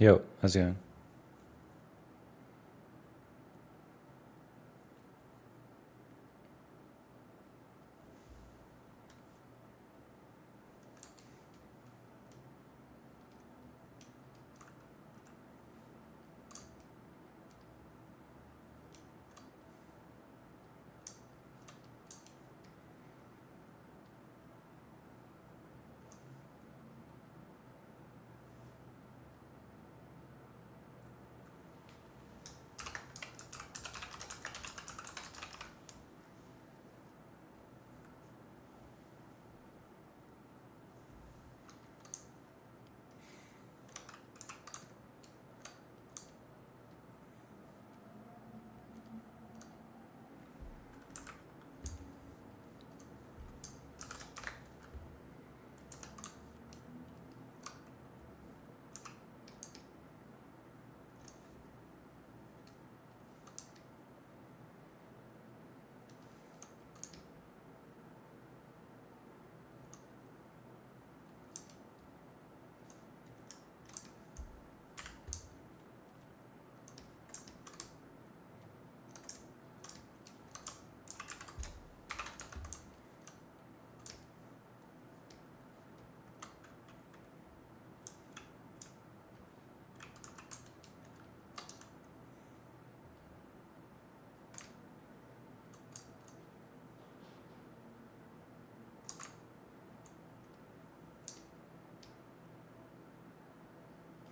Yo, how's it going?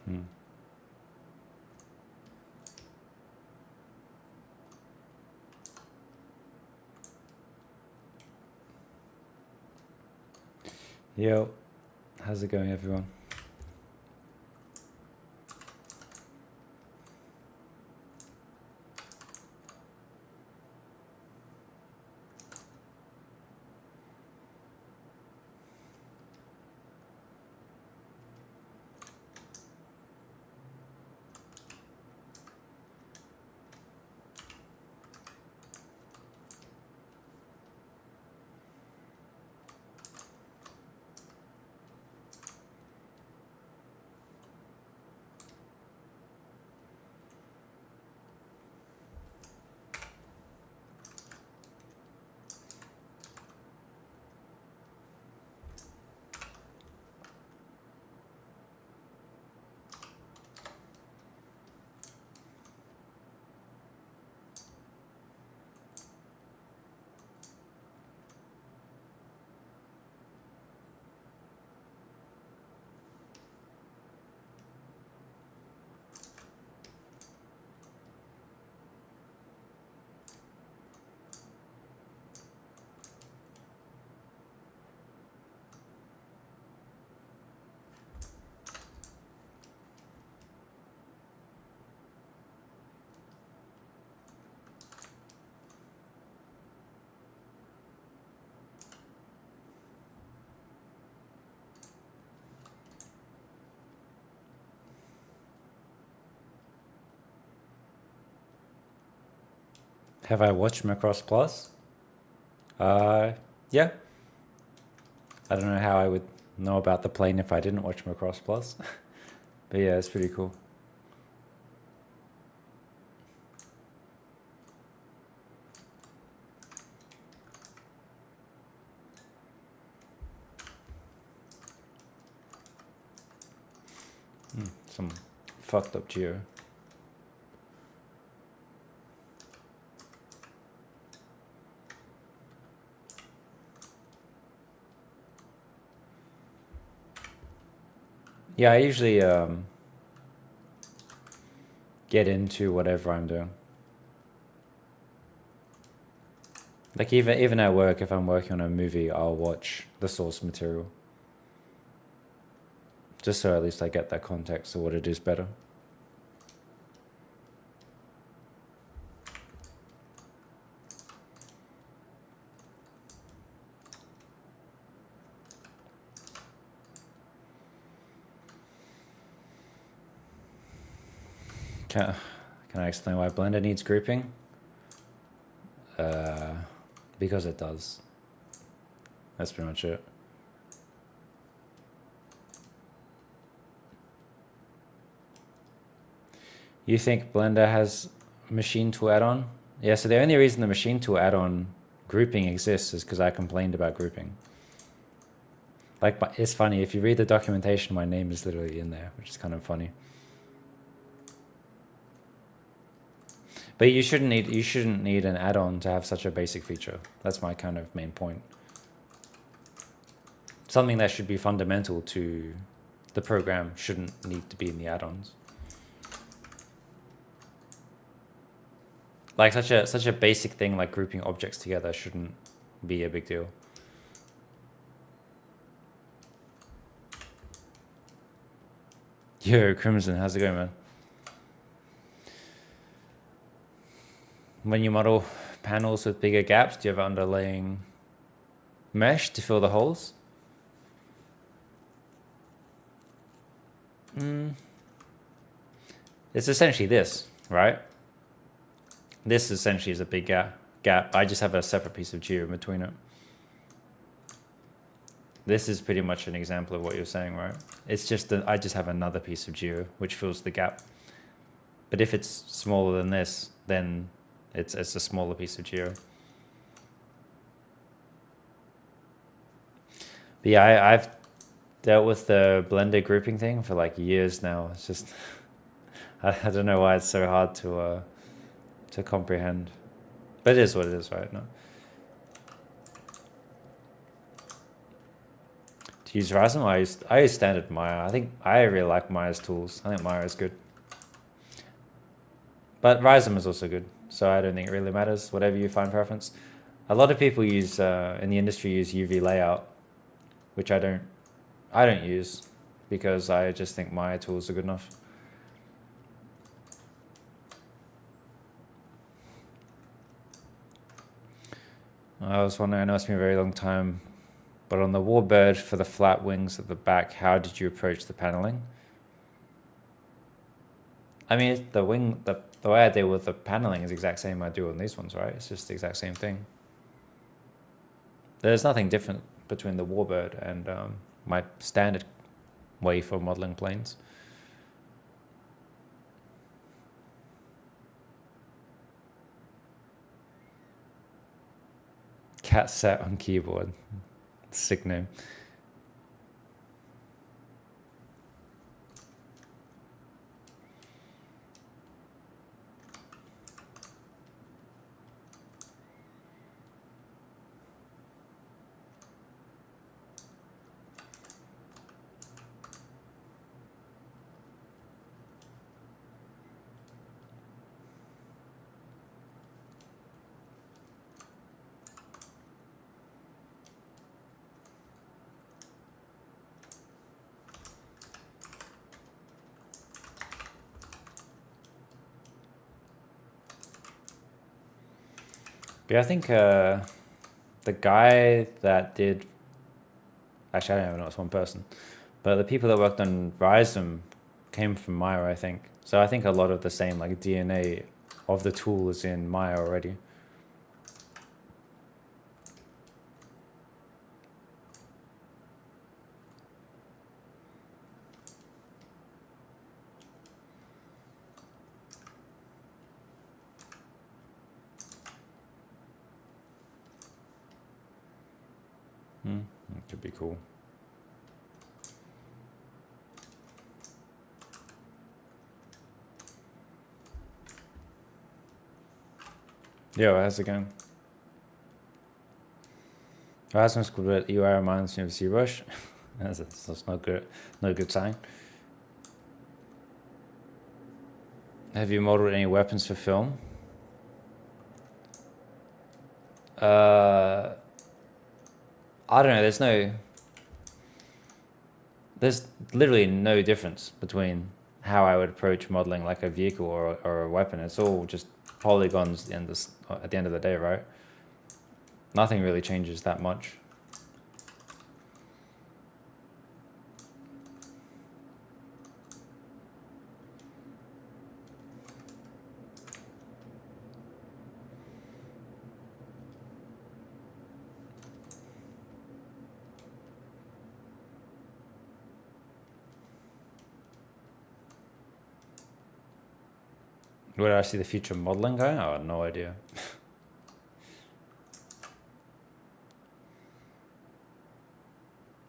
Hmm. Yo, how's it going, everyone? Have I watched Macross Plus? Yeah. I don't know how I would know about the plane if I didn't watch Macross Plus. But yeah, it's pretty cool. Some fucked up geo. Yeah, I usually get into whatever I'm doing. Like even at work, if I'm working on a movie, I'll watch the source material. Just so at least I get that context of what it is better. Can I explain why Blender needs grouping? Because it does. That's pretty much it. You think Blender has machine tool add-on? Yeah, so the only reason the machine tool add-on grouping exists is because I complained about grouping. Like, it's funny, if you read the documentation, my name is literally in there, which is kind of funny. But you shouldn't need an add-on to have such a basic feature. That's my kind of main point. Something that should be fundamental to the program shouldn't need to be in the add-ons. Like such a basic thing like grouping objects together shouldn't be a big deal. Yo, Crimson, how's it going, man? When you model panels with bigger gaps, do you have underlaying mesh to fill the holes? It's essentially this, right? This essentially is a big gap. I just have a separate piece of geo in between it. This is pretty much an example of what you're saying, right? It's just that I just have another piece of geo which fills the gap. But if it's smaller than this, then it's a smaller piece of geo. But yeah, I've dealt with the Blender grouping thing for like years now. It's just I don't know why it's so hard to comprehend, but it is what it is, right? No. To use Rism, I use standard Maya. I think I really like Maya's tools. I think Maya is good, but Rism is also good. So I don't think it really matters. Whatever you find preference. A lot of people use in the industry use UV layout, which I don't use because I just think Maya tools are good enough. I was wondering, I know it's been a very long time, but on the warbird for the flat wings at the back, how did you approach the paneling? I mean, the way I deal with the paneling is the exact same I do on these ones, right? It's just the exact same thing. There's nothing different between the warbird and my standard way for modeling planes. Cat sat on keyboard. Sick name. Yeah, I think the guy that did, actually I don't know, it's one person, but the people that worked on Rism came from Maya, I think. So I think a lot of the same like DNA of the tool is in Maya already. That could be cool. Yo, how's it going? Rasmus could read UI reminds me of ZBrush. That's not good. No good sign. Have you modeled any weapons for film? I don't know. There's literally no difference between how I would approach modeling like a vehicle or a weapon. It's all just polygons at the end of the day, right? Nothing really changes that much. Where do I see the future of modeling going? Oh, no idea.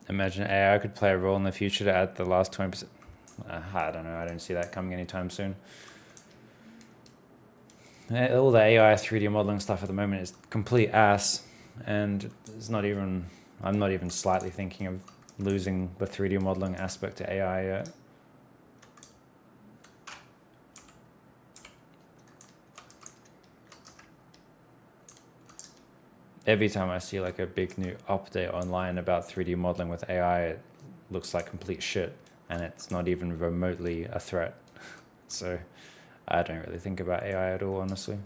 Imagine AI could play a role in the future to add the last 20%. I don't know. I don't see that coming anytime soon. All the AI 3D modeling stuff at the moment is complete ass, and it's not even. I'm not even slightly thinking of losing the 3D modeling aspect to AI yet. Every time I see like a big new update online about 3D modeling with AI, it looks like complete shit, and it's not even remotely a threat. So I don't really think about AI at all, honestly.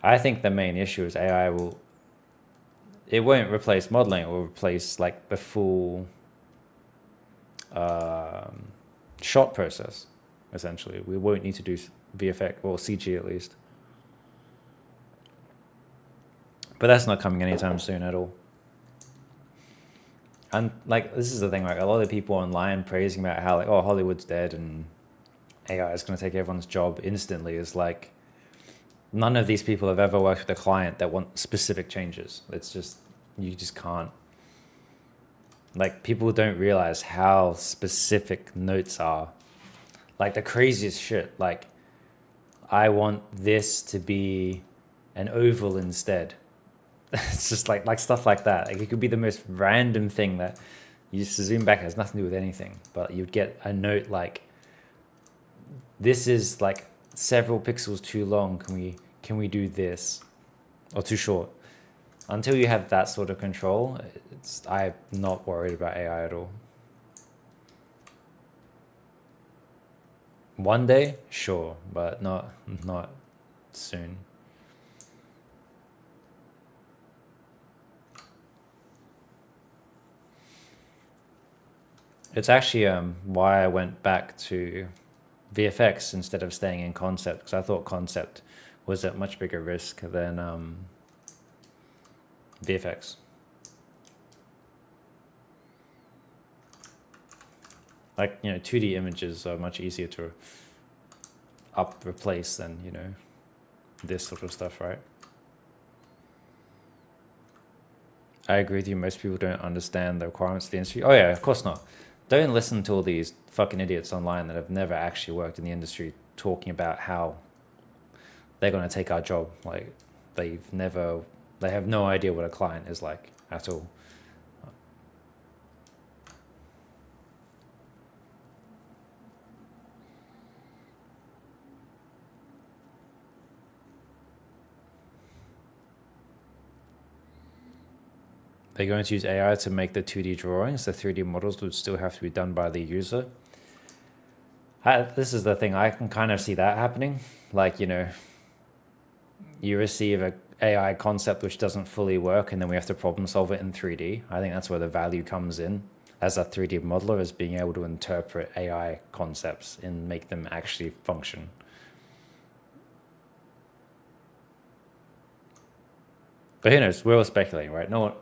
I think the main issue is AI will, it won't replace modeling, it will replace like the full shot process, essentially. We won't need to do VFX, or CG at least. But that's not coming anytime soon at all. And like, this is the thing, like a lot of people online praising about how like, oh, Hollywood's dead and AI is going to take everyone's job instantly is like, none of these people have ever worked with a client that want specific changes. It's just, you just can't. Like, people don't realize how specific notes are. Like the craziest shit. Like, I want this to be an oval instead. It's just like stuff like that. Like, it could be the most random thing that you just zoom back, it has nothing to do with anything. But you'd get a note like, this is like several pixels too long. Can we do this? Or too short. Until you have that sort of control, I'm not worried about AI at all. One day, sure, but not soon. It's actually why I went back to VFX instead of staying in concept, because I thought concept was at much bigger risk than VFX. Like, 2D images are much easier to replace than, this sort of stuff, right? I agree with you. Most people don't understand the requirements of the industry. Oh yeah, of course not. Don't listen to all these fucking idiots online that have never actually worked in the industry talking about how they're going to take our job. Like, they have no idea what a client is like at all. They're going to use AI to make the 2D drawings. The 3D models would still have to be done by the user. This is the thing. I can kind of see that happening. Like, you receive a AI concept which doesn't fully work, and then we have to problem solve it in 3D. I think that's where the value comes in as a 3D modeler, is being able to interpret AI concepts and make them actually function. But who knows? We're all speculating, right? No one,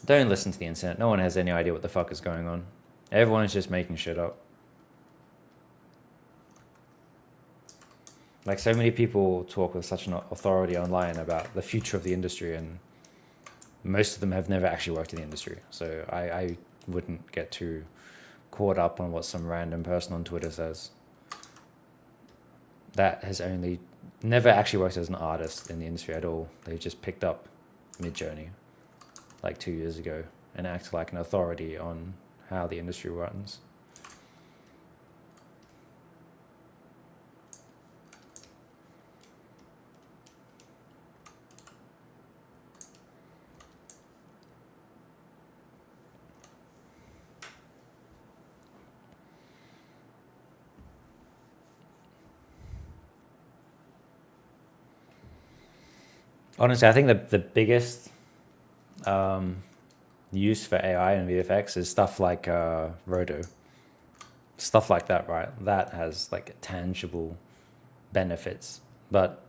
don't listen to the internet. No one has any idea what the fuck is going on. Everyone is just making shit up. Like, so many people talk with such an authority online about the future of the industry, and most of them have never actually worked in the industry. So I wouldn't get too caught up on what some random person on Twitter says. That has only never actually worked as an artist in the industry at all. They just picked up Midjourney like 2 years ago and act like an authority on how the industry runs. Honestly, I think the biggest use for AI and VFX is stuff like Roto. Stuff like that, right? That has like tangible benefits. But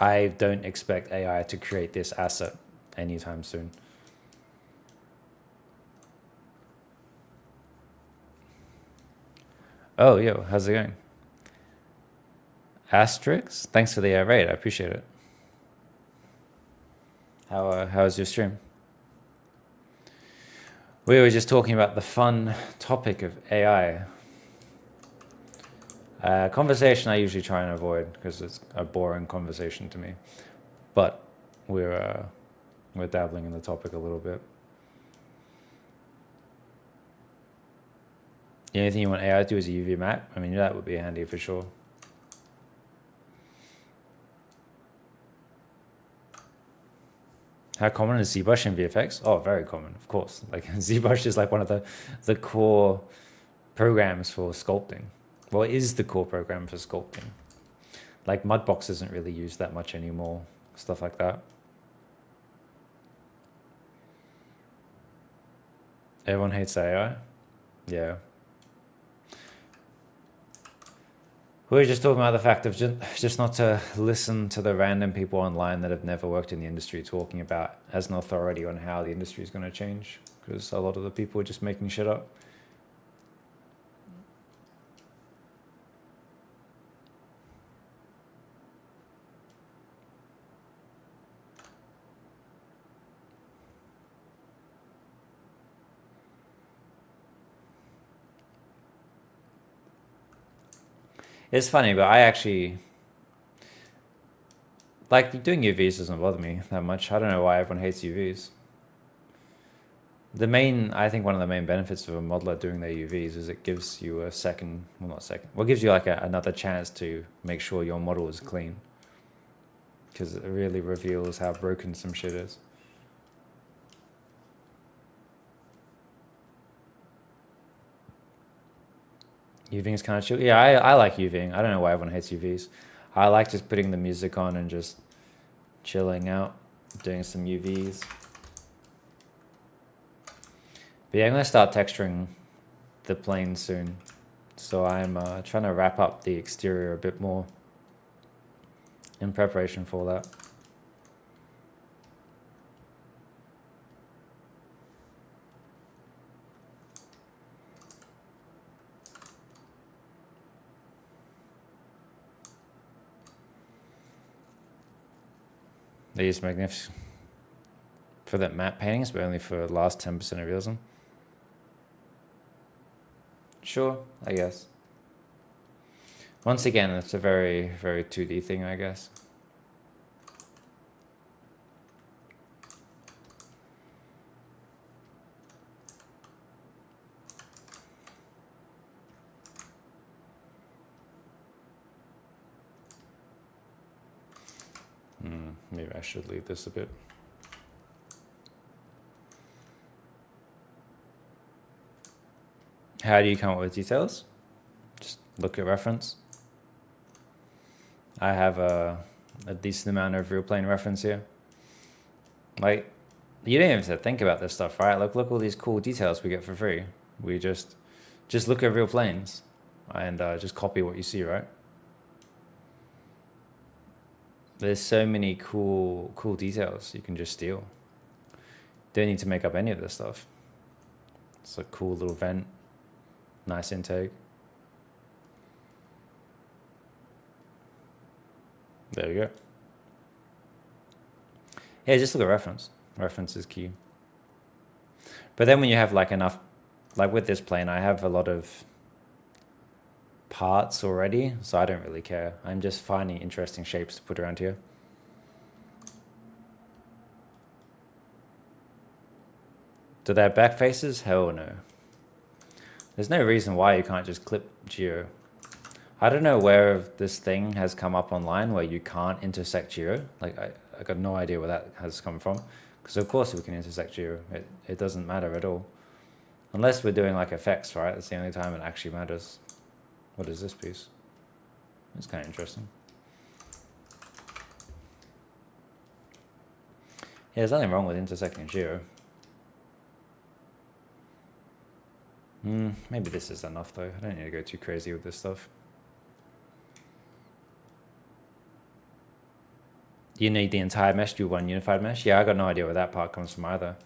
I don't expect AI to create this asset anytime soon. Oh, yo, how's it going? Asterix, thanks for the raid. I appreciate it. How's your stream? We were just talking about the fun topic of AI. Conversation I usually try and avoid because it's a boring conversation to me. But we're dabbling in the topic a little bit. The only thing you want AI to do is a UV map. I mean, that would be handy for sure. How common is ZBrush in VFX? Oh, very common, of course. Like ZBrush is like one of the core programs for sculpting. Well, it is the core program for sculpting. Like Mudbox isn't really used that much anymore, stuff like that. Everyone hates AI? Yeah. We were just talking about the fact of just not to listen to the random people online that have never worked in the industry talking about as an authority on how the industry is going to change, because a lot of the people are just making shit up. It's funny, but I actually like doing UVs doesn't bother me that much. I don't know why everyone hates UVs. I think one of the main benefits of a modeler doing their UVs is it gives you a second, well, not second, well, it gives you like another chance to make sure your model is clean, because it really reveals how broken some shit is. UVing is kind of chill. Yeah, I like UVing. I don't know why everyone hates UVs. I like just putting the music on and just chilling out, doing some UVs. But yeah, I'm going to start texturing the plane soon. So I'm trying to wrap up the exterior a bit more in preparation for that. They use magnificent for that matte paintings, but only for the last 10% of realism. Sure, I guess. Once again, it's a very, very 2D thing, I guess. Maybe I should leave this a bit. How do you come up with details? Just look at reference. I have a decent amount of real plane reference here. Like, you don't even have to think about this stuff, right? Look all these cool details we get for free. We just look at real planes and just copy what you see, right? There's so many cool details you can just steal. Don't need to make up any of this stuff. It's a cool little vent, nice intake. There you go. Yeah, just look at reference. Reference is key. But then when you have like enough, like with this plane, I have a lot of parts already, so I don't really care. I'm just finding interesting shapes to put around here. Do they have back faces? Hell no. There's no reason why you can't just clip geo. I don't know where this thing has come up online where you can't intersect geo. Like I got no idea where that has come from. Because of course we can intersect geo. It doesn't matter at all. Unless we're doing like effects, right? That's the only time it actually matters. What is this piece? It's kind of interesting. Yeah, there's nothing wrong with intersecting geo. Maybe this is enough though. I don't need to go too crazy with this stuff. You need the entire mesh to do one unified mesh? Yeah, I got no idea where that part comes from either.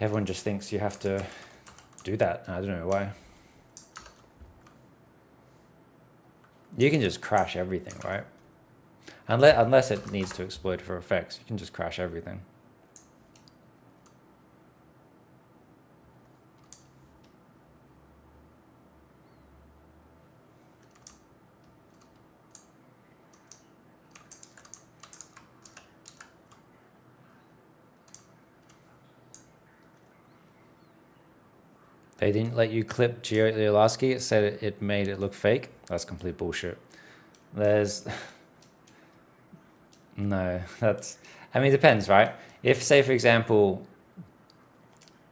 Everyone just thinks you have to do that. I don't know why. You can just crash everything, right? Unless it needs to explode for effects, you can just crash everything. They didn't let you clip Gio Liolaski. It said it made it look fake. That's complete bullshit. There's... No, that's... I mean, it depends, right? If, say, for example,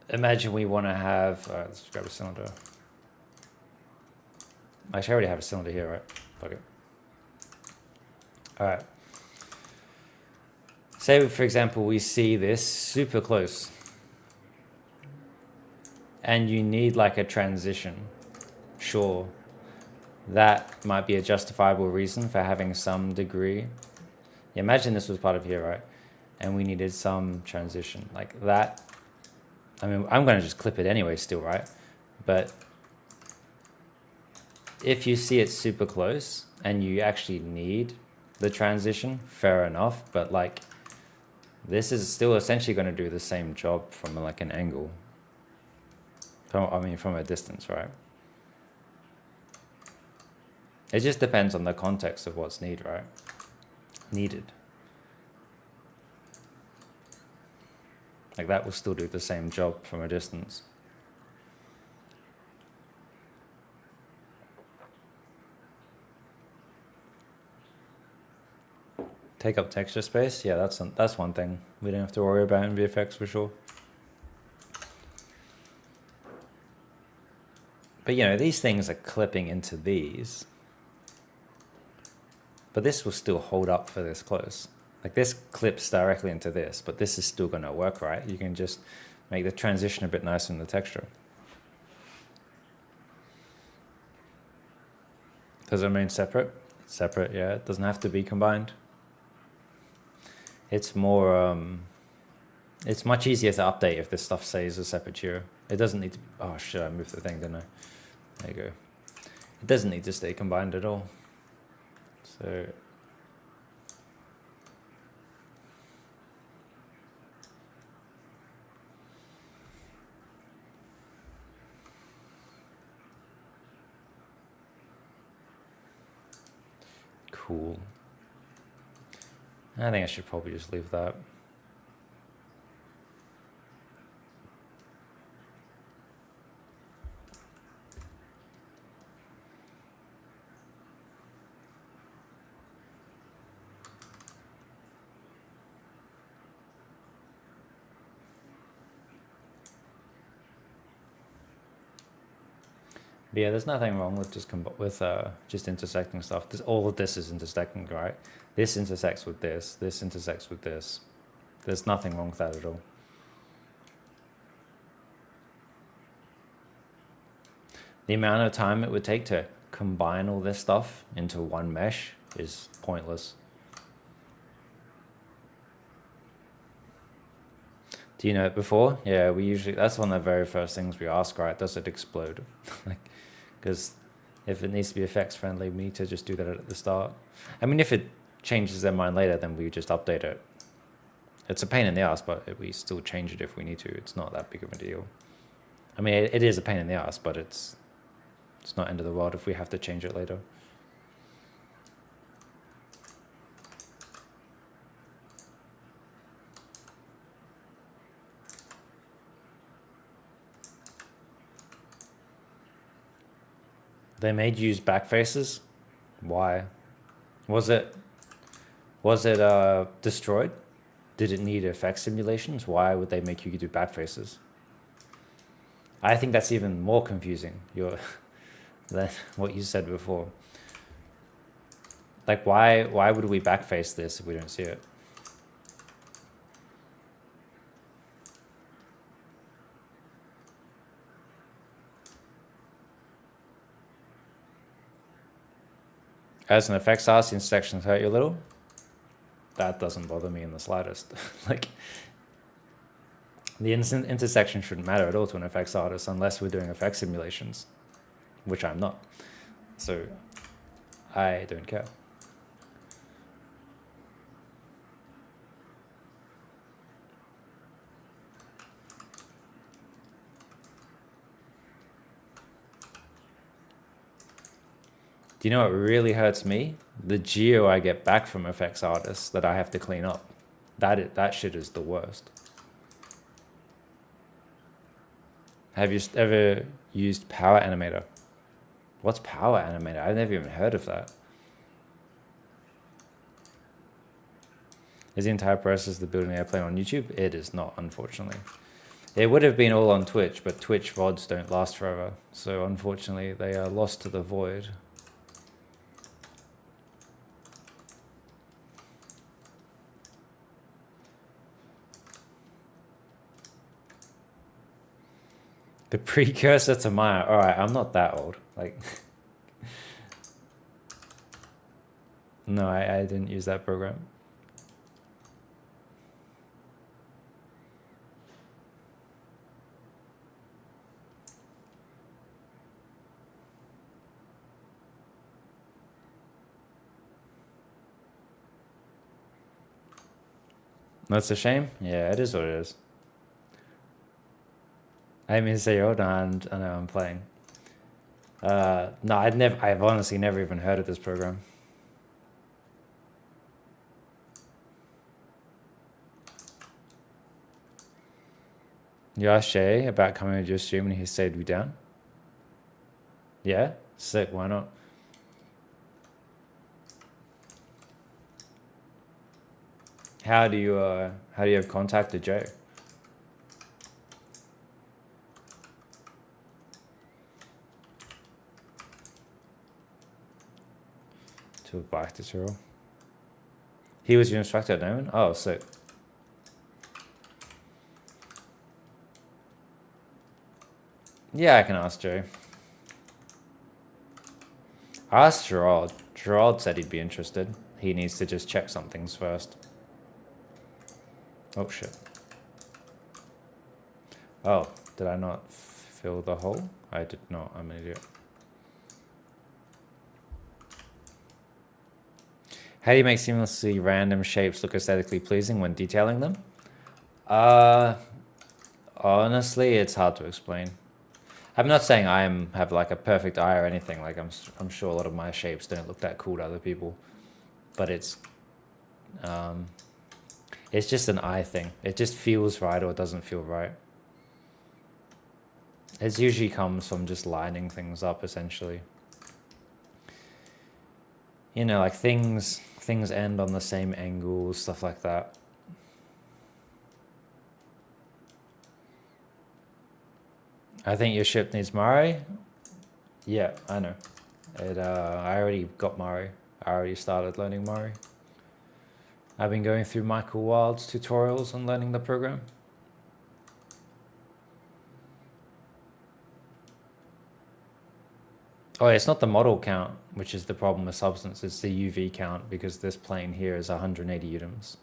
imagine we want to have... All right, let's grab a cylinder. Actually, I already have a cylinder here, right? Fuck it. All right. Say, for example, we see this super close. And you need like a transition. Sure. That might be a justifiable reason for having some degree. Imagine this was part of here, right? And we needed some transition like that. I mean, I'm going to just clip it anyway still, right? But if you see it super close and you actually need the transition, fair enough. But like, this is still essentially going to do the same job from like an angle. From a distance, right? It just depends on the context of what's needed, right? Needed. Like that will still do the same job from a distance. Take up texture space? Yeah, that's one thing we don't have to worry about in VFX for sure. But you know, these things are clipping into these. But this will still hold up for this close. Like this clips directly into this, but this is still gonna work, right? You can just make the transition a bit nicer in the texture. Does it remain separate? Separate, yeah. It doesn't have to be combined. It's more, it's much easier to update if this stuff stays a separate tier. It doesn't need to, oh shit, I moved the thing, didn't I? There you go. It doesn't need to stay combined at all. So cool. I think I should probably just leave that. But yeah, there's nothing wrong with just intersecting stuff. All of this is intersecting, right? This intersects with this. This intersects with this. There's nothing wrong with that at all. The amount of time it would take to combine all this stuff into one mesh is pointless. Do you know it before? Yeah, that's one of the very first things we ask, right? Does it explode? Like, because if it needs to be effects friendly, we need to just do that at the start. I mean, if it changes their mind later, then we just update it. It's a pain in the ass, but we still change it if we need to. It's not that big of a deal. I mean, it is a pain in the ass, but it's not end of the world if we have to change it later. They made you use back faces? Why? Was it destroyed? Did it need effect simulations? Why would they make you do back faces? I think that's even more confusing than what you said before. Like, why would we backface this if we don't see it? As an effects artist, the intersections hurt you a little. That doesn't bother me in the slightest. Like, the intersection shouldn't matter at all to an effects artist unless we're doing effect simulations, which I'm not. So I don't care. Do you know what really hurts me? The geo I get back from effects artists that I have to clean up. That shit is the worst. Have you ever used Power Animator? What's Power Animator? I've never even heard of that. Is the entire process of building an airplane on YouTube? It is not, unfortunately. It would have been all on Twitch, but Twitch VODs don't last forever. So unfortunately, they are lost to the void. The precursor to Maya. All right, I'm not that old. Like, no, I didn't use that program. That's a shame. Yeah, it is what it is. I didn't mean to say you're old. No, I know I'm playing. No, I've honestly never even heard of this program. You asked Shay about coming to your stream and he stayed me down? Yeah? Sick, why not? How do you have contact to Joe? To a bike tutorial. He was your instructor at Noman? Oh, sick. Yeah, I can ask Joe. I asked Gerard. Gerard said he'd be interested. He needs to just check some things first. Oh, shit. Oh, did I not fill the hole? I did not. I'm an idiot. How do you make seamlessly random shapes look aesthetically pleasing when detailing them? Honestly, it's hard to explain. I'm not saying have like a perfect eye or anything. Like I'm sure a lot of my shapes don't look that cool to other people, but it's just an eye thing. It just feels right or it doesn't feel right. It usually comes from just lining things up, essentially. You know, like things end on the same angles, stuff like that. I think your ship needs Mari. Yeah, I know. I already got Mari. I already started learning Mari. I've been going through Michael Wild's tutorials on learning the program. Oh, it's not the model count, which is the problem with Substance. It's the UV count, because this plane here is 180 UDIMs.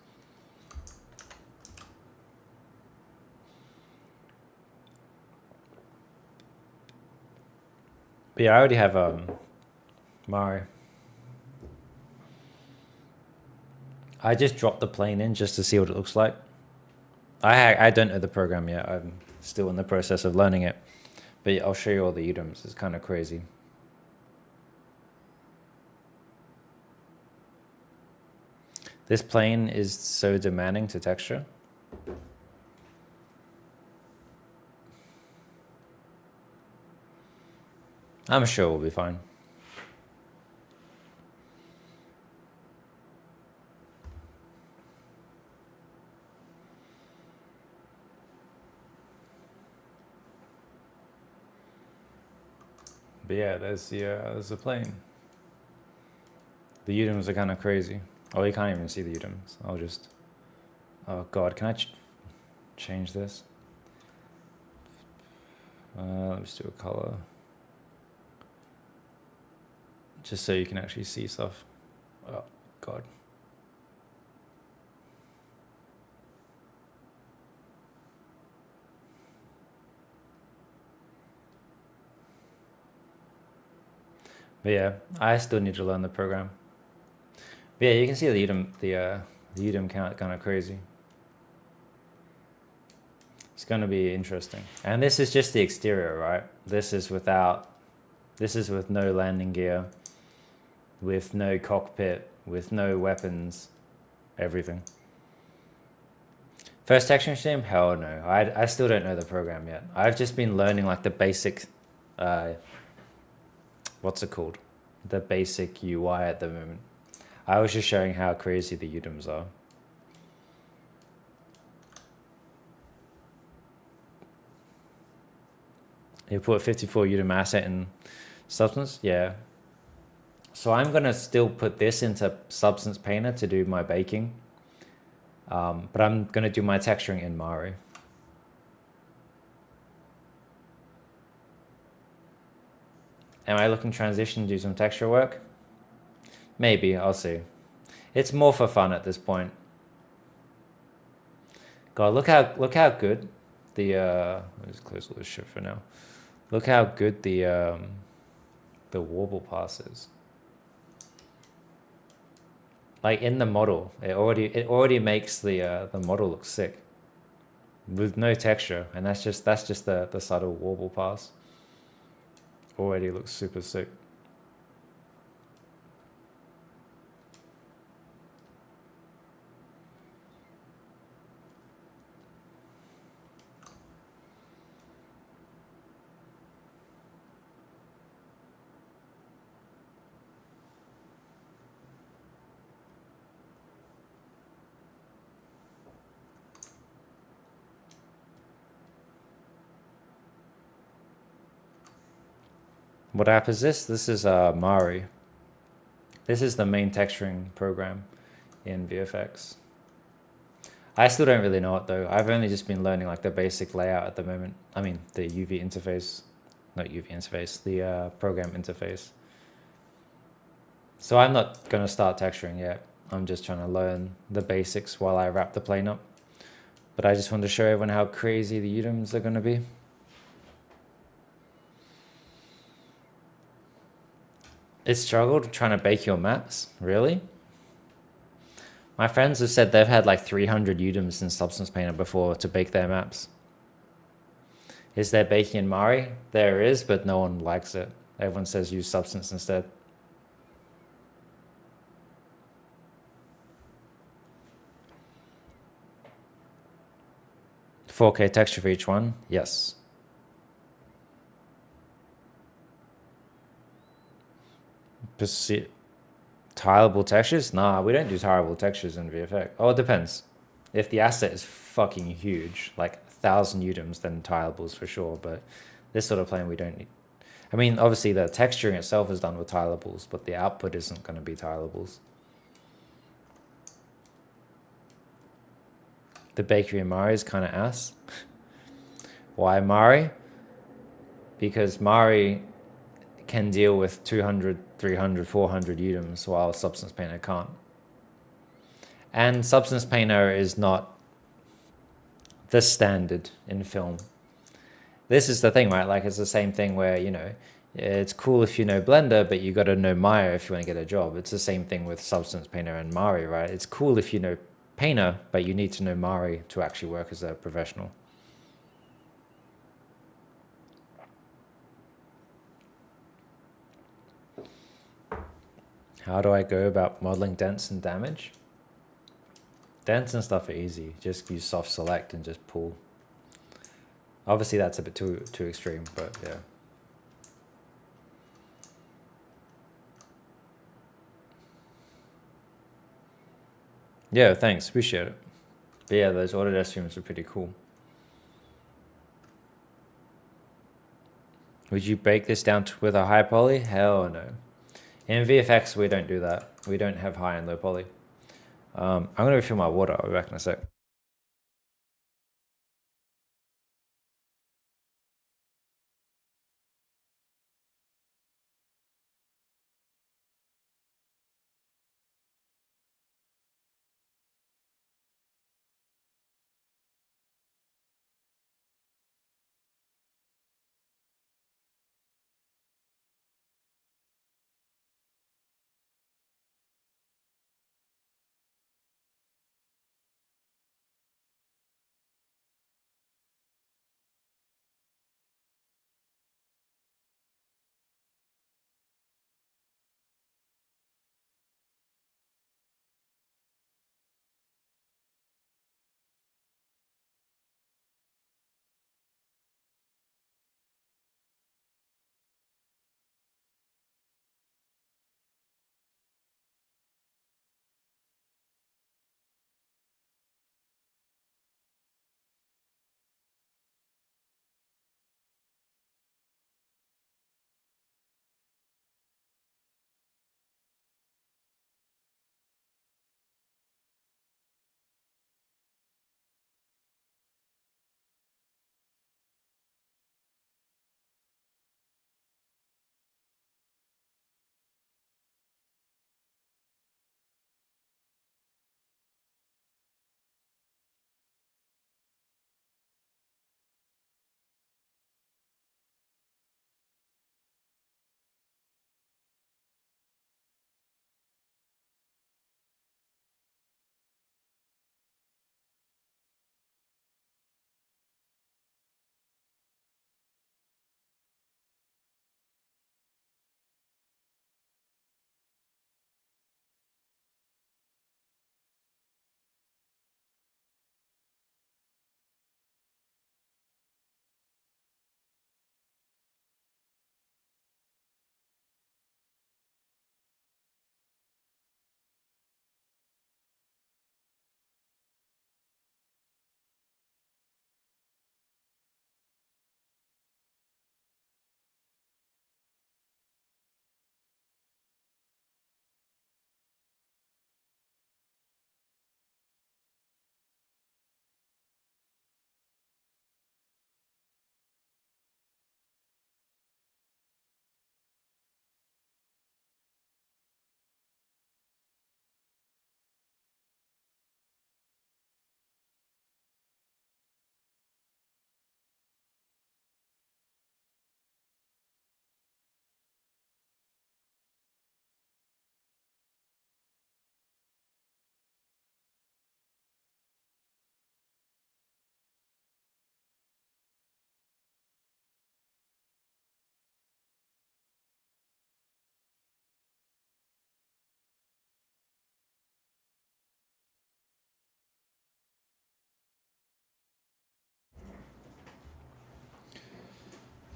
But yeah, I already have Mari. I just dropped the plane in just to see what it looks like. I don't know the program yet. I'm still in the process of learning it. But I'll show you all the UDIMs. It's kind of crazy. This plane is so demanding to texture. I'm sure we'll be fine. But yeah, there's the plane. The UDIMs are kind of crazy. Oh, you can't even see the UDIMs. I'll just... Oh god, can I change this? Let me just do a color. Just so you can actually see stuff. Oh god. But yeah, I still need to learn the program. But yeah, you can see the Udemy count kind of crazy. It's going to be interesting. And this is just the exterior, right? This is with no landing gear, with no cockpit, with no weapons, everything. First texturing stream? Hell no. I still don't know the program yet. I've just been learning like the basic, what's it called? The basic UI at the moment. I was just showing how crazy the UDIMs are. You put 54 UDIM asset in Substance? Yeah. So I'm going to still put this into Substance Painter to do my baking. But I'm going to do my texturing in Mari. Am I looking transition to do some texture work? Maybe, I'll see. It's more for fun at this point. God, look how good the let me just close all this shit for now. Look how good the warble pass is. Like in the model, it already makes the model look sick with no texture, and that's just the subtle warble pass. Already looks super sick. What app is this? This is Mari. This is the main texturing program in VFX. I still don't really know it though. I've only just been learning like the basic layout at the moment. I mean the UV interface, not UV interface, the program interface. So I'm not gonna start texturing yet. I'm just trying to learn the basics while I wrap the plane up. But I just wanted to show everyone how crazy the UDIMs are gonna be. It struggled trying to bake your maps? Really? My friends have said they've had like 300 UDIMs in Substance Painter before to bake their maps. Is there baking in Mari? There is, but no one likes it. Everyone says use Substance instead. $4K texture for each one? Yes. Tileable textures? Nah, we don't do tileable textures in VFX. Oh, it depends. If the asset is fucking huge, like 1,000 UDIMs, then tileables for sure. But this sort of plane, we don't need. I mean, obviously the texturing itself is done with tileables, but the output isn't going to be tileables. The bakery in Mari is kind of ass. Why Mari? Because Mari can deal with 200, 300, 400 UDIMs while Substance Painter can't. And Substance Painter is not the standard in film. This is the thing, right? Like it's the same thing where, you know, it's cool if you know Blender, but you got to know Maya if you want to get a job. It's the same thing with Substance Painter and Mari, right? It's cool if you know Painter, but you need to know Mari to actually work as a professional. How do I go about modeling dents and damage? Dents and stuff are easy. Just use soft select and just pull. Obviously that's a bit too extreme, but yeah. Yeah, thanks. Appreciate it. But yeah, those Autodesk streams are pretty cool. Would you break this down with a high poly? Hell no. In VFX, we don't do that. We don't have high and low poly. I'm going to refill my water. I'll be back in a sec.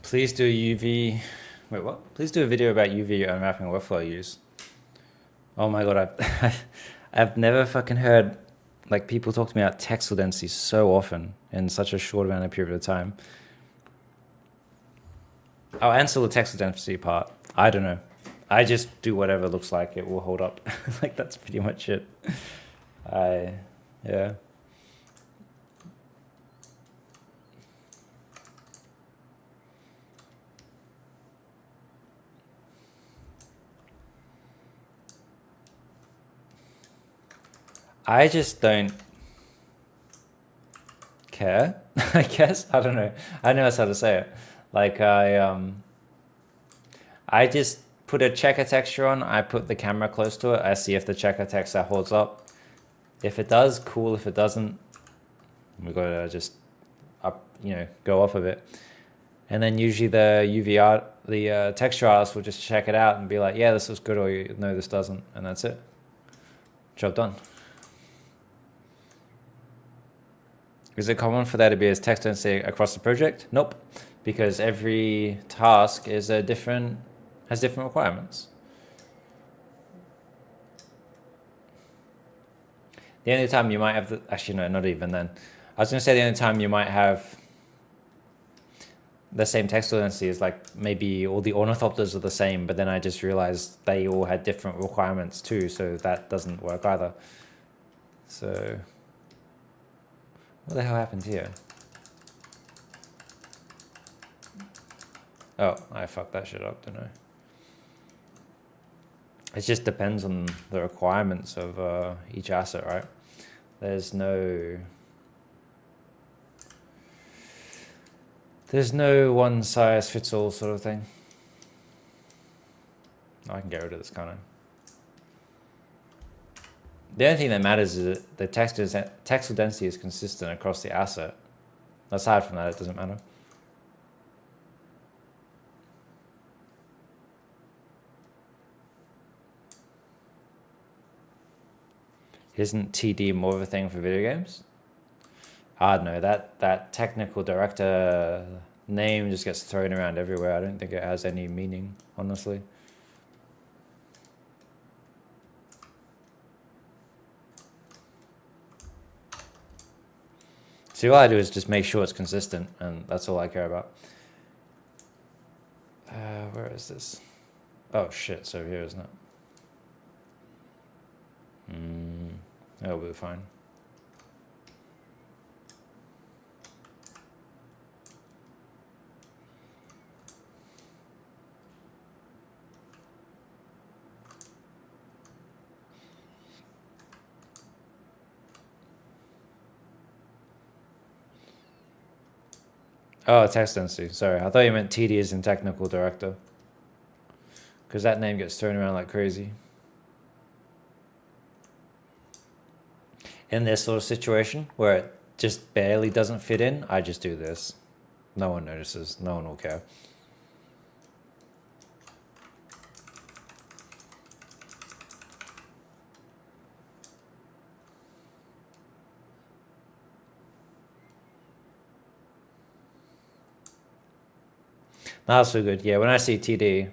Please do UV. Wait, what? Please do a video about UV unwrapping workflow use. Oh my god, I've never fucking heard like people talk to me about textile density so often in such a short amount of period of time. I'll answer the textile density part. I don't know. I just do whatever looks like it will hold up. Like that's pretty much it. Yeah. I just don't care, I guess. I don't know. I don't know how to say it. Like I just put a checker texture on, I put the camera close to it, I see if the checker texture holds up. If it does, cool. If it doesn't, we gotta just go off of it. And then usually the UV art, the texture artist will just check it out and be like, yeah, this looks good, or no, this doesn't, and that's it. Job done. Is it common for there to be as text density across the project? Nope, because every task is has different requirements. The only time you might have actually no, not even then. I was gonna say the only time you might have the same textile density is like maybe all the ornithopters are the same, but then I just realized they all had different requirements too, so that doesn't work either. So what the hell happened here? Oh, I fucked that shit up, didn't I? It just depends on the requirements of each asset, right? There's no one size fits all sort of thing. I can get rid of this, can't I? The only thing that matters is that the textile density is consistent across the asset. Aside from that, it doesn't matter. Isn't TD more of a thing for video games? I don't know, that technical director name just gets thrown around everywhere. I don't think it has any meaning, honestly. See, all I do is just make sure it's consistent, and that's all I care about. Where is this? Oh shit, it's over here, isn't it? That'll be fine. Oh, text density. Sorry, I thought you meant TD as in technical director, because that name gets thrown around like crazy. In this sort of situation where it just barely doesn't fit in, I just do this. No one notices. No one will care. That's so good. Yeah, when I see TD,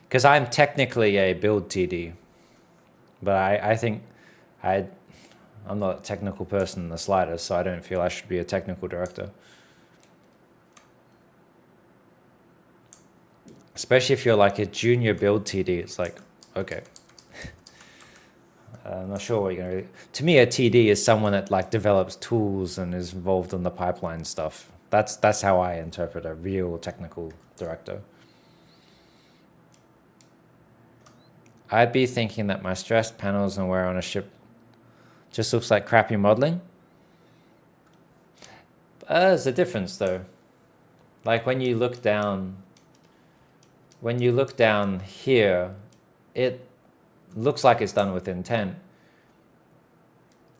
because I'm technically a build TD, but I think I'm not a technical person in the slightest, so I don't feel I should be a technical director. Especially if you're like a junior build TD, it's like, okay. I'm not sure what you're gonna do. To me, a TD is someone that like develops tools and is involved in the pipeline stuff. That's how I interpret a real technical director. I'd be thinking that my stressed panels and wear on a ship just looks like crappy modeling. There's a difference though. Like when you look down here, it looks like it's done with intent.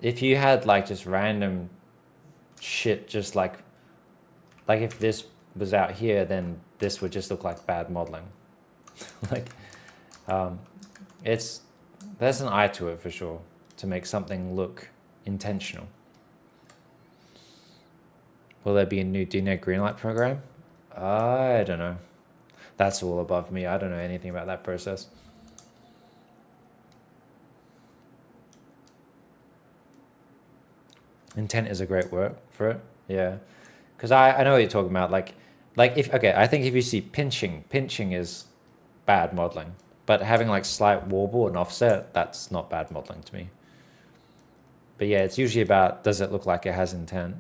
If you had like just random shit, just like if this was out here, then this would just look like bad modeling. Like, there's an eye to it for sure, to make something look intentional. Will there be a new DNet Greenlight program? I don't know. That's all above me. I don't know anything about that process. Intent is a great word for it. Yeah. Because I know what you're talking about. Like if, okay, I think if you see pinching is bad modeling. But having like slight warble and offset, that's not bad modeling to me. But yeah, it's usually about, does it look like it has intent?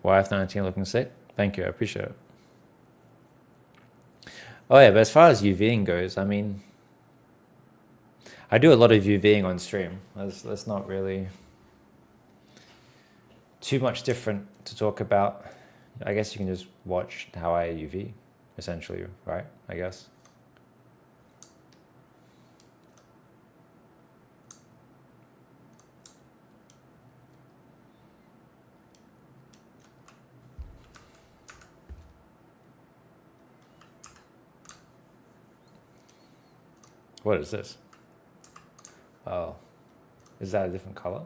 YF-19 looking sick. Thank you, I appreciate it. Oh yeah, but as far as UVing goes, I mean, I do a lot of UVing on stream. That's not really too much different to talk about. I guess you can just watch how I UV, essentially, right? I guess. What is this? Oh, is that a different color?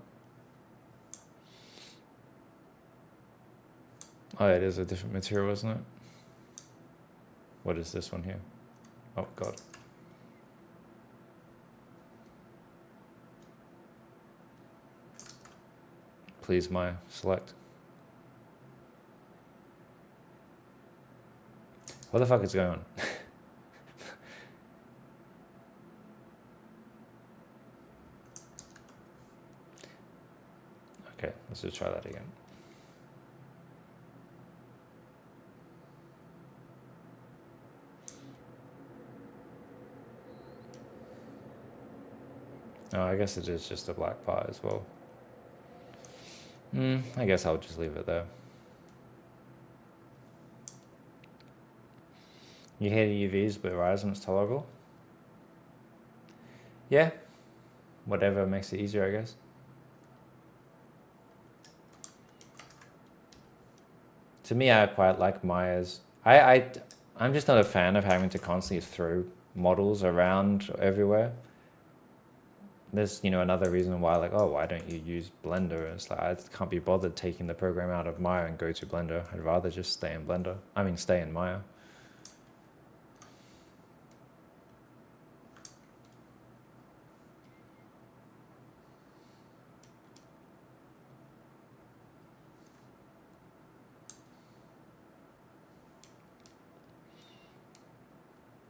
Oh, it is a different material, isn't it? What is this one here? Oh, God. Please, Maya, select. What the fuck is going on? Okay, let's just try that again. Oh, I guess it is just a black part as well. I guess I'll just leave it there. You hate UVs, but Horizon is tolerable? Yeah. Whatever makes it easier, I guess. To me, I quite like Maya's. I'm just not a fan of having to constantly throw models around everywhere. There's, you know, another reason why, like, oh, why don't you use Blender? It's like, I can't be bothered taking the program out of Maya and go to Blender. I'd rather just stay in Blender. I mean, stay in Maya.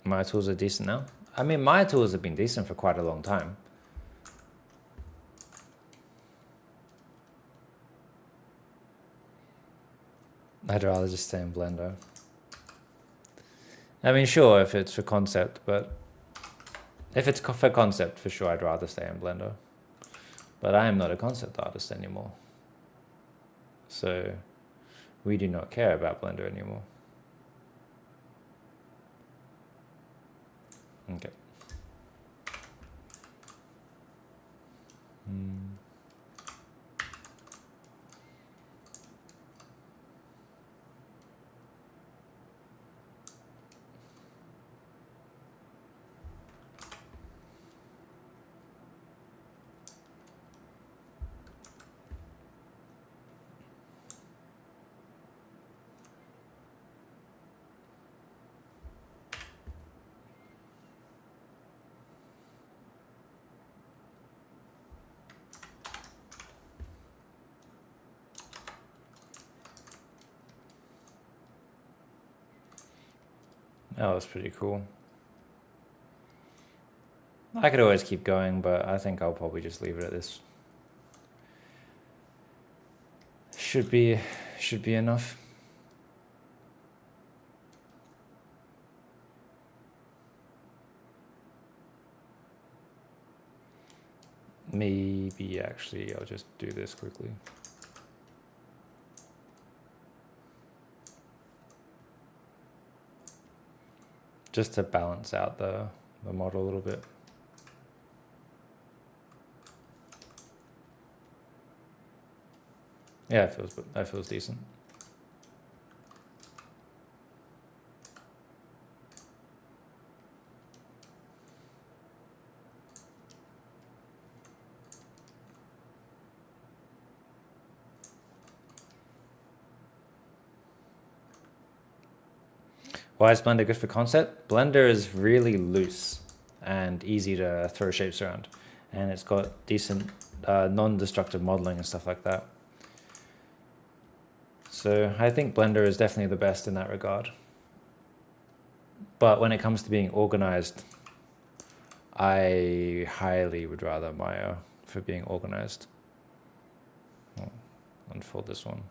Maya tools are decent now. I mean, Maya tools have been decent for quite a long time. I'd rather just stay in Blender. I mean, sure, if it's for concept, but if it's for concept, for sure, I'd rather stay in Blender. But I am not a concept artist anymore. So we do not care about Blender anymore. Okay. That was pretty cool. I could always keep going, but I think I'll probably just leave it at this. Should be enough. Maybe actually I'll just do this quickly. Just to balance out the model a little bit. Yeah, that feels decent. Why is Blender good for concept? Blender is really loose and easy to throw shapes around. And it's got decent non-destructive modeling and stuff like that. So I think Blender is definitely the best in that regard. But when it comes to being organized, I highly would rather Maya for being organized. I'll unfold this one.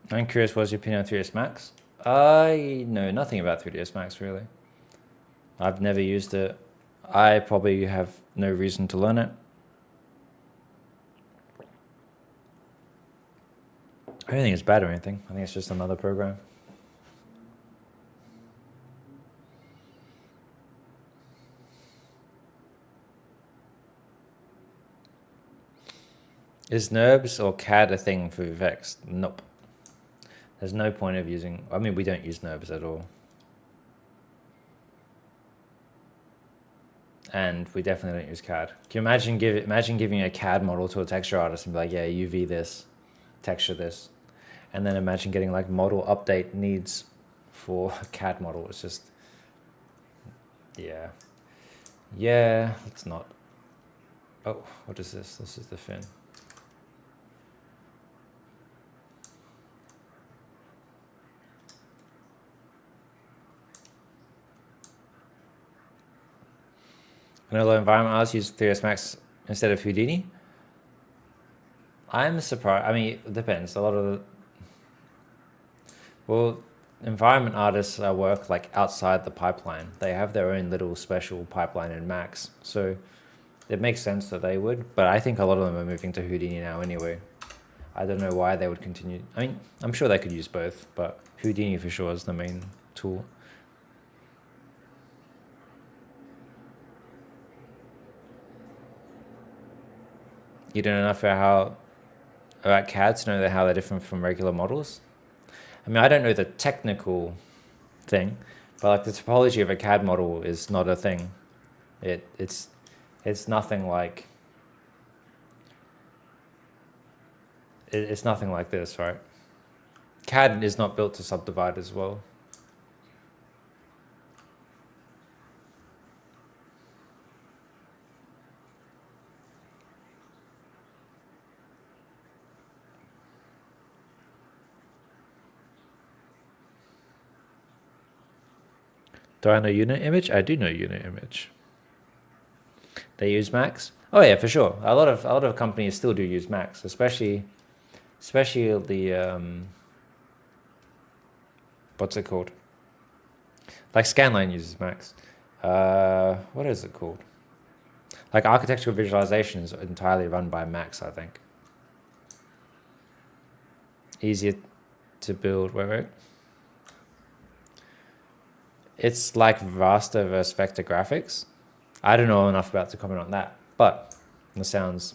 I'm curious, what's your opinion on 3ds Max? I know nothing about 3ds Max, really. I've never used it. I probably have no reason to learn it. I don't think it's bad or anything. I think it's just another program. Is NURBS or CAD a thing for VFX? Nope. There's no point of using... I mean, we don't use NURBS at all. And we definitely don't use CAD. Can you imagine giving a CAD model to a texture artist and be like, yeah, UV this, texture this. And then imagine getting like model update needs for a CAD model. It's just... Yeah. Yeah, let's not. Oh, what is this? This is the fin. I know a lot of environment artists use 3ds Max instead of Houdini. I'm surprised. I mean, it depends. A lot of the... Well, environment artists work like outside the pipeline. They have their own little special pipeline in Max. So it makes sense that they would. But I think a lot of them are moving to Houdini now anyway. I don't know why they would continue. I mean, I'm sure they could use both, but Houdini for sure is the main tool. You don't know enough about CAD to know how they're different from regular models? I mean, I don't know the technical thing, but like the topology of a CAD model is not a thing. It's nothing like... It's nothing like this, right? CAD is not built to subdivide as well. Do I know unit image? I do know unit image. They use Max? Oh yeah, for sure. A lot of companies still do use Max, especially the what's it called? Like Scanline uses Max. What is it called? Like architectural visualization is entirely run by Max, I think. Easier to build. Wait. It's like raster versus vector graphics. I don't know enough about to comment on that, but it sounds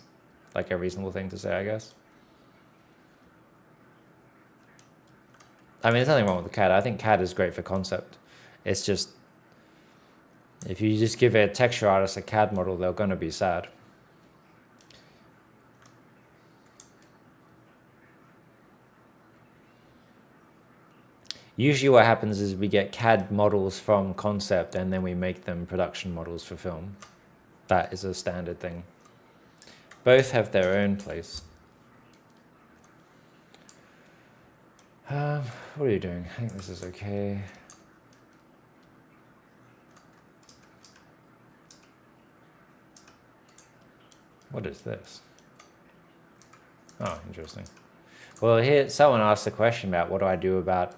like a reasonable thing to say, I guess. I mean, there's nothing wrong with the CAD. I think CAD is great for concept. It's just, if you just give a texture artist a CAD model, they're going to be sad. Usually what happens is we get CAD models from concept and then we make them production models for film. That is a standard thing. Both have their own place. What are you doing? I think this is okay. What is this? Oh, interesting. Well, here someone asked a question about what do I do about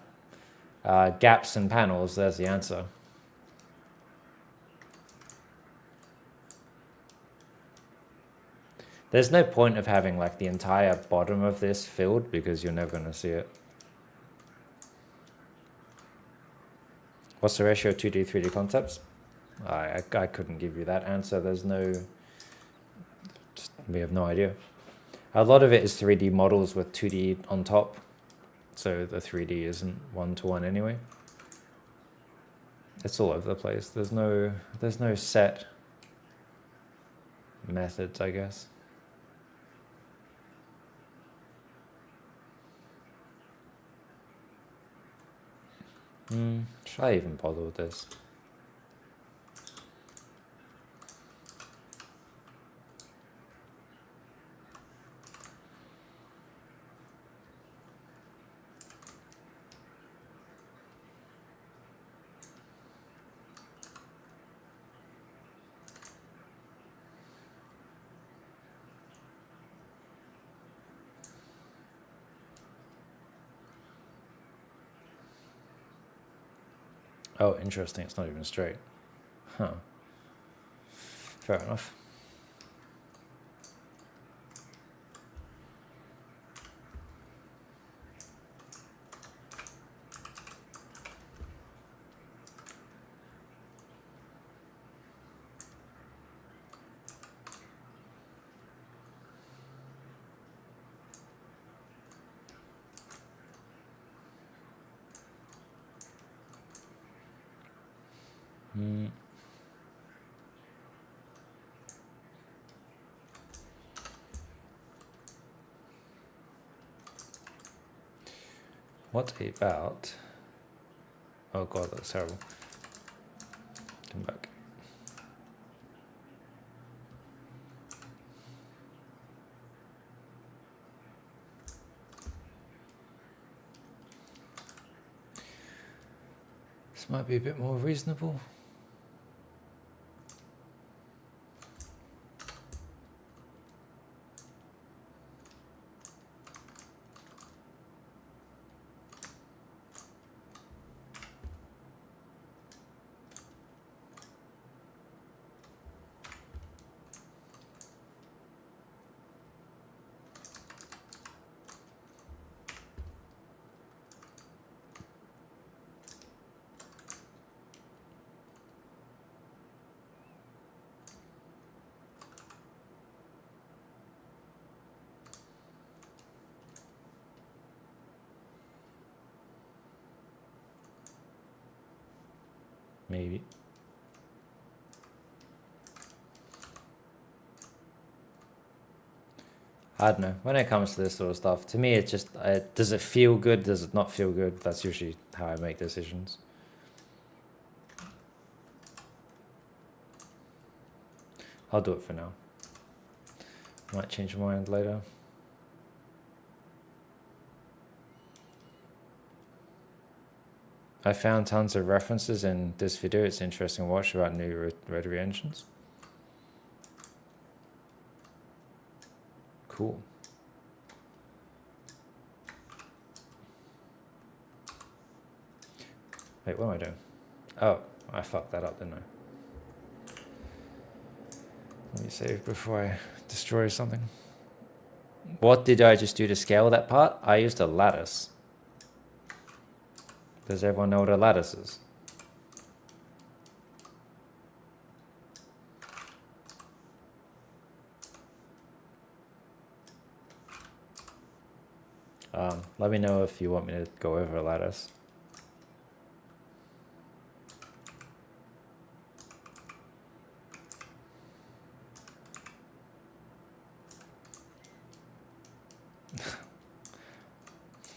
gaps in panels. There's the answer. There's no point of having like the entire bottom of this filled because you're never going to see it. What's the ratio of 2D, 3D concepts? I couldn't give you that answer. There's no... we have no idea. A lot of it is 3D models with 2D on top. So the 3D isn't one-to-one anyway. It's all over the place. There's no set methods, I guess. Should I even bother with this? Oh, interesting. It's not even straight. Huh. Fair enough. What about... oh god, that's terrible. Come back. This might be a bit more reasonable. Maybe. I don't know. When it comes to this sort of stuff, to me, it's just, does it feel good? Does it not feel good? That's usually how I make decisions. I'll do it for now. Might change my mind later. I found tons of references in this video. It's interesting to watch about new rotary engines. Cool. Wait, what am I doing? Oh, I fucked that up, didn't I? Let me save before I destroy something. What did I just do to scale that part? I used a lattice. Does everyone know what a lattice is? Let me know if you want me to go over a lattice.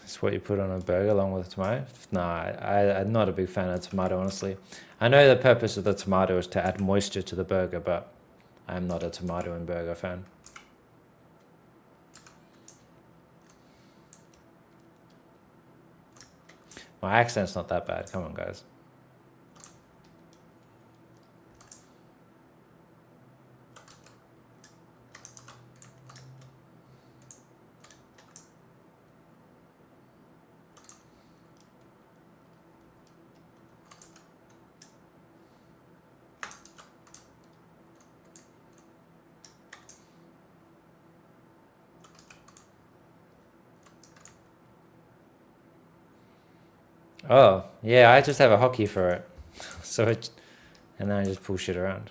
It's what you put on a burger along with tomato? No, I'm not a big fan of tomato, honestly. I know the purpose of the tomato is to add moisture to the burger, but I'm not a tomato and burger fan. My accent's not that bad. Come on, guys. Oh, yeah, I just have a hotkey for it. So it, and then I just pull shit around.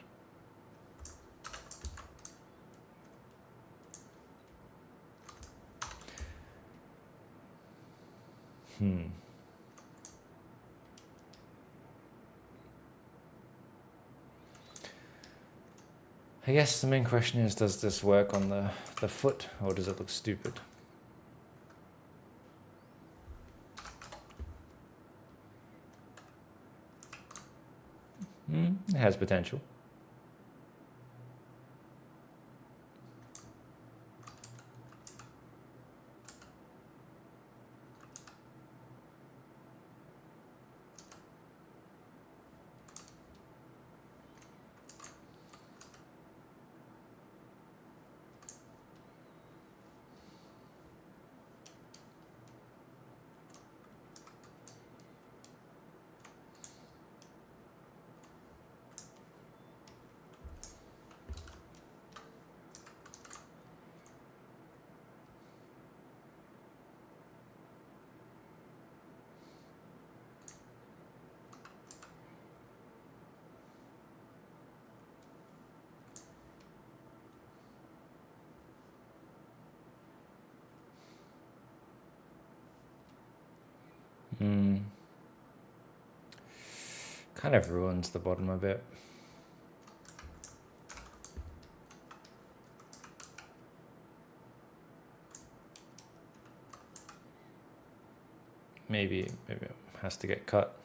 I guess the main question is, does this work on the foot, or does it look stupid? It has potential. Kind of ruins the bottom a bit. Maybe it has to get cut.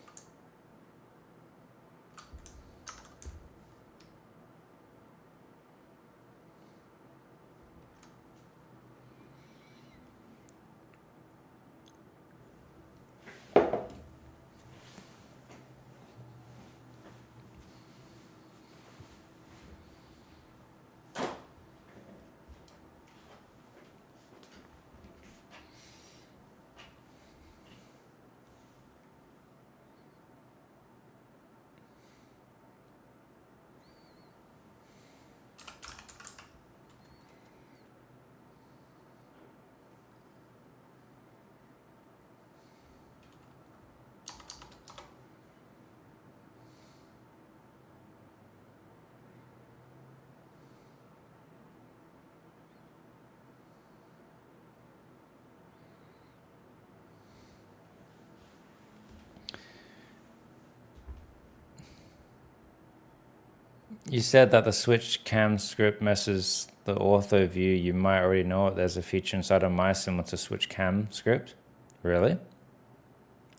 You said that the switch cam script messes the ortho view. You might already know it. There's a feature inside of my similar to switch cam script. Really?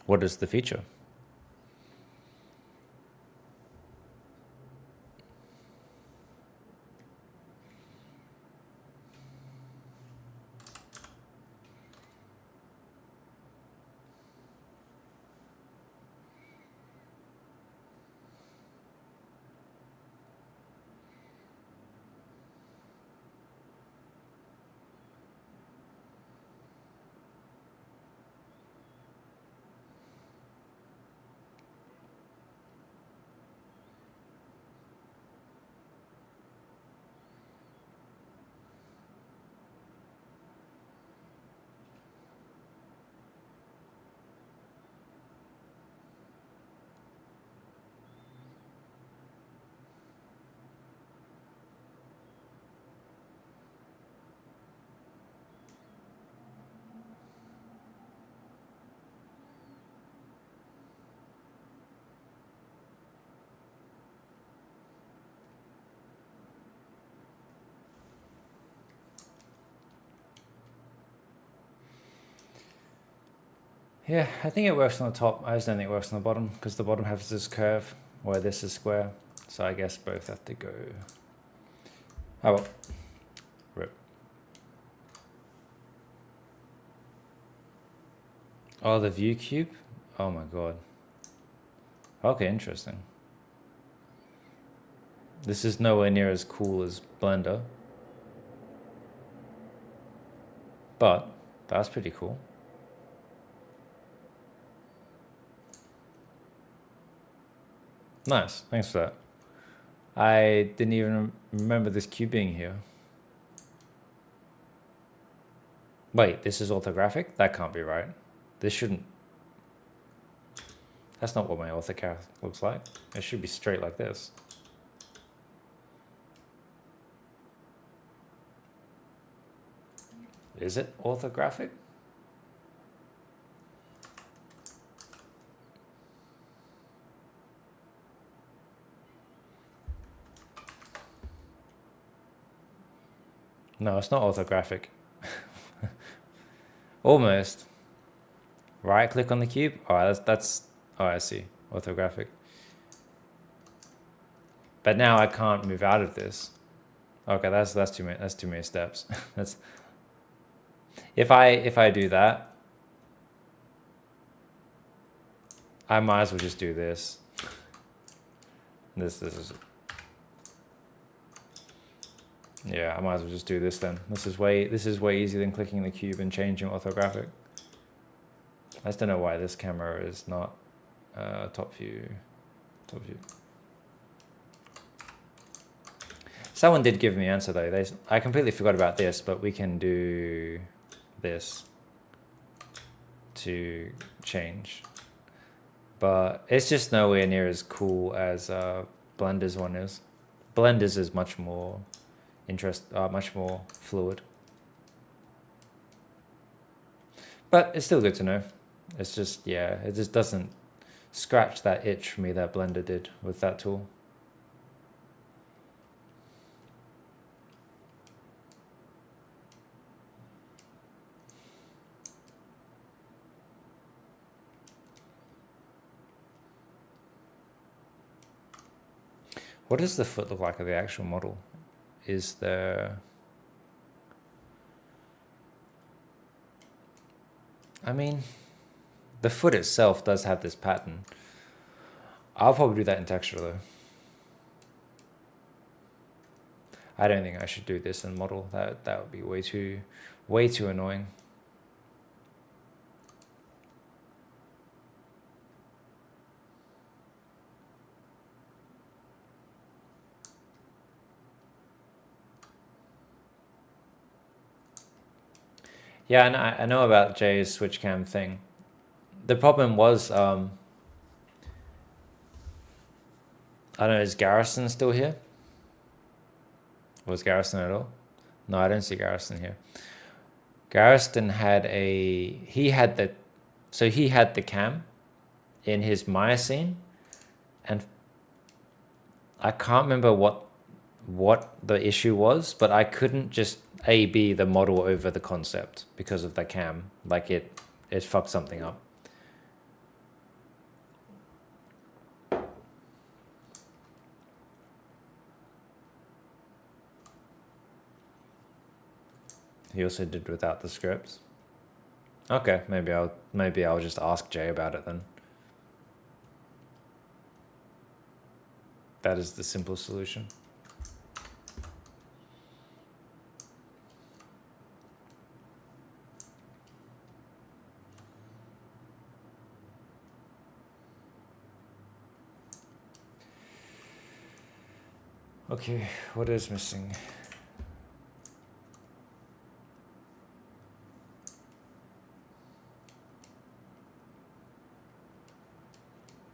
What is the feature? Yeah, I think it works on the top. I just don't think it works on the bottom because the bottom has this curve where this is square. So I guess both have to go. Oh well. Rip. Oh, the view cube? Oh my god. Okay, interesting. This is nowhere near as cool as Blender, but that's pretty cool. Nice, thanks for that. I didn't even remember this cube being here. Wait, this is orthographic? That can't be right. This shouldn't... That's not what my orthograph looks like. It should be straight like this. Is it orthographic? No, it's not orthographic. Almost. Right click on the cube. Oh, that's oh, I see. Orthographic. But now I can't move out of this. Okay, that's too many steps. That's if I do that, I might as well just do this. This is, yeah, I might as well just do this then. This is way easier than clicking the cube and changing orthographic. I just don't know why this camera is not top view. Someone did give me an answer though. I completely forgot about this, but we can do this to change. But it's just nowhere near as cool as Blender's one is. Blender's is much more much more fluid. But it's still good to know. It's just, yeah, it just doesn't scratch that itch for me that Blender did with that tool. What does the foot look like of the actual model? Is there... I mean, the foot itself does have this pattern. I'll probably do that in texture though. I don't think I should do this in model. That would be way too annoying. Yeah, and I know about Jay's switch cam thing. The problem was, I don't know, is Garrison still here? Was Garrison at all? No, I don't see Garrison here. Garrison had he had the cam in his Maya scene, and I can't remember what the issue was, but I couldn't just A/B the model over the concept because of the cam. Like it fucked something up. He also did without the scripts. Okay, maybe I'll just ask Jay about it then. That is the simple solution. Okay, what is missing?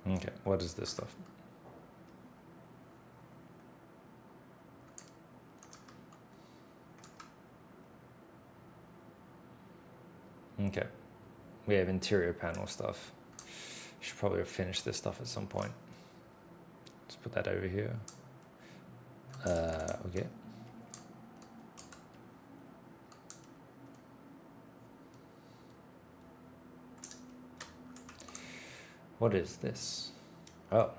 Okay, what is this stuff? Okay, we have interior panel stuff. Should probably finish this stuff at some point. Let's put that over here. Okay. What is this? Oh,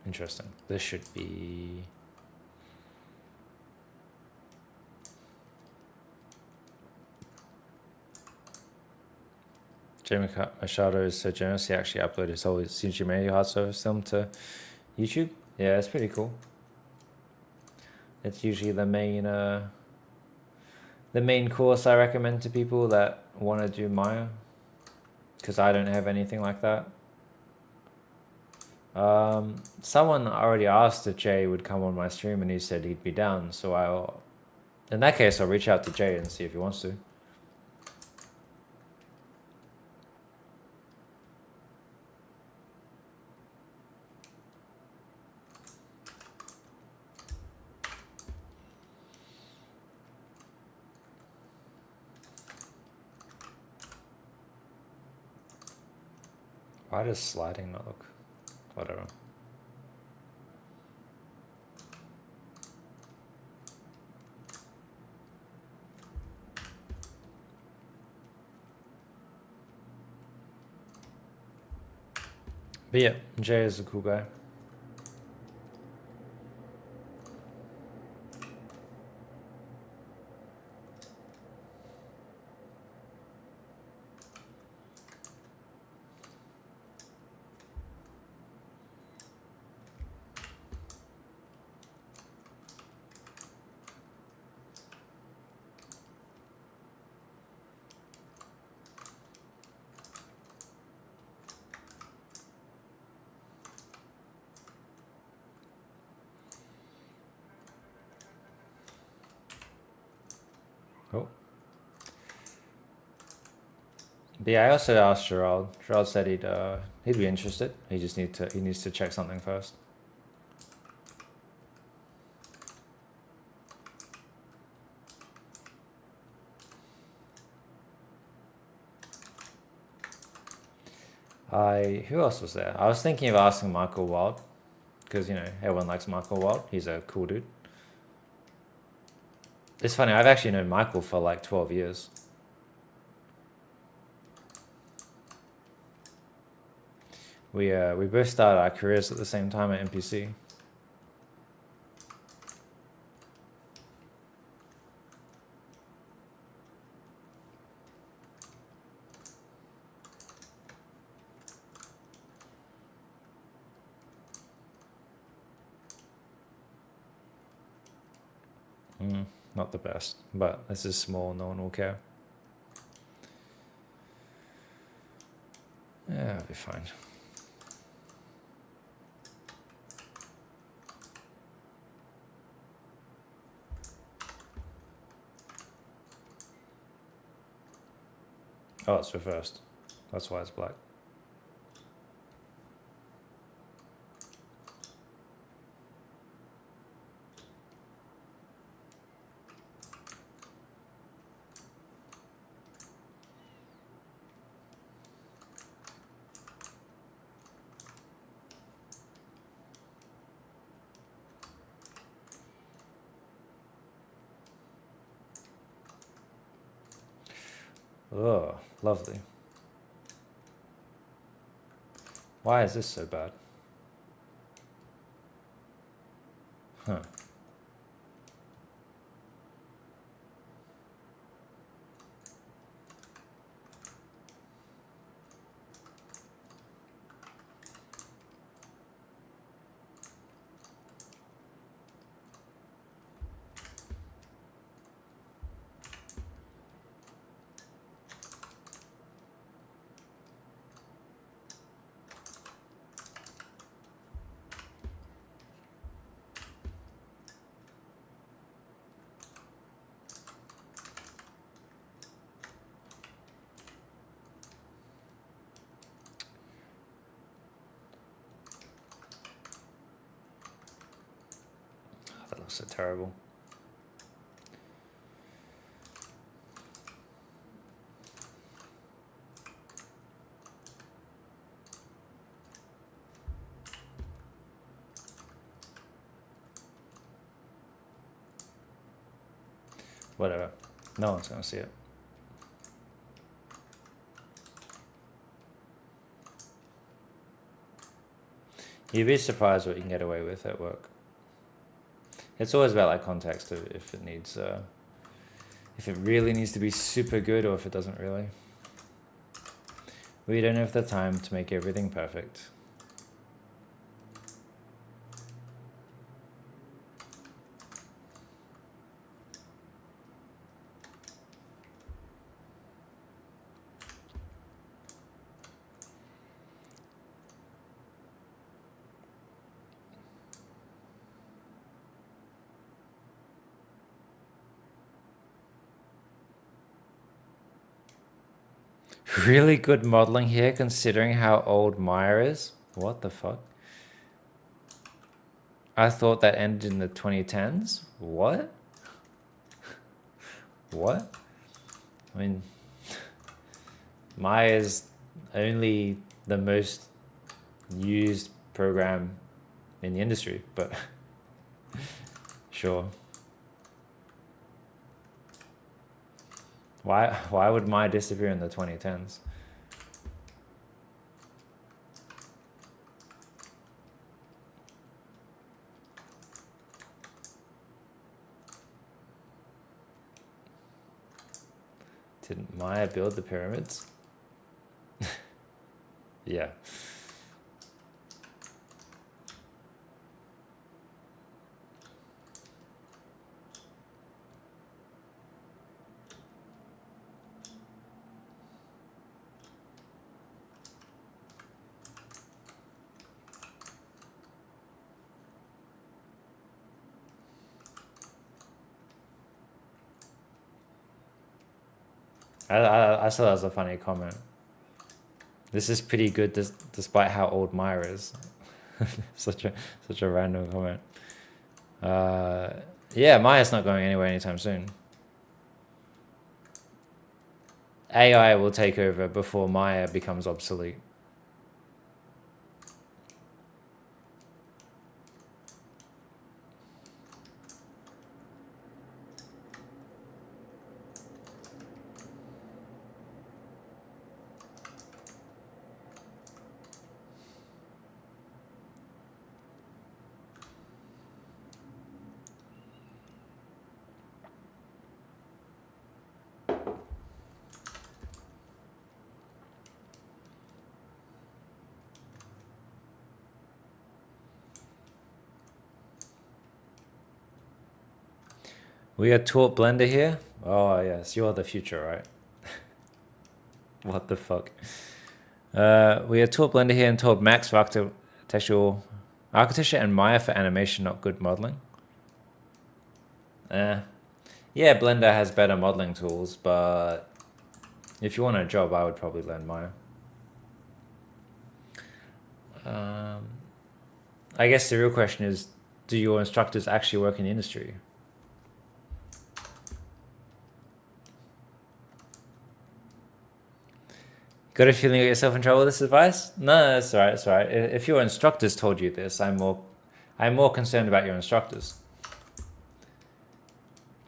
interesting. This should be... Jay Machado is so generous. He actually uploaded his whole Shinji hard service film to YouTube. Yeah, it's pretty cool. It's usually the main course I recommend to people that want to do Maya, because I don't have anything like that. Someone already asked if Jay would come on my stream, and he said he'd be down. So in that case, I'll reach out to Jay and see if he wants to. Why does sliding not look? Whatever. But yeah, Jay is a cool guy. Oh. But yeah, I also asked Gerald. Gerald said he'd be interested. He needs to check something first. Who else was there? I was thinking of asking Michael Wild, because everyone likes Michael Wild. He's a cool dude. It's funny, I've actually known Michael for like 12 years. We both started our careers at the same time at NPC. Not the best, but this is small, no one will care. Yeah, it'll be fine. Oh, it's reversed. That's why it's black. Oh, lovely. Why is this so bad? Huh. That looks so terrible. Whatever. No one's gonna see it. You'd be surprised what you can get away with at work. It's always about like context of if it needs, if it really needs to be super good or if it doesn't really. We don't have the time to make everything perfect. Really good modeling here considering how old Maya is. What the fuck? I thought that ended in the 2010s. What? What? I mean, Maya is only the most used program in the industry, but sure. Why would Maya disappear in the 2010s? Didn't Maya build the pyramids? Yeah. I saw that as a funny comment. This is pretty good despite how old Maya is. such a random comment. Yeah, Maya's not going anywhere anytime soon. AI will take over before Maya becomes obsolete. We are taught Blender here? Oh yes, you are the future, right? What the fuck? We are taught Blender here and told Max for architecture and Maya for animation, not good modeling. Yeah, Blender has better modeling tools, but if you want a job, I would probably learn Maya. I guess the real question is, do your instructors actually work in the industry? Got a feeling you got yourself in trouble with this advice? No, that's all right. That's all right. If your instructors told you this, I'm more concerned about your instructors.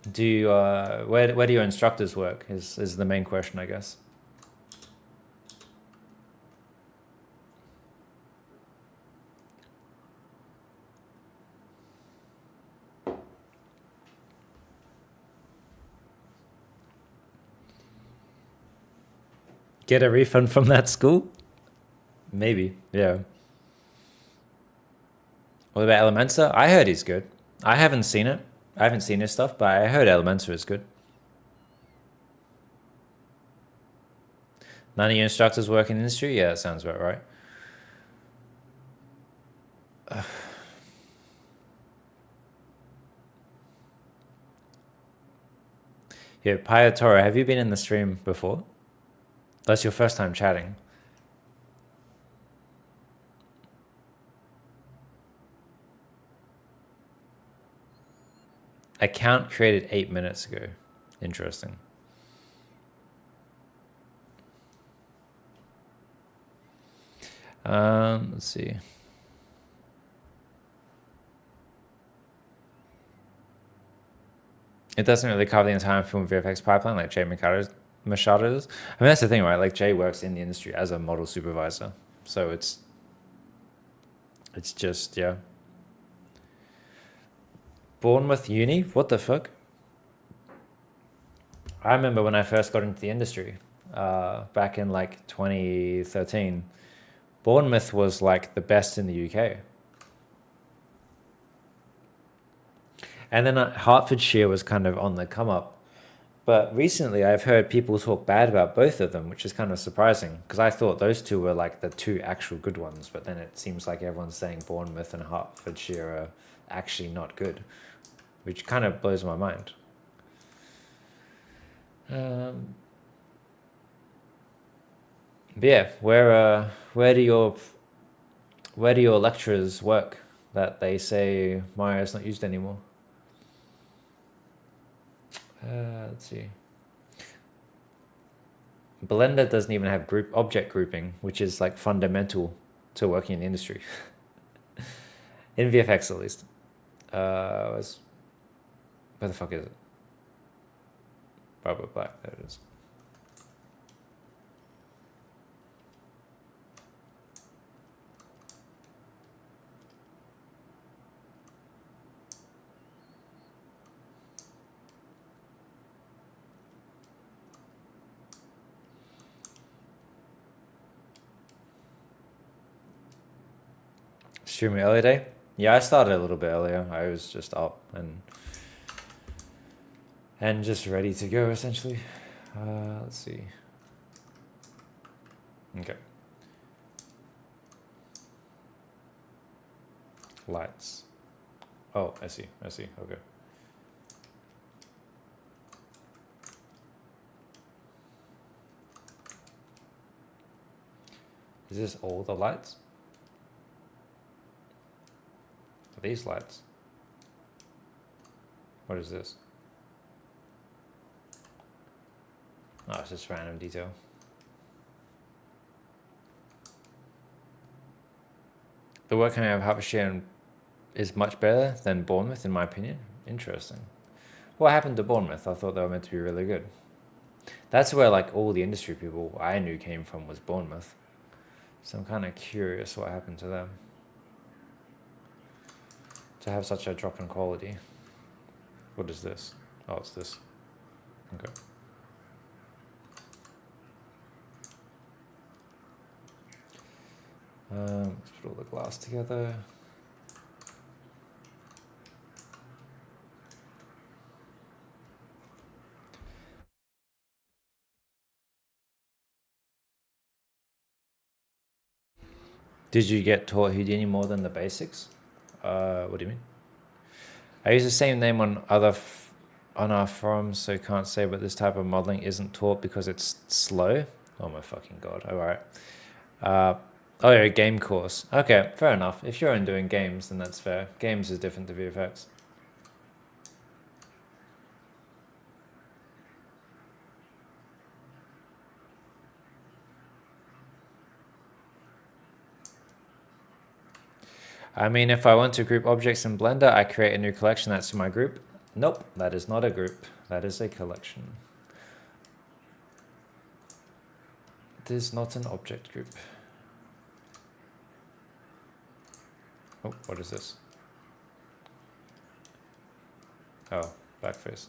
Do you, where do your instructors work? Is the main question, I guess. Get a refund from that school? Maybe, yeah. What about Elementor? I heard he's good. I haven't seen it. I haven't seen his stuff, but I heard Elementor is good. None of your instructors work in the industry? Yeah, that sounds about right. Yeah, Payatoro, have you been in the stream before? That's your first time chatting. Account created 8 minutes ago. Interesting. Let's see. It doesn't really cover the entire film VFX pipeline like Jay Machado does. I mean, that's the thing, right? Like Jay works in the industry as a model supervisor. So it's just, yeah. Bournemouth Uni? What the fuck? I remember when I first got into the industry, back in like 2013, Bournemouth was like the best in the UK. And then Hertfordshire was kind of on the come up. But recently I've heard people talk bad about both of them, which is kind of surprising because I thought those two were like the two actual good ones. But then it seems like everyone's saying Bournemouth and Hertfordshire are actually not good, which kind of blows my mind. But yeah, where do your lecturers work that they say Maya is not used anymore? Let's see. Blender doesn't even have object grouping, which is like fundamental to working in the industry. In VFX at least. Where the fuck is it? Rubber black, there it is. Streaming early day? Yeah, I started a little bit earlier. I was just up and just ready to go essentially. Let's see. Okay. Lights. Oh, I see. Okay. Is this all the lights? These lights. What is this? Oh, it's just random detail. The work coming out of Hertfordshire is much better than Bournemouth, in my opinion. Interesting. What happened to Bournemouth? I thought they were meant to be really good. That's where like all the industry people I knew came from was Bournemouth. So I'm kind of curious what happened to them. To have such a drop in quality. What is this? Oh, it's this. Okay. Let's put all the glass together. Did you get taught Houdini more than the basics? What do you mean? I use the same name on our forums, so can't say, but this type of modeling isn't taught because it's slow. Oh my fucking god! All right. Oh, yeah, game course. Okay, fair enough. If you're doing games, then that's fair. Games is different to VFX. I mean, if I want to group objects in Blender, I create a new collection that's my group. Nope, that is not a group. That is a collection. It is not an object group. Oh, what is this? Oh, backface.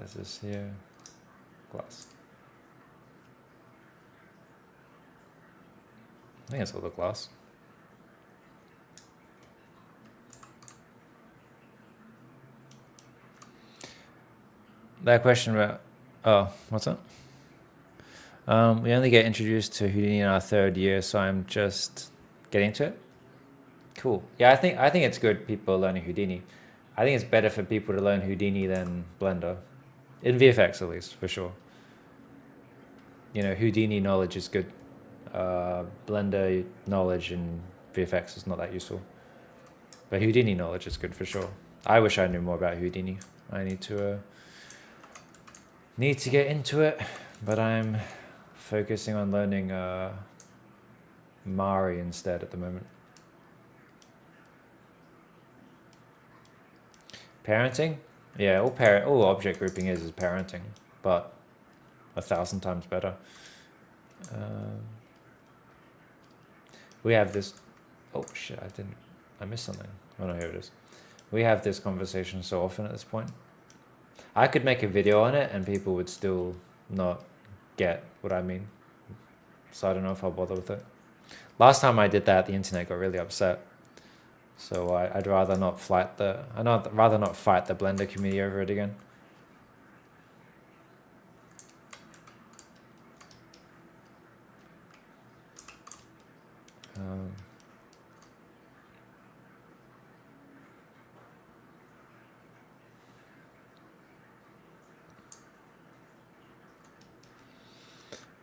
Is this here? Glass. I think it's all the glass. That question about, oh, what's that? We only get introduced to Houdini in our third year, so I'm just getting to it. Cool. Yeah, I think it's good people are learning Houdini. I think it's better for people to learn Houdini than Blender. In VFX at least, for sure. You know, Houdini knowledge is good. Blender knowledge in VFX is not that useful. But Houdini knowledge is good for sure. I wish I knew more about Houdini. I need to get into it, but I'm focusing on learning Mari instead at the moment. Parenting? Yeah, all object grouping is parenting, but 1,000 times better. we have this, oh shit, I missed something. Oh no, here it is. We have this conversation so often at this point. I could make a video on it and people would still not get what I mean. So I don't know if I'll bother with it. Last time I did that, the internet got really upset. So I'd rather not fight the Blender community over it again.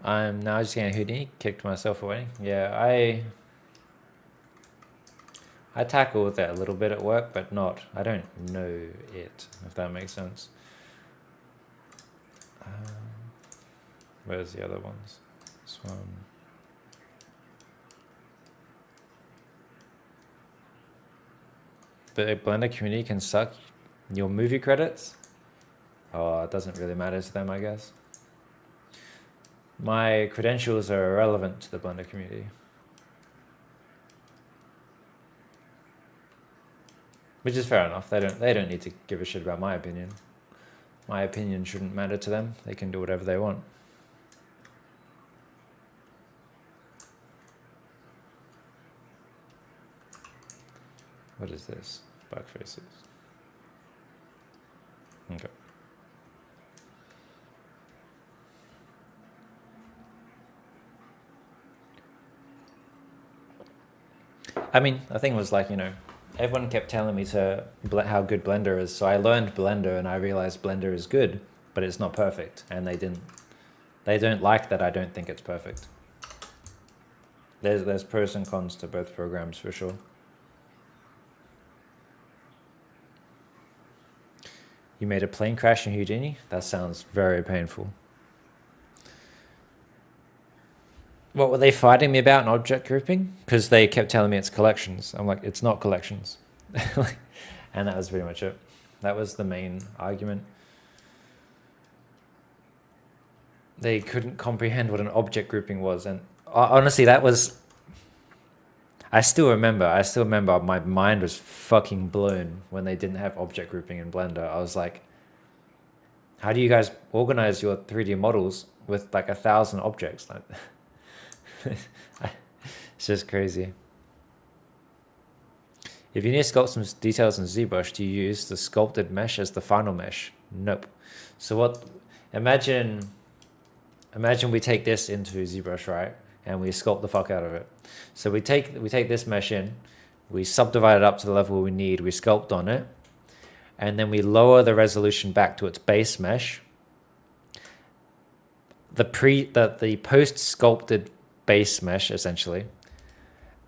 I'm now just getting Houdini, kicked myself away. Yeah, I tackle with that a little bit at work, but I don't know it, if that makes sense. Where's the other ones? This one. The Blender community can suck your movie credits? Oh, it doesn't really matter to them, I guess. My credentials are irrelevant to the Blender community. Which is fair enough. They don't need to give a shit about my opinion. My opinion shouldn't matter to them. They can do whatever they want. What is this? Bug faces. Okay. I mean, the thing was like, everyone kept telling me how good Blender is. So I learned Blender and I realized Blender is good, but it's not perfect. And they don't like that I don't think it's perfect. There's pros and cons to both programs for sure. You made a plane crash in Houdini? That sounds very painful. What were they fighting me about in object grouping? Because they kept telling me it's collections. I'm like, it's not collections. And that was pretty much it. That was the main argument. They couldn't comprehend what an object grouping was. And honestly, that was... I still remember my mind was fucking blown when they didn't have object grouping in Blender. I was like, how do you guys organize your 3D models with like 1,000 objects? Like, it's just crazy. If you need to sculpt some details in ZBrush, do you use the sculpted mesh as the final mesh? Nope. So what? Imagine we take this into ZBrush, right? And we sculpt the fuck out of it. So we take this mesh in, we subdivide it up to the level we need, we sculpt on it, and then we lower the resolution back to its base mesh. The post sculpted base mesh essentially,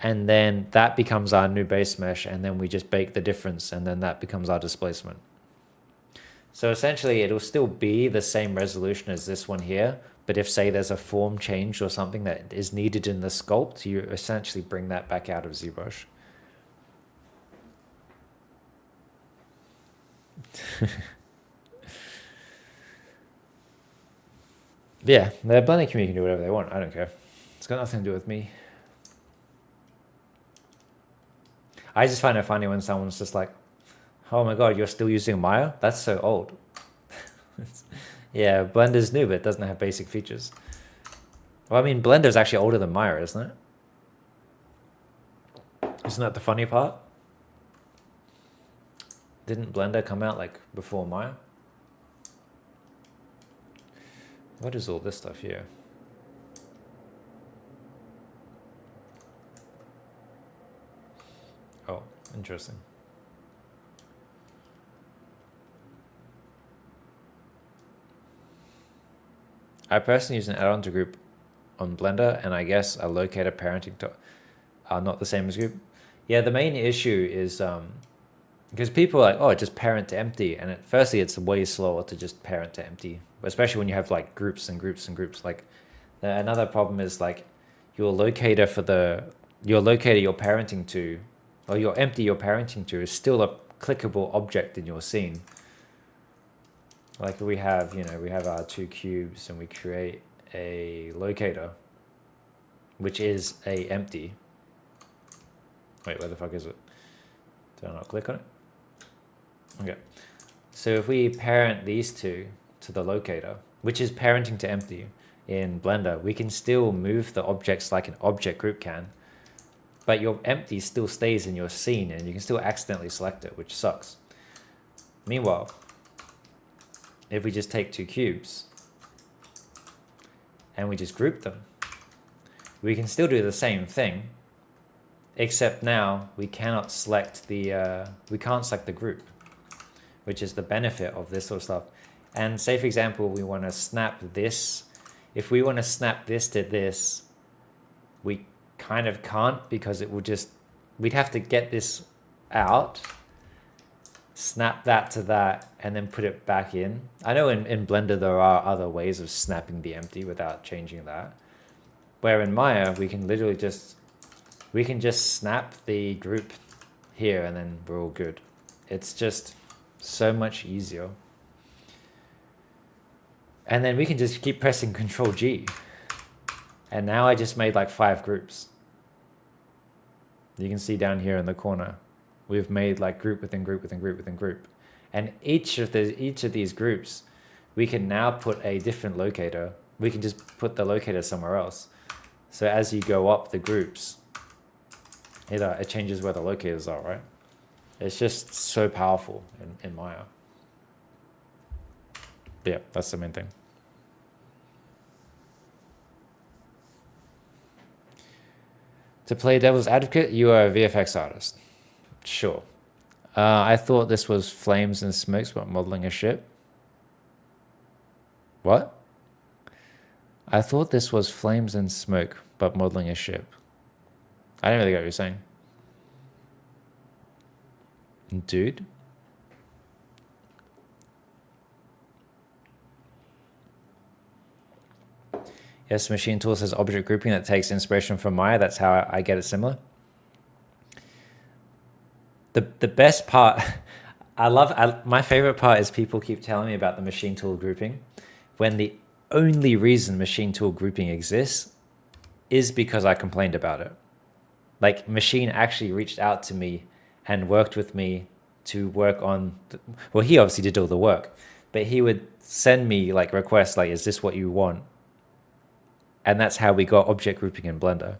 and then that becomes our new base mesh, and then we just bake the difference, and then that becomes our displacement. So essentially it'll still be the same resolution as this one here, but if say there's a form change or something that is needed in the sculpt, you essentially bring that back out of ZBrush. Yeah, the Blender community can do whatever they want. I don't care. It's got nothing to do with me. I just find it funny when someone's just like, oh my god, you're still using Maya? That's so old. Yeah, Blender's new, but it doesn't have basic features. Well, I mean, Blender's actually older than Maya, isn't it? Isn't that the funny part? Didn't Blender come out like before Maya? What is all this stuff here? Oh, interesting. I personally use an add-on to group on Blender, and I guess a locator parenting to are not the same as group. Yeah, the main issue is because people are like, oh, just parent to empty, and firstly, it's way slower to just parent to empty, especially when you have like groups and groups and groups. Like another problem is like your locator you're parenting to, or your empty you're parenting to is still a clickable object in your scene. Like we have our two cubes and we create a locator, which is a empty. Wait, where the fuck is it? Did I not click on it? Okay. So if we parent these two to the locator, which is parenting to empty in Blender, we can still move the objects like an object group can, but your empty still stays in your scene and you can still accidentally select it, which sucks. Meanwhile, if we just take two cubes and we just group them, we can still do the same thing, except now we cannot select the, we can't select the group, which is the benefit of this sort of stuff. And say, for example, we want to snap this. If we want to snap this to this, we kind of can't, because it will just, we'd have to get this out, snap that to that, and then put it back in. I know in Blender there are other ways of snapping the empty without changing that. Where in Maya, we can literally just, we can just snap the group here and then we're all good. It's just so much easier. And then we can just keep pressing Control G. And now I just made like 5 groups. You can see down here in the corner, we've made like group within group within group within group. And each of these groups, we can now put a different locator. We can just put the locator somewhere else. So as you go up the groups, it changes where the locators are, right? It's just so powerful in Maya. But yeah, that's the main thing. To play devil's advocate, you are a VFX artist. Sure. I thought this was flames and smokes, but modeling a ship. What? I thought this was flames and smoke, but modeling a ship. I don't really get what you're saying. Dude? Yes, Machine Tool says object grouping that takes inspiration from Maya. That's how I get it similar. The best part, my favorite part is people keep telling me about the Machine Tool grouping, when the only reason Machine Tool grouping exists is because I complained about it. Like, Machine actually reached out to me and worked with me to work on, well, he obviously did all the work, but he would send me like requests like, is this what you want? And that's how we got object grouping in Blender.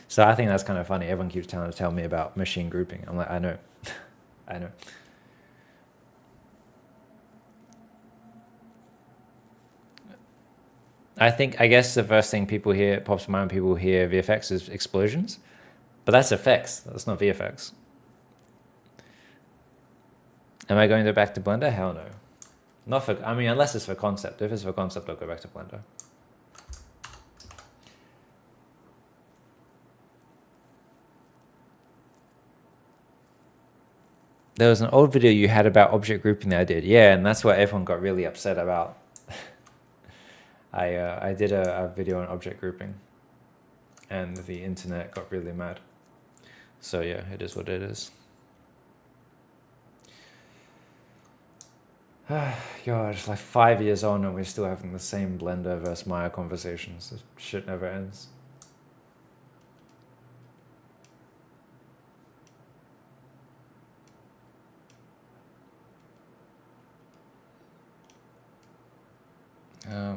So I think that's kind of funny. Everyone keeps trying to tell me about machine grouping. I'm like, I know, I know. I guess the first thing people hear, pops to mind when people hear VFX is explosions, but that's effects. That's not VFX. Am I going to go back to Blender? Hell no. Not for, I mean, unless it's for concept. If it's for concept, I'll go back to Blender. There was an old video you had about object grouping that I did. Yeah, and that's what everyone got really upset about. I did a video on object grouping and the internet got really mad. So yeah, it is what it is. God, it's like 5 years on and we're still having the same Blender versus Maya conversations. This shit never ends.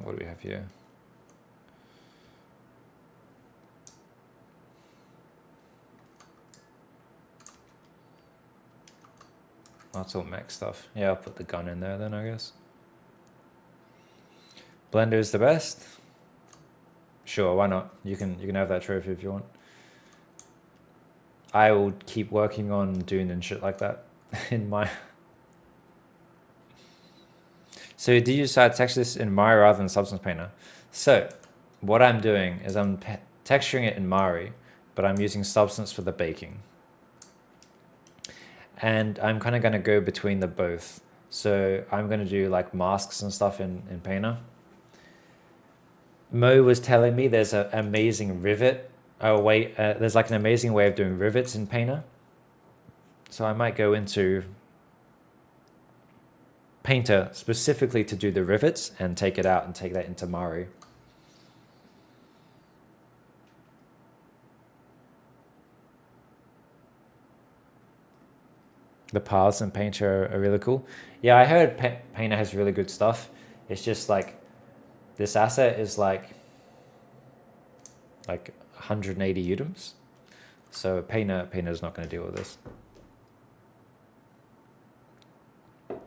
What do we have here? That's all mech stuff. Yeah, I'll put the gun in there then, I guess. Blender is the best? Sure, why not? You can have that trophy if you want. I will keep working on Dune and shit like that in my... So do you decide to texture this in Mari rather than Substance Painter? So what I'm doing is I'm texturing it in Mari, but I'm using Substance for the baking. And I'm kind of going to go between the both. So I'm going to do like masks and stuff in Painter. Mo was telling me there's an amazing rivet. There's like an amazing way of doing rivets in Painter. So I might go into Painter specifically to do the rivets and take it out and take that into Mari. The paths in Painter are really cool. Yeah, I heard Painter has really good stuff. It's just like this asset is like 180 UDIMs. So Painter's not going to deal with this.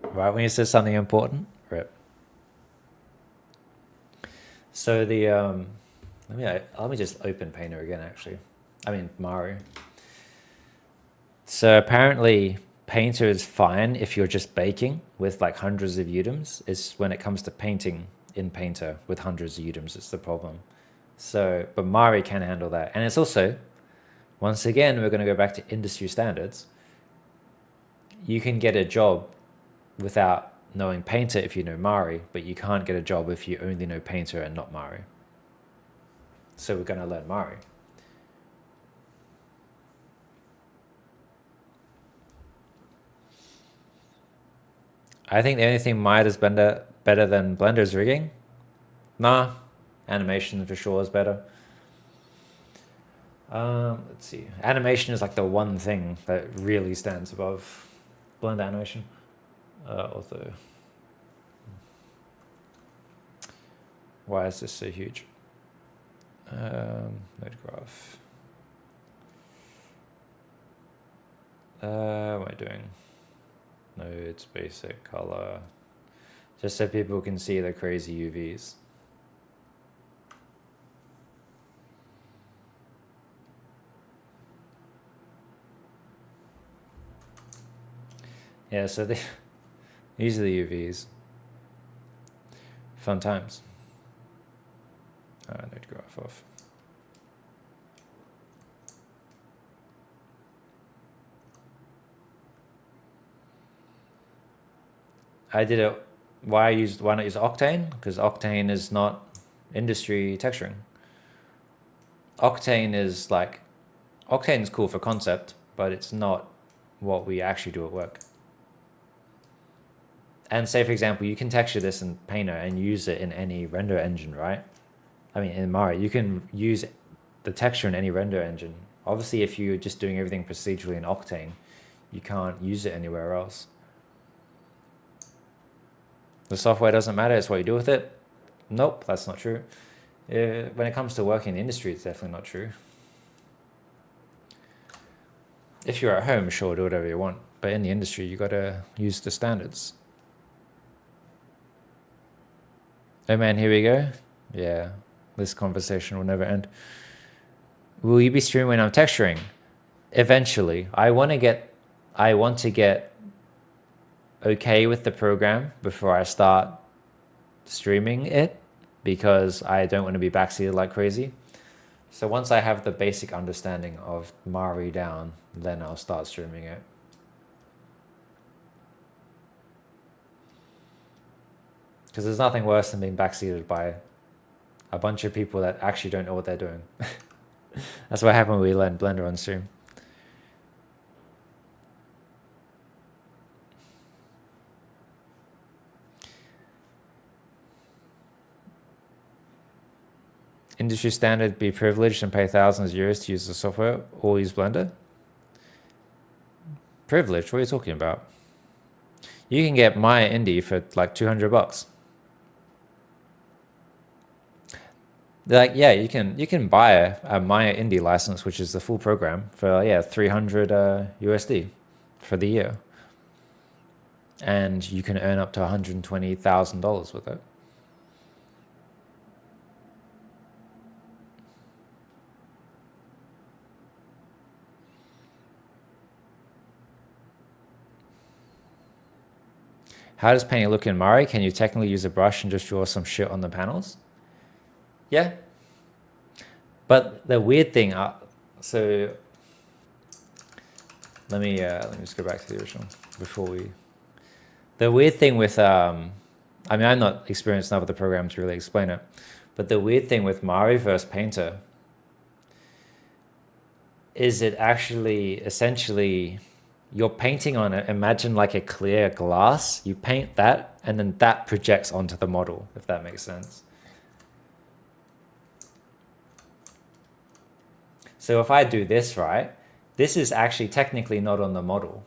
Right when you said something important, rip. So the let me just open Painter again. Actually, I mean Mari. So apparently Painter is fine if you're just baking with like hundreds of UDIMs. It's when it comes to painting in Painter with hundreds of UDIMs, it's the problem. So, but Mari can handle that. And it's also, once again, we're going to go back to industry standards. You can get a job without knowing Painter if you know Mari, but you can't get a job if you only know Painter and not Mari. So we're going to learn Mari. I think the only thing Maya does better than Blender is rigging. Nah, animation for sure is better. Let's see. Animation is like the one thing that really stands above Blender animation. Although, why is this so huge? Node graph. What am I doing? Nodes, basic, color. Just so people can see the crazy UVs. Yeah, so these are the UVs. Fun times. Node graph off. I did it. Why not use Octane? Because Octane is not industry texturing. Octane is cool for concept, but it's not what we actually do at work. And say, for example, you can texture this in Painter and use it in any render engine, right? I mean, in Mari, you can use the texture in any render engine. Obviously, if you're just doing everything procedurally in Octane, you can't use it anywhere else. The software doesn't matter, it's what you do with it. Nope, that's not true. When it comes to working in the industry, it's definitely not true. If you're at home, sure, do whatever you want. But in the industry, you gotta use the standards. Oh man, here we go. Yeah, this conversation will never end. Will you be streaming when I'm texturing? Eventually. I want to get okay with the program before I start streaming it, because I don't want to be backseated like crazy. So once I have the basic understanding of Mari down, then I'll start streaming it. Because there's nothing worse than being backseated by a bunch of people that actually don't know what they're doing. That's what happened when we learned Blender on stream. Industry standard, be privileged and pay thousands of euros to use the software or use Blender? Privileged? What are you talking about? You can get Maya Indie for like $200. Yeah, you can buy a Maya Indie license, which is the full program, for 300 USD for the year, and you can earn up to $120,000 with it. How does painting look in Mari? Can you technically use a brush and just draw some shit on the panels? Yeah. But the weird thing, so let me just go back to the original before we. The weird thing with I mean, I'm not experienced enough with the program to really explain it, but the weird thing with Mari versus Painter is it actually essentially you're painting on it. Imagine like a clear glass. You paint that, and then that projects onto the model, if that makes sense. So if I do this right, this is actually technically not on the model.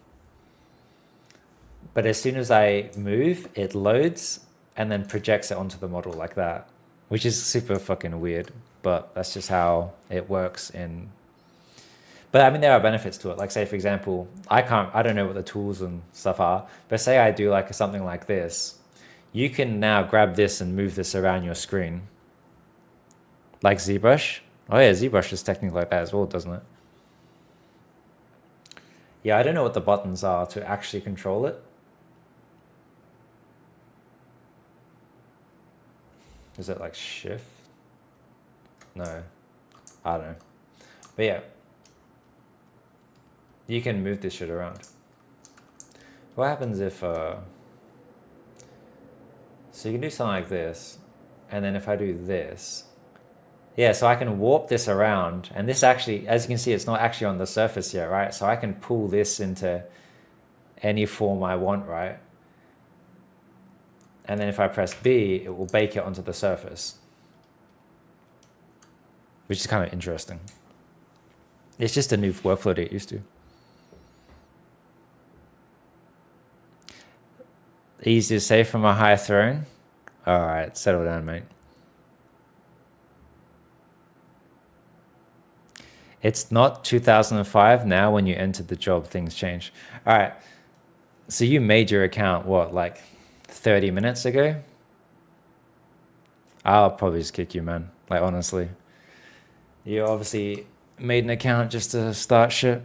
But as soon as I move, it loads and then projects it onto the model like that, which is super fucking weird. But that's just how it works in. But I mean, there are benefits to it. Like, say, for example, I don't know what the tools and stuff are, but say I do like something like this, you can now grab this and move this around your screen. Like ZBrush. Oh yeah, ZBrush is technically like that as well, doesn't it? Yeah, I don't know what the buttons are to actually control it. Is it like shift? No, I don't know. But yeah, you can move this shit around. What happens if, so you can do something like this, and then if I do this, yeah, so I can warp this around, and this actually, as you can see, it's not actually on the surface yet, right? So I can pull this into any form I want, right? And then if I press B, it will bake it onto the surface, which is kind of interesting. It's just a new workflow to get used to. Easy to say from a high throne. All right, settle down, mate. It's not 2005 now. When you entered the job, things change. All right. So you made your account, what, like 30 minutes ago? I'll probably just kick you, man. Like, honestly. You obviously made an account just to start shit.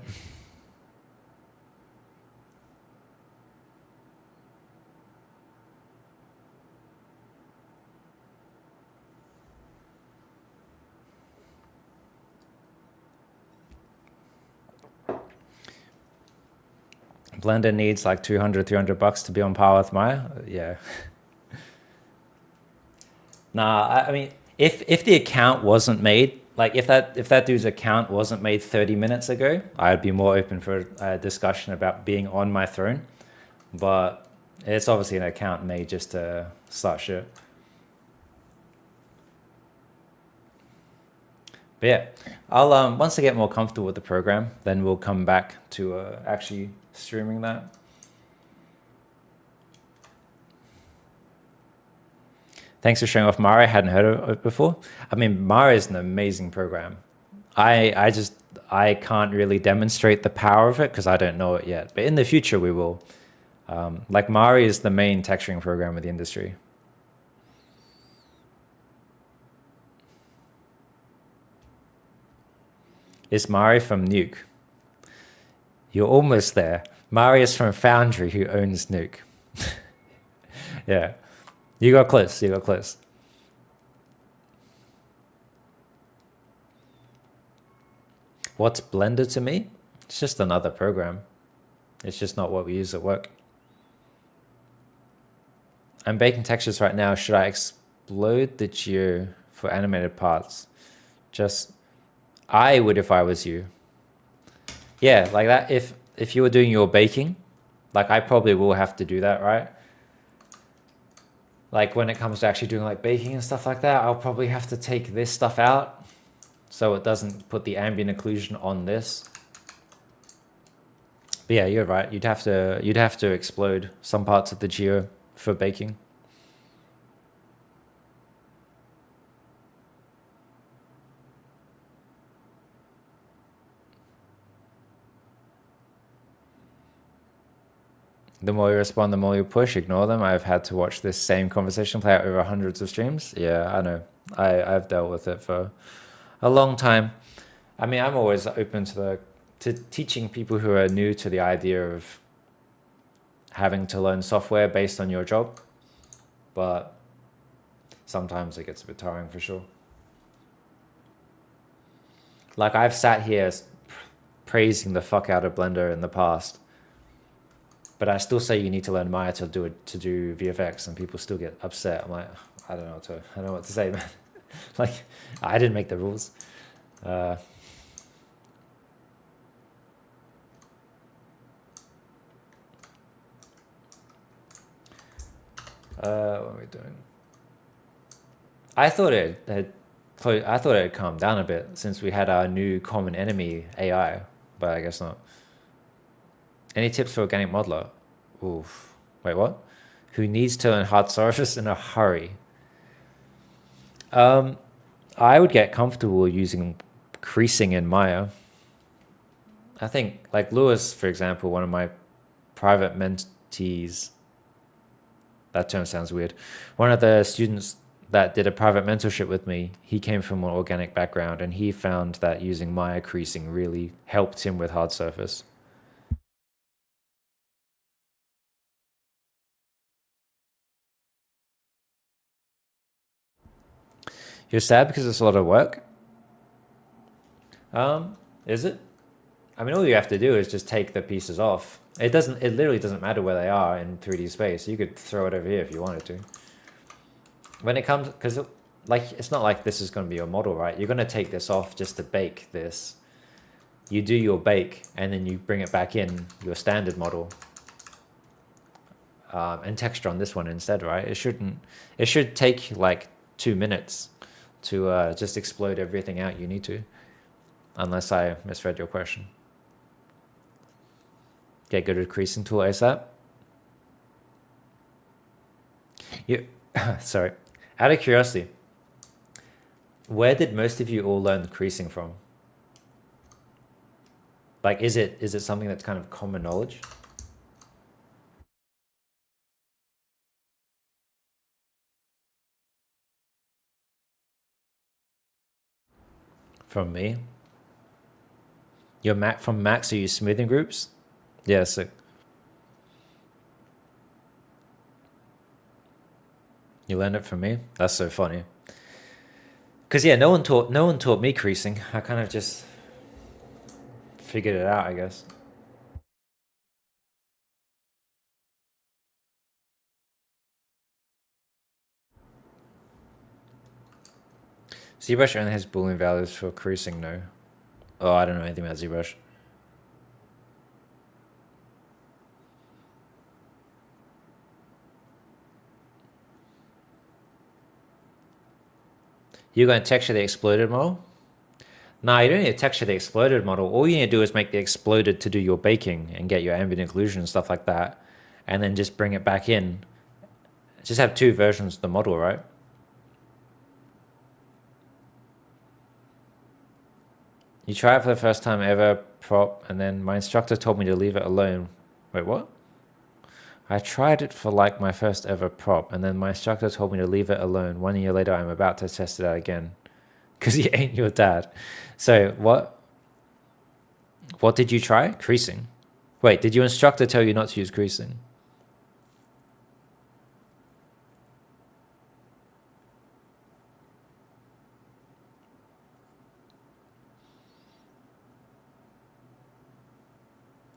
Blender needs like 200, 300 bucks to be on par with Maya. Yeah. Nah, I mean, if the account wasn't made, like if that dude's account wasn't made 30 minutes ago, I'd be more open for a discussion about being on my throne. But it's obviously an account made just to start shit. But yeah, I'll once I get more comfortable with the program, then we'll come back to actually streaming that. Thanks for showing off Mari. I hadn't heard of it before. I mean, Mari is an amazing program. I can't really demonstrate the power of it because I don't know it yet. But in the future, we will. Like Mari is the main texturing program of the industry. Is Mari from Nuke? You're almost there. Mari is from Foundry, who owns Nuke. Yeah. You got close. You got close. What's Blender to me? It's just another program. It's just not what we use at work. I'm baking textures right now. Should I explode the geo for animated parts? I would if I was you. Yeah, like that. If you were doing your baking, like I probably will have to do that, right? Like when it comes to actually doing like baking and stuff like that, I'll probably have to take this stuff out so it doesn't put the ambient occlusion on this. But yeah, you're right. You'd have to explode some parts of the geo for baking. The more you respond, the more you push. Ignore them. I've had to watch this same conversation play out over hundreds of streams. Yeah, I know. I've dealt with it for a long time. I mean, I'm always open to teaching people who are new to the idea of having to learn software based on your job, but sometimes it gets a bit tiring for sure. Like I've sat here praising the fuck out of Blender in the past, but I still say you need to learn Maya to do VFX, and people still get upset. I'm like, I don't know what to say, man. Like, I didn't make the rules. What are we doing? I thought it had calmed down a bit since we had our new common enemy AI, but I guess not. Any tips for organic modeler? Oof. Wait, what? Who needs to learn hard surface in a hurry? I would get comfortable using creasing in Maya. I think, like Lewis, for example, one of my private mentees, that term sounds weird. One of the students that did a private mentorship with me, he came from an organic background and he found that using Maya creasing really helped him with hard surface. You're sad because it's a lot of work? Is it? I mean, all you have to do is just take the pieces off. It literally doesn't matter where they are in 3D space. You could throw it over here if you wanted to. When it comes, because like, it's not like this is going to be your model, right? You're going to take this off just to bake this. You do your bake and then you bring it back in your standard model. And texture on this one instead, right? It should take like 2 minutes to just explode everything out you need to. Unless I misread your question. Get good at creasing tool ASAP. Sorry. Out of curiosity, where did most of you all learn creasing from? Like, is it something that's kind of common knowledge? From me? You're from Max, are you smoothing groups? Yeah, sick. You learned it from me? That's so funny. Cause yeah, no one taught me creasing. I kind of just figured it out, I guess. ZBrush only has Boolean values for creasing, no. Oh, I don't know anything about ZBrush. You're going to texture the exploded model? Nah, you don't need to texture the exploded model. All you need to do is make the exploded to do your baking and get your ambient occlusion and stuff like that. And then just bring it back in. Just have 2 versions of the model, right? You try it for the first time ever, prop, and then my instructor told me to leave it alone. Wait, what? I tried it for like my first ever prop, and then my instructor told me to leave it alone. 1 year later, I'm about to test it out again. Because he ain't your dad. So, what? What did you try? Creasing. Wait, did your instructor tell you not to use creasing?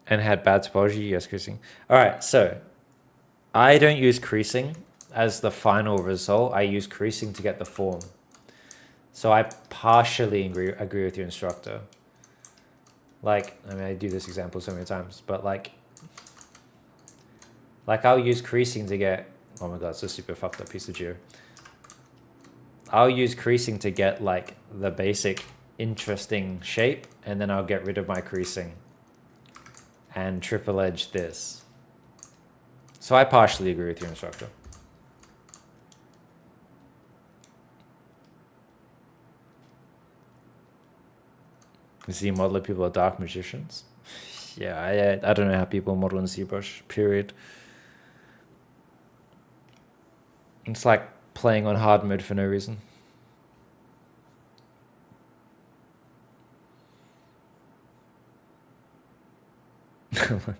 And had bad topology? Yes, creasing. All right, so I don't use creasing as the final result. I use creasing to get the form. So I partially agree with your instructor. Like, I mean, I do this example so many times, but like I'll use creasing to get, oh my god, it's a super fucked up piece of geo. I'll use creasing to get like the basic interesting shape, and then I'll get rid of my creasing and triple edge this. So I partially agree with your instructor. You see, modeler people are dark magicians. Yeah, I don't know how people model in ZBrush, period. It's like playing on hard mode for no reason.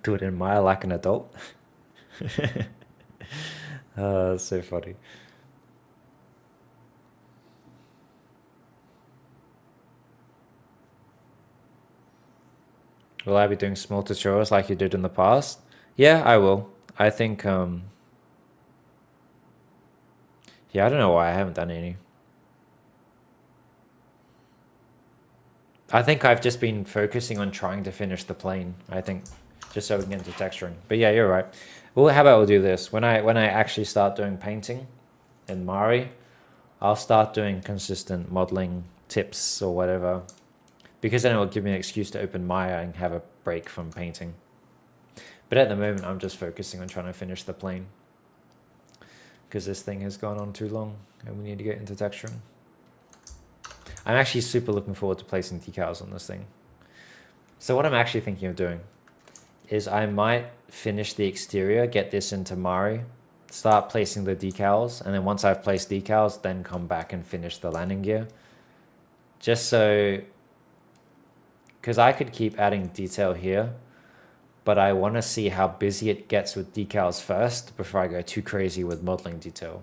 Do it in Maya like an adult. That's so funny. Will I be doing small tutorials like you did in the past? Yeah, I will. I think, yeah, I don't know why I haven't done any. I think I've just been focusing on trying to finish the plane, I think, just so we can get into texturing. But yeah, you're right. Well, how about we'll do this? When I actually start doing painting in Mari, I'll start doing consistent modeling tips or whatever, because then it will give me an excuse to open Maya and have a break from painting. But But at the moment, I'm just focusing on trying to finish the plane. Because this thing has gone on too long and we need to get into texturing. I'm actually super looking forward to placing decals on this thing. So what I'm actually thinking of doing is I might finish the exterior, get this into Mari, start placing the decals, and then once I've placed decals, then come back and finish the landing gear. Just so, because I could keep adding detail here, but I want to see how busy it gets with decals first before I go too crazy with modeling detail.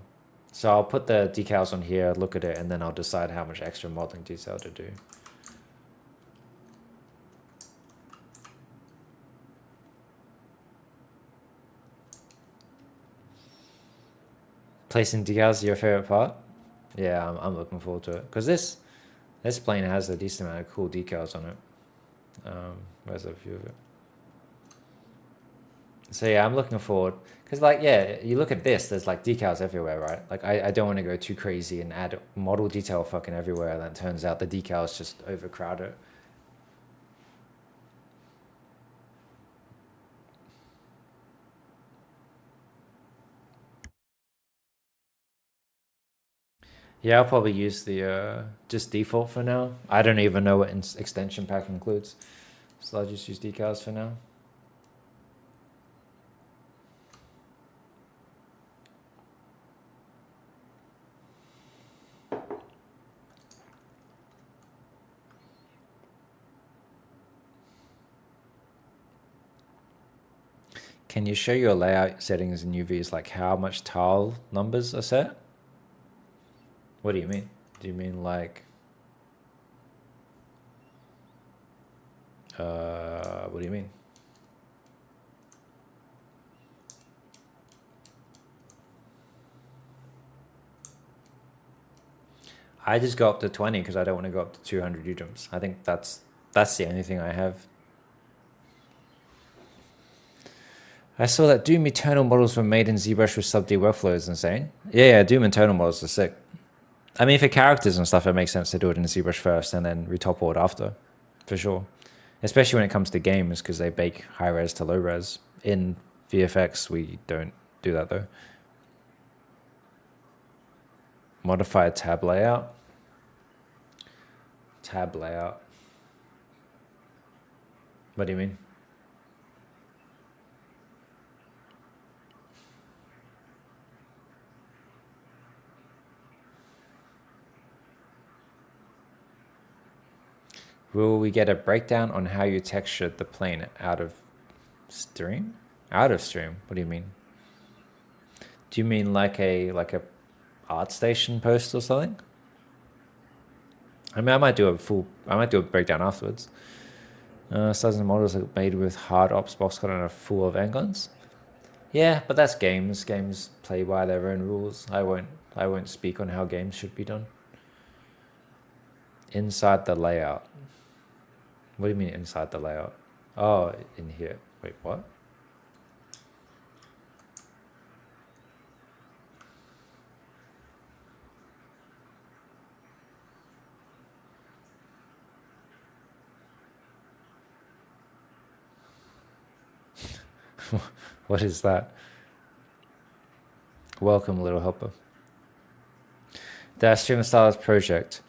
So I'll put the decals on here, look at it, and then I'll decide how much extra modeling detail to do. Placing decals is your favorite part? Yeah, I'm looking forward to it. Because this plane has a decent amount of cool decals on it. Where's a few of it? So yeah, I'm looking forward. Because like, yeah, you look at this, there's like decals everywhere, right? Like I don't want to go too crazy and add model detail fucking everywhere. And then it turns out the decals just overcrowd it. Yeah, I'll probably use the just default for now. I don't even know what extension pack includes. So I'll just use decals for now. Can you show your layout settings in UVs, like how much tile numbers are set? What do you mean? Do you mean like, what do you mean? I just go up to 20 because I don't want to go up to 200 U-jumps. I think that's the only thing I have. I saw that Doom Eternal models were made in ZBrush with sub-D workflow is insane. Yeah, Doom Eternal models are sick. I mean, for characters and stuff, it makes sense to do it in ZBrush first and then retopple it after, for sure. Especially when it comes to games, because they bake high res to low res. In VFX, we don't do that though. Modify a tab layout. Tab layout. What do you mean? Will we get a breakdown on how you textured the plane out of stream? Out of stream? What do you mean? Do you mean like a ArtStation post or something? I mean, I might do a breakdown afterwards. Size and models are made with hard ops box cut and a full of anglins. Yeah, but that's games. Games play by their own rules. I won't speak on how games should be done. Inside the layout. What do you mean inside the layout? Oh, in here. Wait, what? What is that? Welcome, little helper. The Stream Stars project.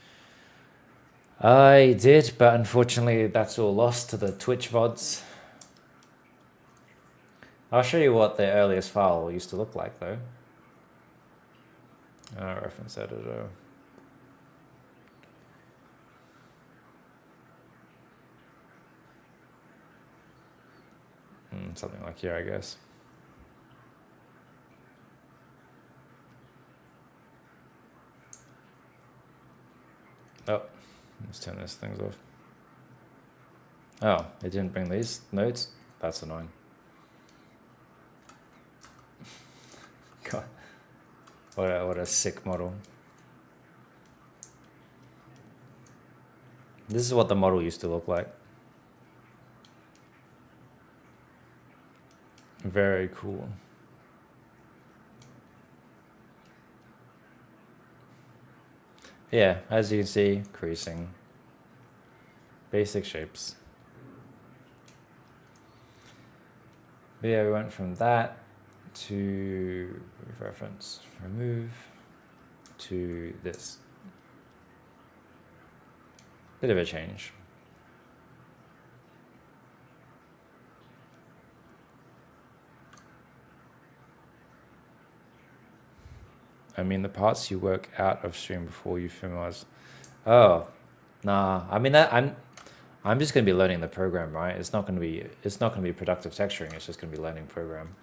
I did, but unfortunately that's all lost to the Twitch VODs. I'll show you what the earliest file used to look like though. Reference editor. Something like here, I guess. Oh, let's turn these things off. Oh, it didn't bring these nodes? That's annoying. God, what a sick model. This is what the model used to look like. Very cool. Yeah, as you can see, creasing. Basic shapes. But yeah, we went from that to reference, remove, to this. Bit of a change. I mean, the parts you work out of stream before you familiarize. Oh, nah. I mean, I'm just gonna be learning the program, right? It's not gonna be productive texturing. It's just gonna be learning program.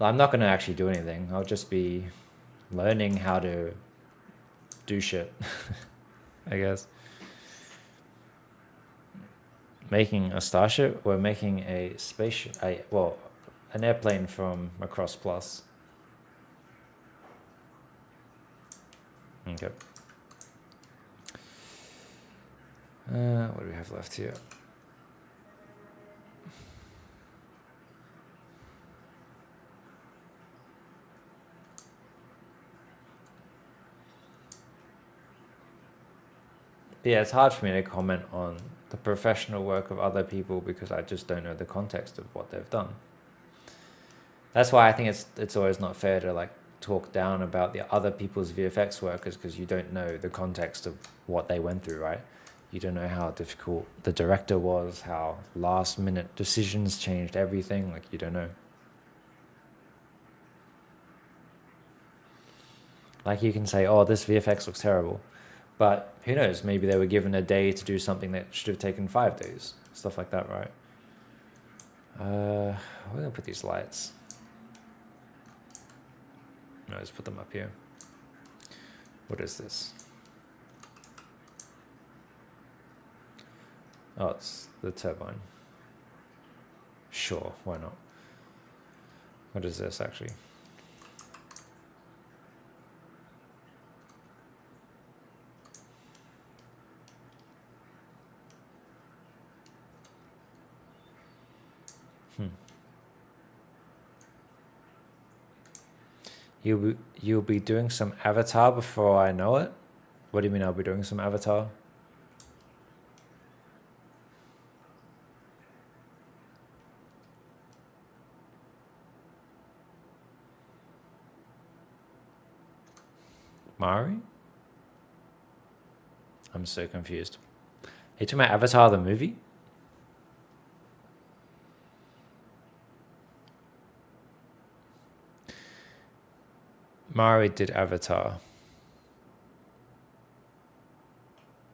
I'm not gonna actually do anything. I'll just be learning how to do shit, I guess. Making a starship. We're making a spaceship. An airplane from Macross Plus. Okay. What do we have left here? Yeah, it's hard for me to comment on the professional work of other people because I just don't know the context of what they've done. That's why I think it's always not fair to like talk down about the other people's VFX workers because you don't know the context of what they went through, right? You don't know how difficult the director was, how last minute decisions changed everything. Like, you don't know. Like, you can say, oh, this VFX looks terrible. But who knows? Maybe they were given a day to do something that should have taken 5 days. Stuff like that, right? We're going to put these lights. No, let's put them up here. What is this? Oh, it's the turbine. Sure, why not? What is this actually? You'll be doing some avatar before I know it? What do you mean I'll be doing some avatar? Mari? I'm so confused. Are you talking about Avatar the movie? Mari did Avatar.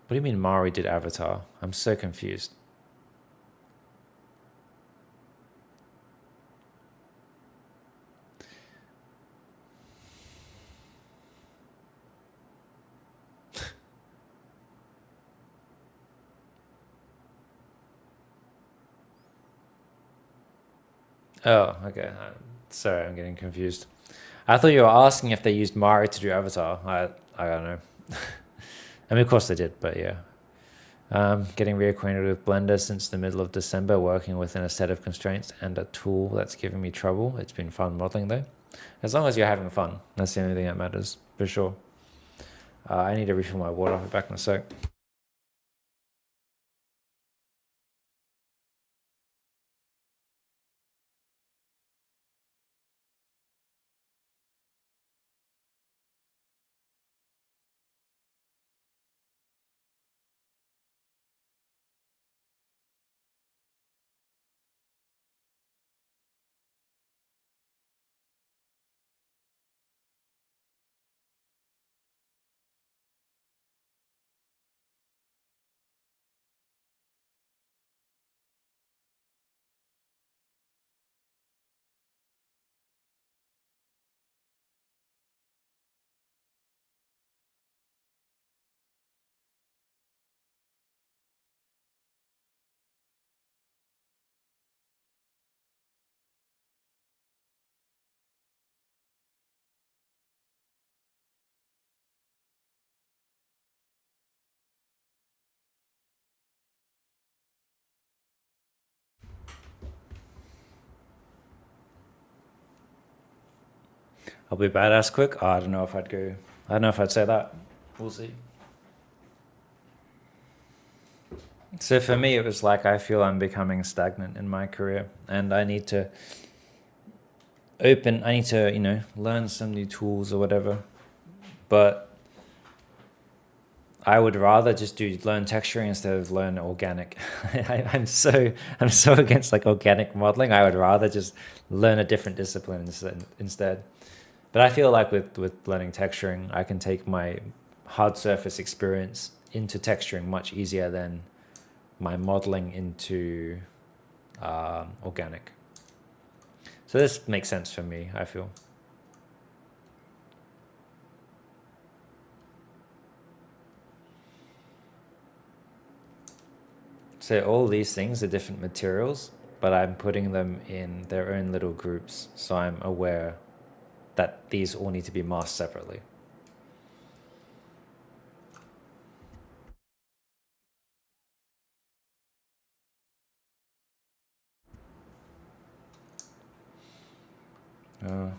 What do you mean Mari did Avatar? I'm so confused. Oh, okay. Sorry, I'm getting confused. I thought you were asking if they used Mari to do Avatar. I don't know. I mean, of course they did, but yeah. Getting reacquainted with Blender since the middle of December, working within a set of constraints and a tool that's giving me trouble. It's been fun modeling though. As long as you're having fun, that's the only thing that matters, for sure. I need to refill my water. I'll be back in a sec. I'll be badass quick. Oh, I don't know if I'd go. I don't know if I'd say that. We'll see. So for me, it was like I feel I'm becoming stagnant in my career, and I need to learn some new tools or whatever. But I would rather just learn texturing instead of learn organic. I'm so against like organic modeling. I would rather just learn a different discipline instead. But I feel like with learning texturing, I can take my hard surface experience into texturing much easier than my modeling into organic. So this makes sense for me, I feel. So all these things are different materials, but I'm putting them in their own little groups, so I'm aware that these all need to be masked separately.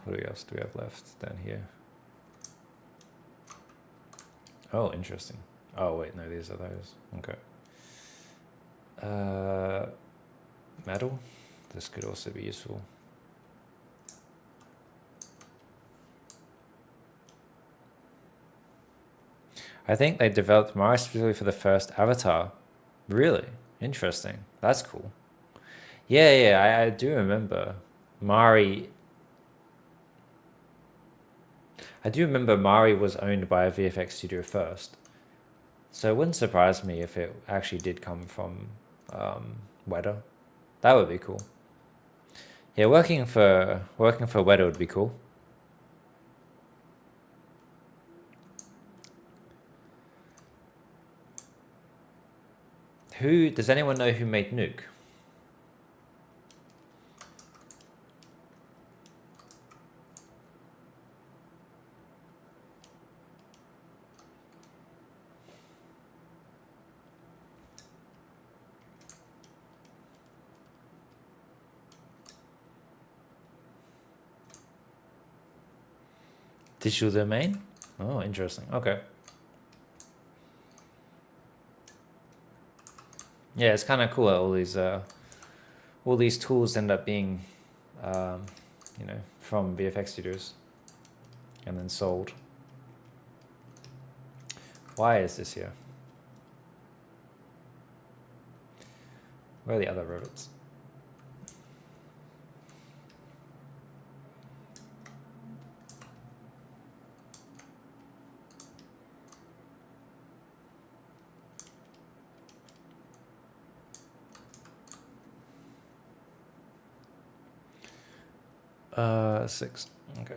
What else do we have left down here? Oh, interesting. Oh, wait, no, these are those. Okay. Metal. This could also be useful. I think they developed Mari specifically for the first Avatar. Really? Interesting. That's cool. Yeah, I do remember Mari. I do remember Mari was owned by a VFX studio first. So it wouldn't surprise me if it actually did come from Weta. That would be cool. Yeah, working for Weta would be cool. Who does anyone know who made Nuke? Digital Domain? Oh, interesting. Okay. Yeah, it's kind of cool that all these tools end up being, from VFX studios, and then sold. Why is this here? Where are the other rivets? Six. Okay.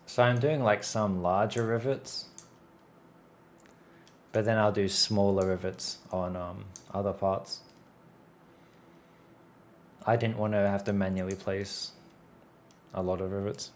So I'm doing like some larger rivets, but then I'll do smaller rivets on other parts. I didn't want to have to manually place a lot of rivets.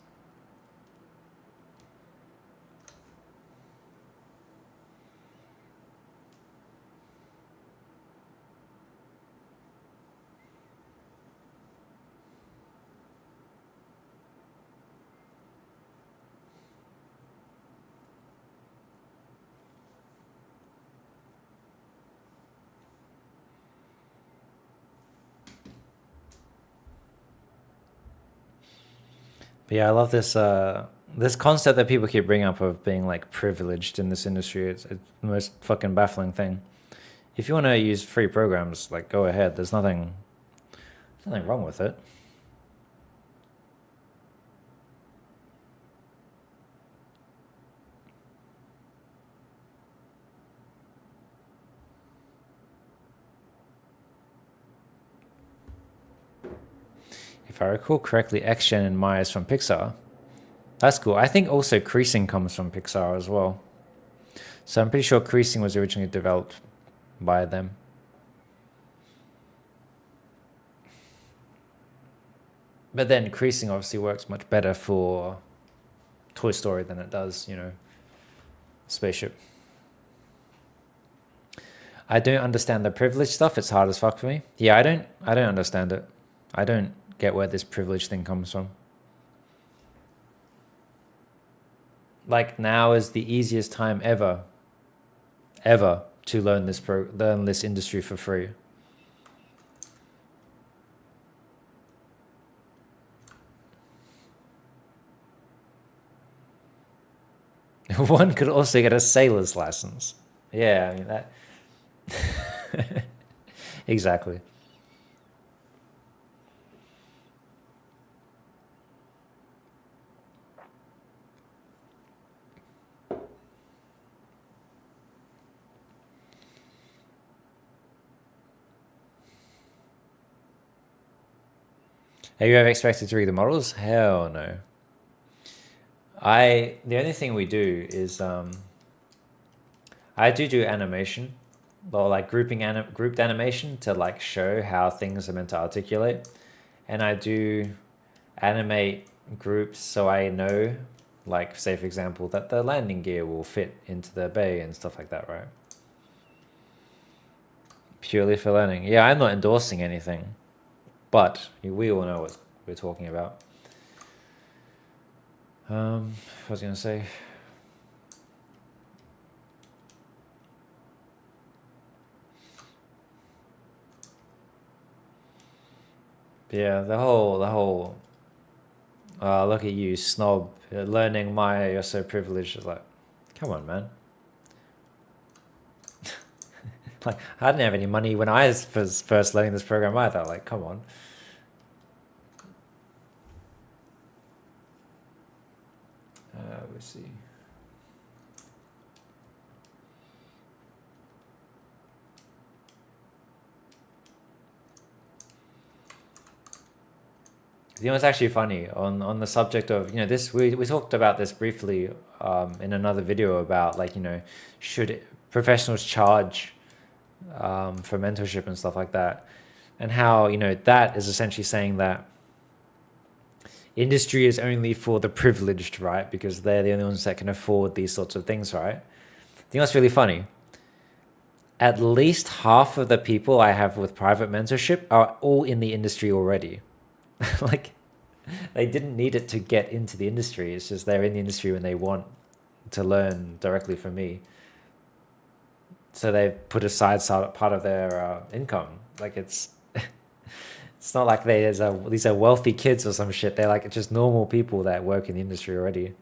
But yeah, I love this concept that people keep bringing up of being like privileged in this industry. It's the most fucking baffling thing. If you want to use free programs, like go ahead. There's nothing wrong with it. If I recall correctly, XGen and Maya is from Pixar. That's cool. I think also creasing comes from Pixar as well. So I'm pretty sure creasing was originally developed by them. But then creasing obviously works much better for Toy Story than it does, Spaceship. I don't understand the privilege stuff. It's hard as fuck for me. Yeah, I don't understand it. I don't get where this privilege thing comes from. Like, now is the easiest time ever to learn this industry for free. One could also get a sailor's license. Yeah, I mean that. Exactly. Have you ever expected to read the models? Hell no. The only thing we do is I do animation, or like grouped animation to like show how things are meant to articulate, and I do animate groups so I know, like, say for example, that the landing gear will fit into the bay and stuff like that, right? Purely for learning. Yeah, I'm not endorsing anything, but we all know what we're talking about. I was gonna say. Yeah, the whole look at you, snob, learning Maya, you're so privileged. It's like, come on, man. Like, I didn't have any money when I was first learning this program either. Like, come on. Let's see. You know, it's actually funny on the subject of, this, we talked about this briefly in another video about, like, should professionals charge for mentorship and stuff like that, and how, that is essentially saying that industry is only for the privileged, right? Because they're the only ones that can afford these sorts of things, right? I think that's really funny. At least half of the people I have with private mentorship are all in the industry already. Like, they didn't need it to get into the industry. It's just they're in the industry when they want to learn directly from me. So they've put aside part of their income. Like, it's not like these are wealthy kids or some shit. They're like just normal people that work in the industry already.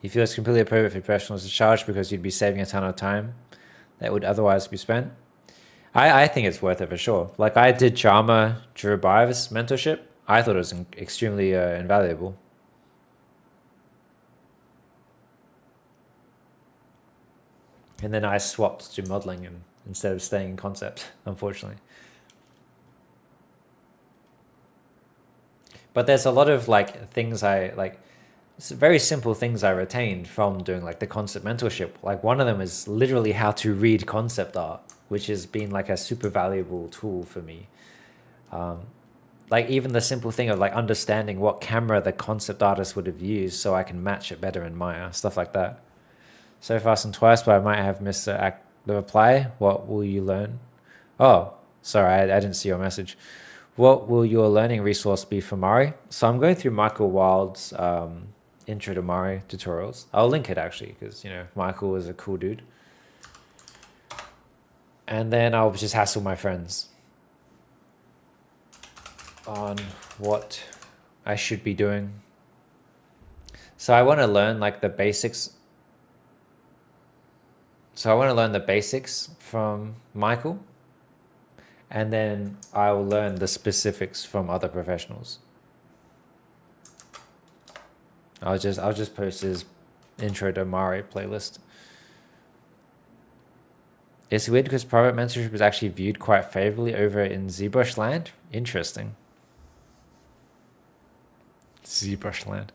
You feel it's completely appropriate for professionals to charge because you'd be saving a ton of time that would otherwise be spent? I think it's worth it for sure. Like, I did Jama Jurubai's mentorship. I thought it was extremely invaluable. And then I swapped to modeling instead of staying in concept, unfortunately. But there's a lot of like things very simple things I retained from doing like the concept mentorship. Like, one of them is literally how to read concept art, which has been like a super valuable tool for me. Like, even the simple thing of like understanding what camera the concept artist would have used so I can match it better in Maya, stuff like that. So fast and twice, but I might have missed the reply. What will you learn? Oh, sorry, I didn't see your message. What will your learning resource be for Mari? So I'm going through Michael Wild's Intro to Mari tutorials. I'll link it actually because, Michael is a cool dude. And then I'll just hassle my friends on what I should be doing. So I want to learn like the basics. So I want to learn the basics from Michael, and then I will learn the specifics from other professionals. I'll just post his Intro to Mari playlist. It's weird because private mentorship is actually viewed quite favorably over in ZBrush land. Interesting. ZBrush land.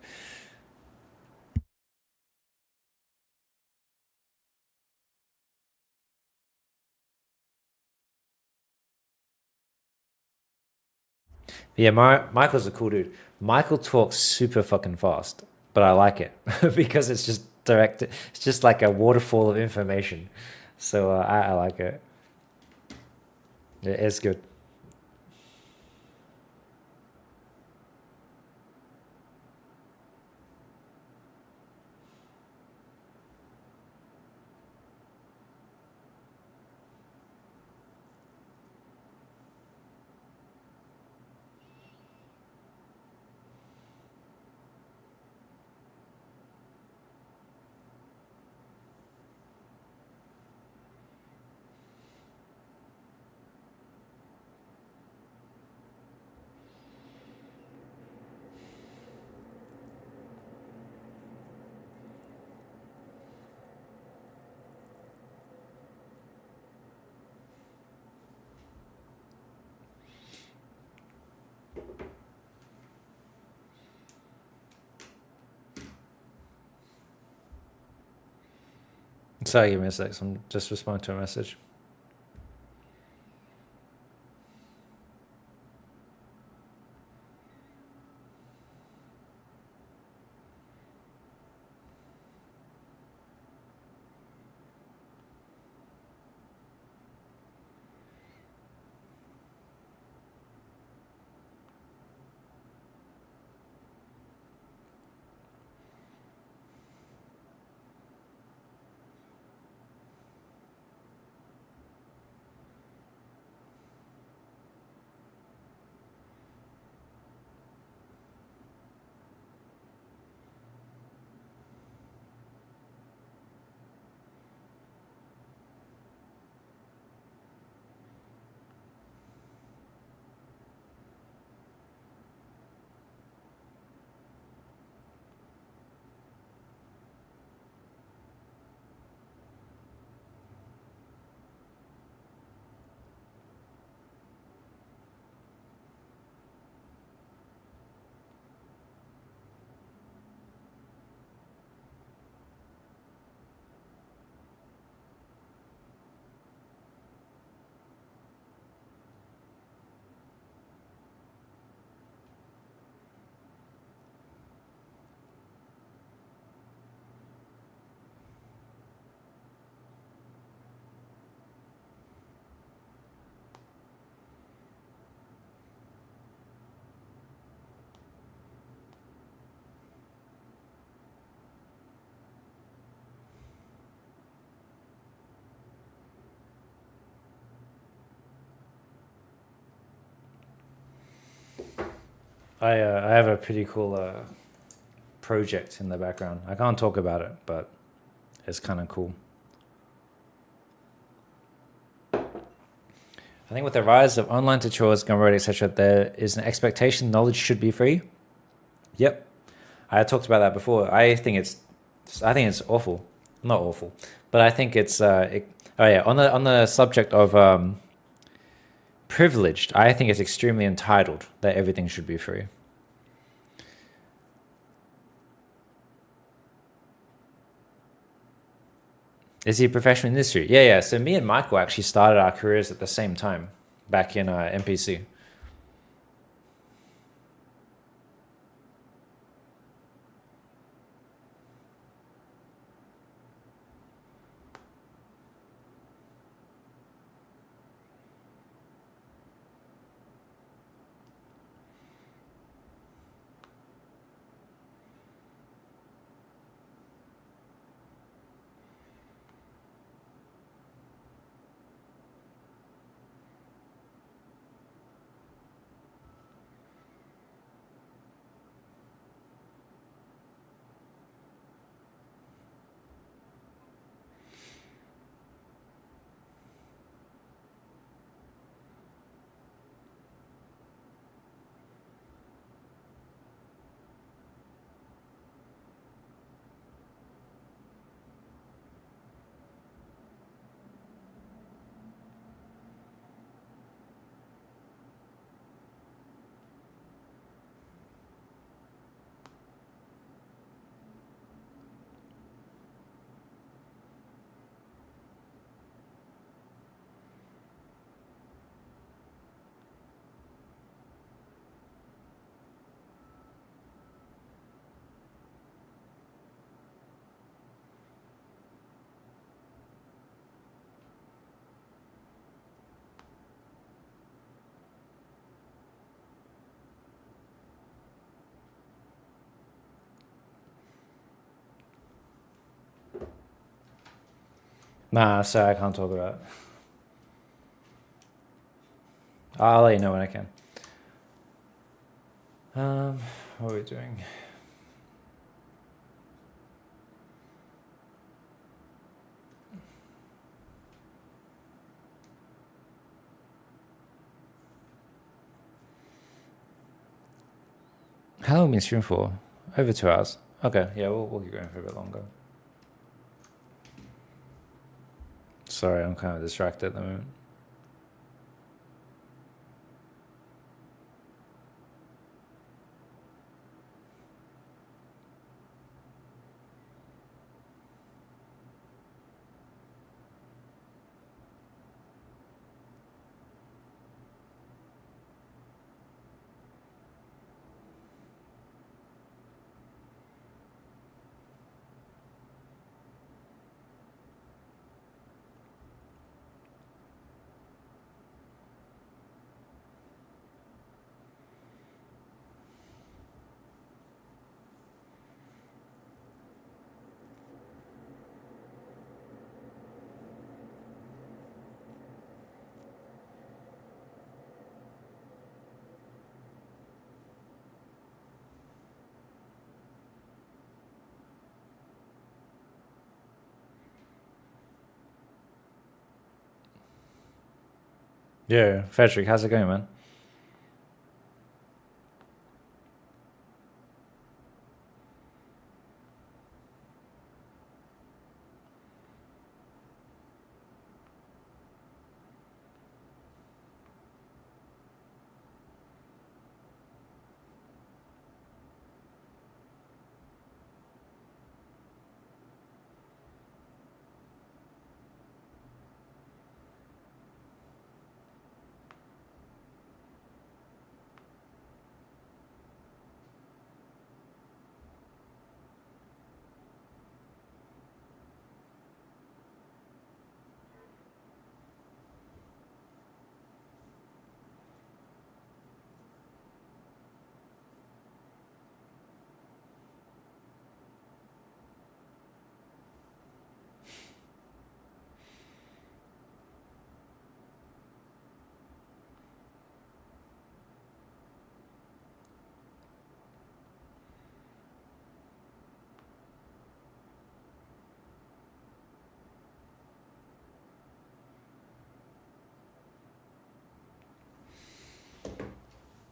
Yeah, Michael's a cool dude. Michael talks super fucking fast, but I like it because it's just direct. It's just like a waterfall of information. So I like it. It's good. Sorry, give me a sec. I'm just responding to a message. I have a pretty cool project in the background. I can't talk about it, but it's kind of cool. I think with the rise of online tutorials, Gumroad, etc., there is an expectation knowledge should be free. Yep, I talked about that before. I think it's awful, not awful, but I think it's. Oh yeah, on the subject of privileged, I think it's extremely entitled that everything should be free. Is he a professional in the industry? Yeah, yeah. So me and Michael actually started our careers at the same time back in MPC. Nah, sorry, I can't talk about it. I'll let you know when I can. What are we doing? How long have we been streaming for? Over 2 hours. Okay, yeah, we'll keep going for a bit longer. Sorry, I'm kind of distracted at the moment. Yeah, Frederick, how's it going, man?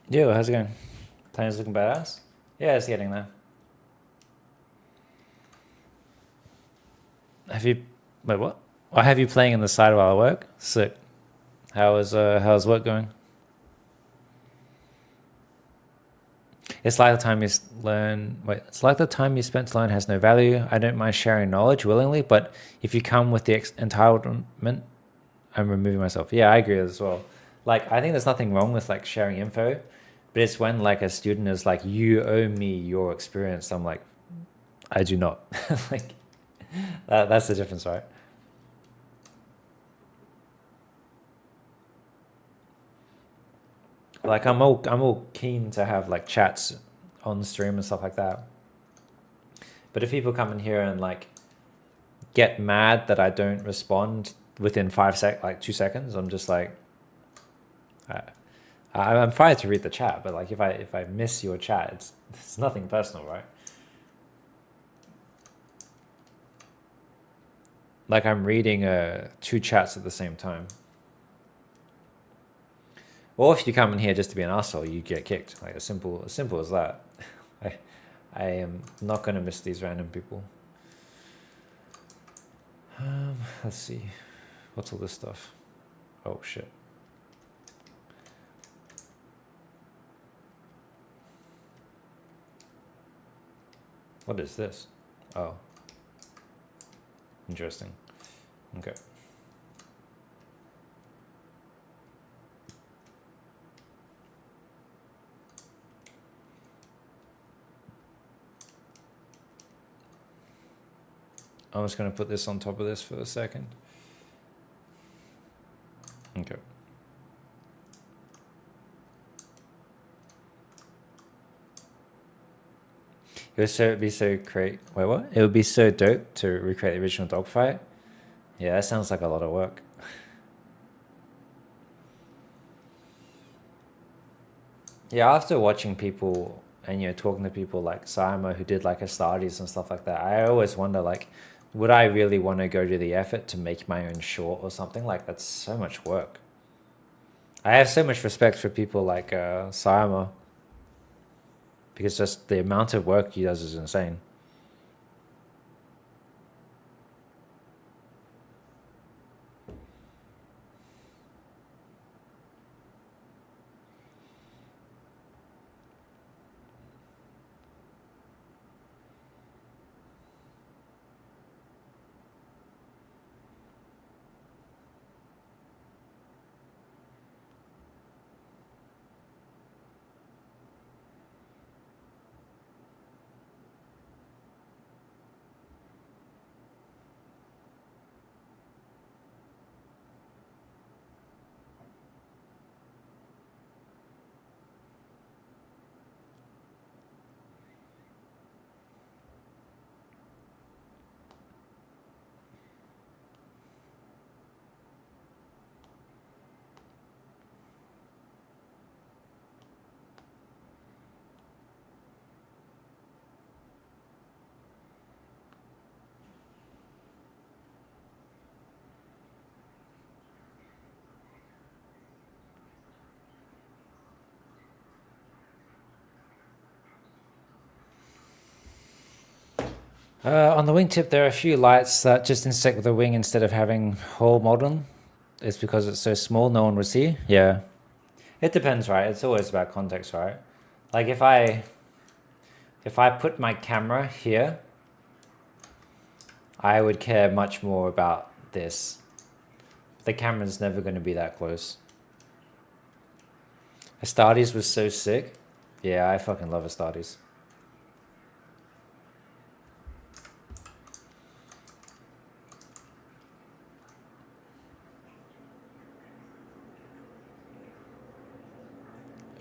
Yo, how's it going? Tiny's looking badass? Yeah, it's getting there. Have you... Wait, what? I have you playing on the side while I work? Sick. How's work going? It's like the time you learn... Wait, it's like the time you spent to learn has no value. I don't mind sharing knowledge willingly, but if you come with the entitlement, I'm removing myself. Yeah, I agree as well. Like, I think there's nothing wrong with like sharing info, but it's when like a student is like, you owe me your experience. I'm like, I do not. Like, that's the difference, right? Like, I'm all keen to have like chats on stream and stuff like that. But if people come in here and like get mad that I don't respond within 2 seconds, I'm just like, I'm fine to read the chat, but like if I miss your chat, it's nothing personal, right? Like I'm reading two chats at the same time. Or if you come in here just to be an asshole, you get kicked. Like as simple as that. I am not gonna miss these random people. Let's see, what's all this stuff? Oh shit. What is this? Oh, interesting. Okay. I'm just going to put this on top of this for a second. Okay. It would be so great. Wait, what? It would be so dope to recreate the original dogfight, Yeah, that sounds like a lot of work. Yeah, after watching people and talking to people like Saima who did like Astartes and stuff like that, I always wonder like, would I really want to go to the effort to make my own short or something? Like that's so much work. I have so much respect for people like Saima because just the amount of work he does is insane. On the wingtip, there are a few lights that just intersect with the wing instead of having whole model. It's because it's so small, no one would see. Yeah, it depends, right? It's always about context, right? Like if I put my camera here, I would care much more about this. The camera's never going to be that close. Astartes was so sick. Yeah, I fucking love Astartes.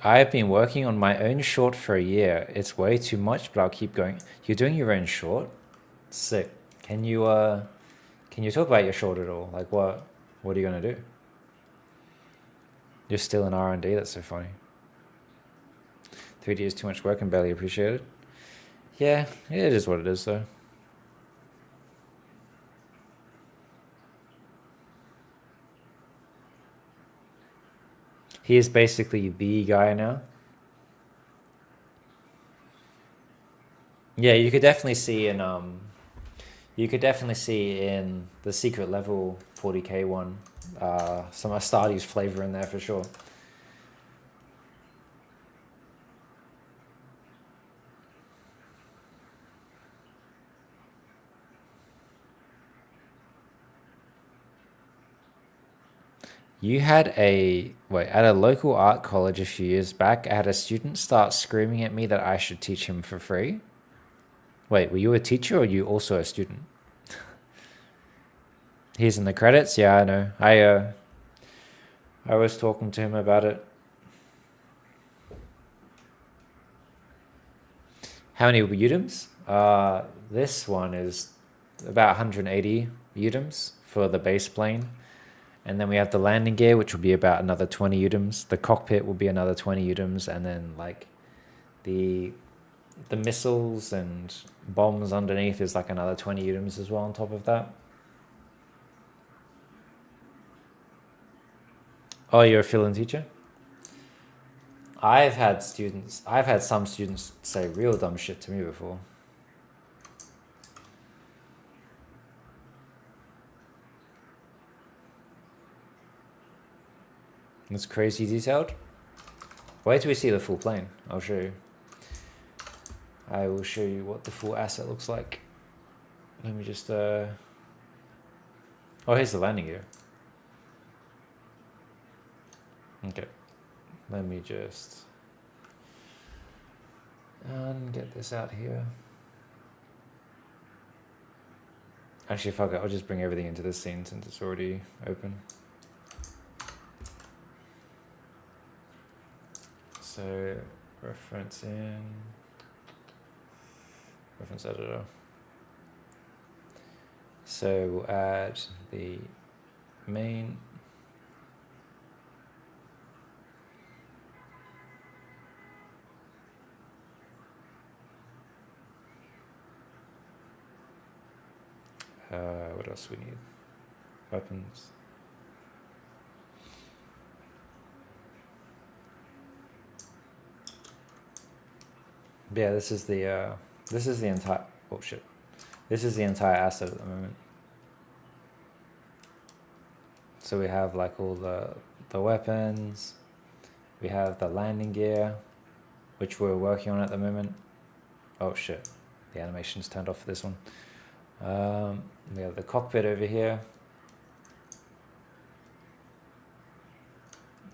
I've been working on my own short for a year. It's way too much, but I'll keep going. You're doing your own short? Sick. Can you talk about your short at all? Like what are you gonna do? You're still in R&D, that's so funny. 3D is too much work and barely appreciated. Yeah, it is what it is though. He is basically the guy now. Yeah, you could definitely see in the secret level 40k one, some Astartes flavor in there for sure. You had at a local art college a few years back, I had a student start screaming at me that I should teach him for free. Wait, were you a teacher or are you also a student? He's in the credits? Yeah, I know. I was talking to him about it. How many Udums? This one is about 180 Udums for the base plane. And then we have the landing gear, which will be about another 20 Udums. The cockpit will be another 20 Udums. And then like the missiles and bombs underneath is like another 20 Udums as well on top of that. Oh, you're a fill-in teacher? I've had some students say real dumb shit to me before. It's crazy detailed. Wait till we see the full plane. I'll show you. I will show you what the full asset looks like. Let me just oh, here's the landing gear. Okay. Let me just get this out here. Actually, fuck it. I'll just bring everything into this scene since it's already open. So, reference editor. So we'll add the main. What else we need? Weapons. Yeah, this is the entire. Oh shit! This is the entire asset at the moment. So we have like all the weapons. We have the landing gear, which we're working on at the moment. Oh shit! The animation's turned off for this one. We have the cockpit over here.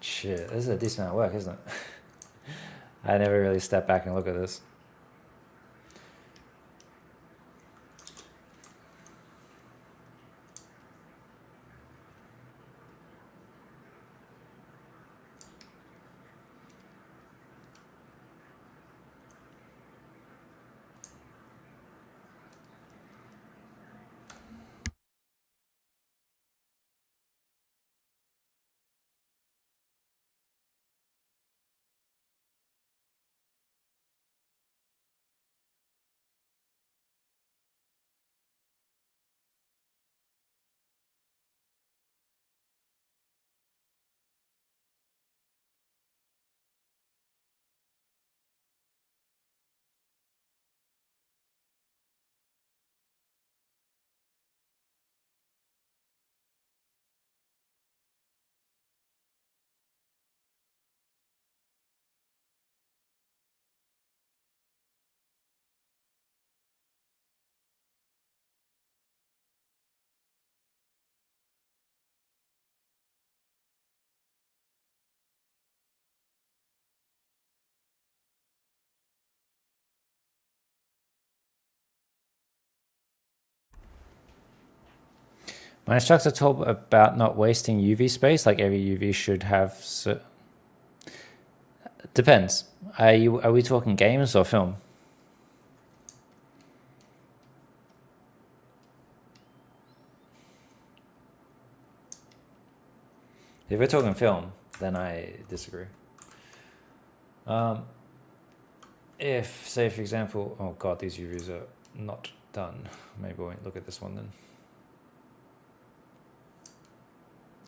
Shit, this is a decent amount of work, isn't it? I never really step back and look at this. My instructor told about not wasting UV space, like every UV should have. So depends. Are we talking games or film? If we're talking film, then I disagree. If, say, for example, oh god, these UVs are not done. Maybe we won't look at this one then.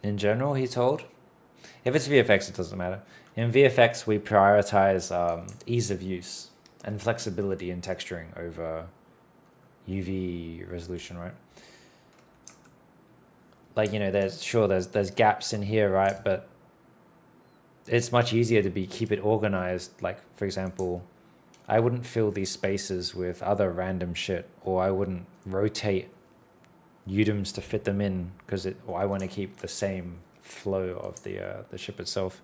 In general, he told. If it's VFX, it doesn't matter. In VFX, we prioritize ease of use and flexibility in texturing over UV resolution, right? Like, you know, there's gaps in here, right? But it's much easier to keep it organized. Like, for example, I wouldn't fill these spaces with other random shit, or I wouldn't rotate UDIMs to fit them in because I want to keep the same flow of the ship itself.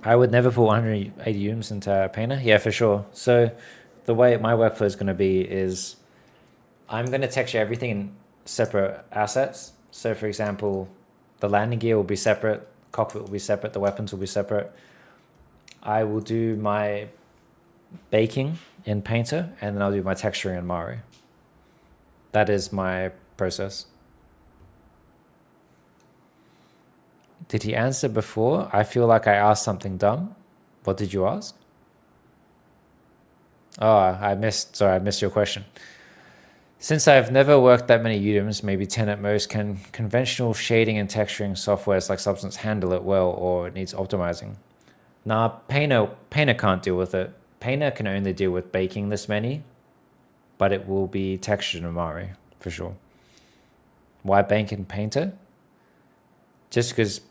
I would never put 180 UDIMs into Painter. Yeah, for sure. So the way my workflow is going to be is I'm going to texture everything in separate assets. So for example, the landing gear will be separate, cockpit will be separate, the weapons will be separate. I will do my baking in Painter, and then I'll do my texturing in Mari. That is my process. Did he answer before? I feel like I asked something dumb. What did you ask? Oh, I missed your question. Since I've never worked that many UDIMs, maybe 10 at most, can conventional shading and texturing softwares like Substance handle it well, or it needs optimizing? Nah, Painter can't deal with it. Painter can only deal with baking this many, but it will be textured in Mari, for sure. Why bake in Painter? Just because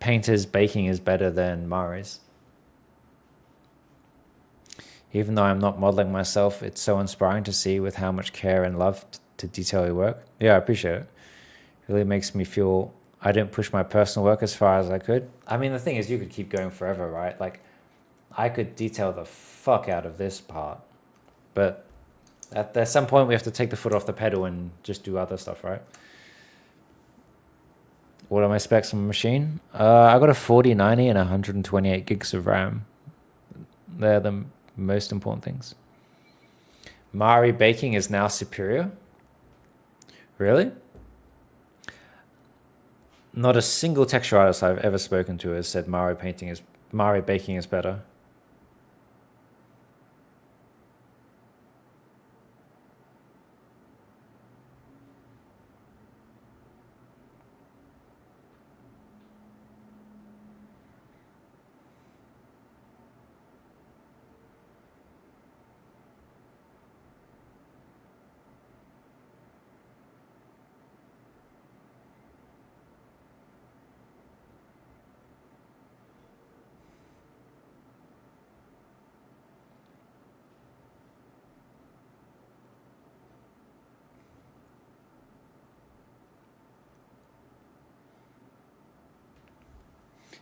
Painter's baking is better than Mari's. Even though I'm not modeling myself, it's so inspiring to see with how much care and love to detail your work. Yeah, I appreciate it. It really makes me feel I didn't push my personal work as far as I could. I mean, the thing is, you could keep going forever, right? Like, I could detail the fuck out of this part, but at some point we have to take the foot off the pedal and just do other stuff, right? What are my specs on my machine? I got a 4090 and 128 gigs of RAM. They're the most important things. Mari baking is now superior. Really? Not a single texture artist I've ever spoken to has said Mari baking is better.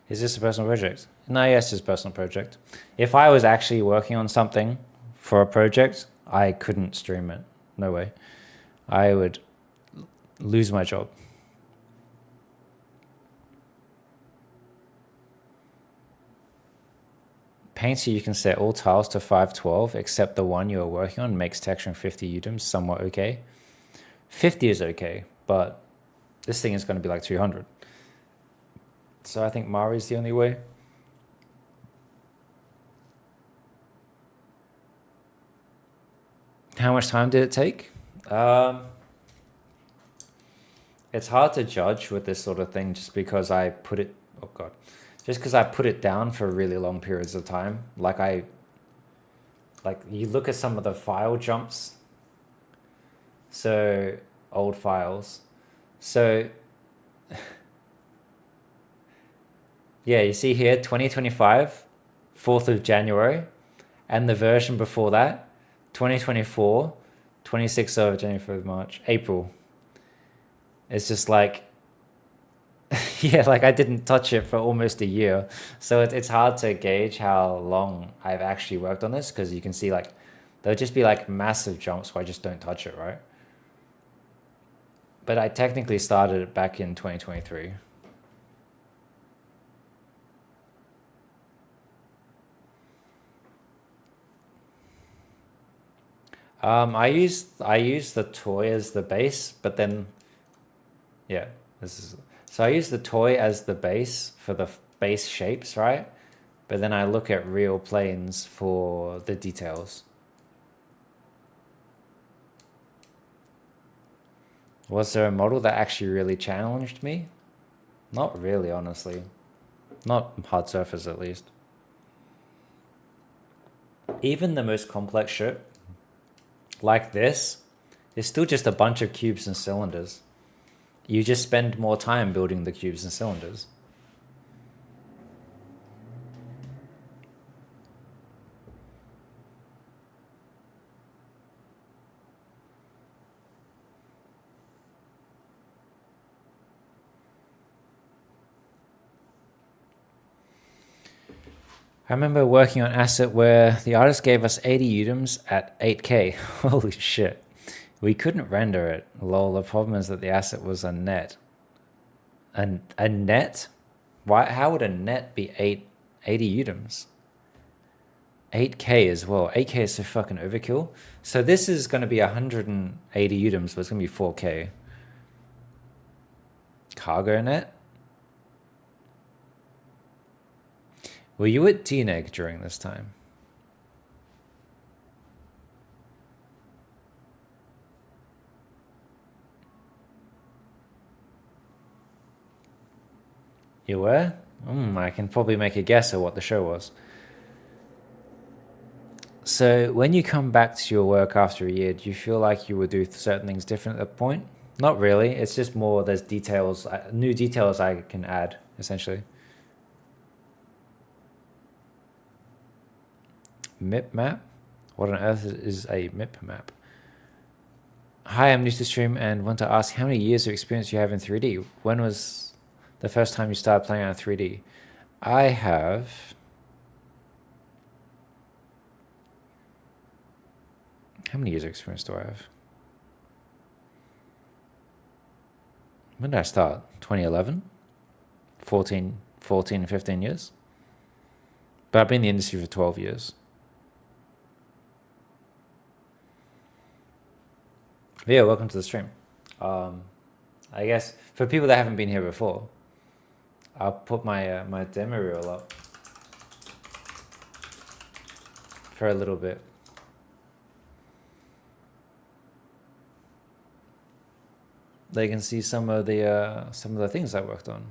Is this a personal project? No, yes, it's a personal project. If I was actually working on something for a project, I couldn't stream it. No way. I would lose my job. Painter, you can set all tiles to 512 except the one you are working on makes texturing 50 UDIMs somewhat okay. 50 is okay, but this thing is going to be like 200. So I think Mari's the only way. How much time did it take? It's hard to judge with this sort of thing just because I put it, oh God, just because I put it down for really long periods of time. Like you look at some of the file jumps. So old files. So yeah, you see here, 2025, 4th of January, and the version before that, 2024, 26th of January, 4th of March, April. It's just like, yeah, like I didn't touch it for almost a year. So it's hard to gauge how long I've actually worked on this because you can see like, there'll just be like massive jumps where I just don't touch it, right? But I technically started it back in 2023. I use the toy as the base, but then, yeah, so I use the toy as the base for the base shapes, right? But then I look at real planes for the details. Was there a model that actually really challenged me? Not really, honestly. Not hard surface, at least. Even the most complex shit, like this, is still just a bunch of cubes and cylinders. You just spend more time building the cubes and cylinders. I remember working on asset where the artist gave us 80 UDIMs at 8K. Holy shit. We couldn't render it. Lol, the problem is that the asset was a net. A net? Why? How would a net be 80 UDIMs? 8K as well. 8K is so fucking overkill. So this is going to be 180 UDIMs, but it's going to be 4K. Cargo net? Were you at DNEG during this time? You were? I can probably make a guess at what the show was. So when you come back to your work after a year, do you feel like you would do certain things different at that point? Not really. It's just more there's details, new details I can add, essentially. MIP map? What on earth is a MIP map? Hi, I'm new to stream and want to ask how many years of experience you have in 3D? When was the first time you started playing on 3D? I have... How many years of experience do I have? When did I start? 2011? 14, 15 years? But I've been in the industry for 12 years. Yeah, welcome to the stream. I guess for people that haven't been here before, I'll put my my demo reel up for a little bit. They can see some of the things I worked on.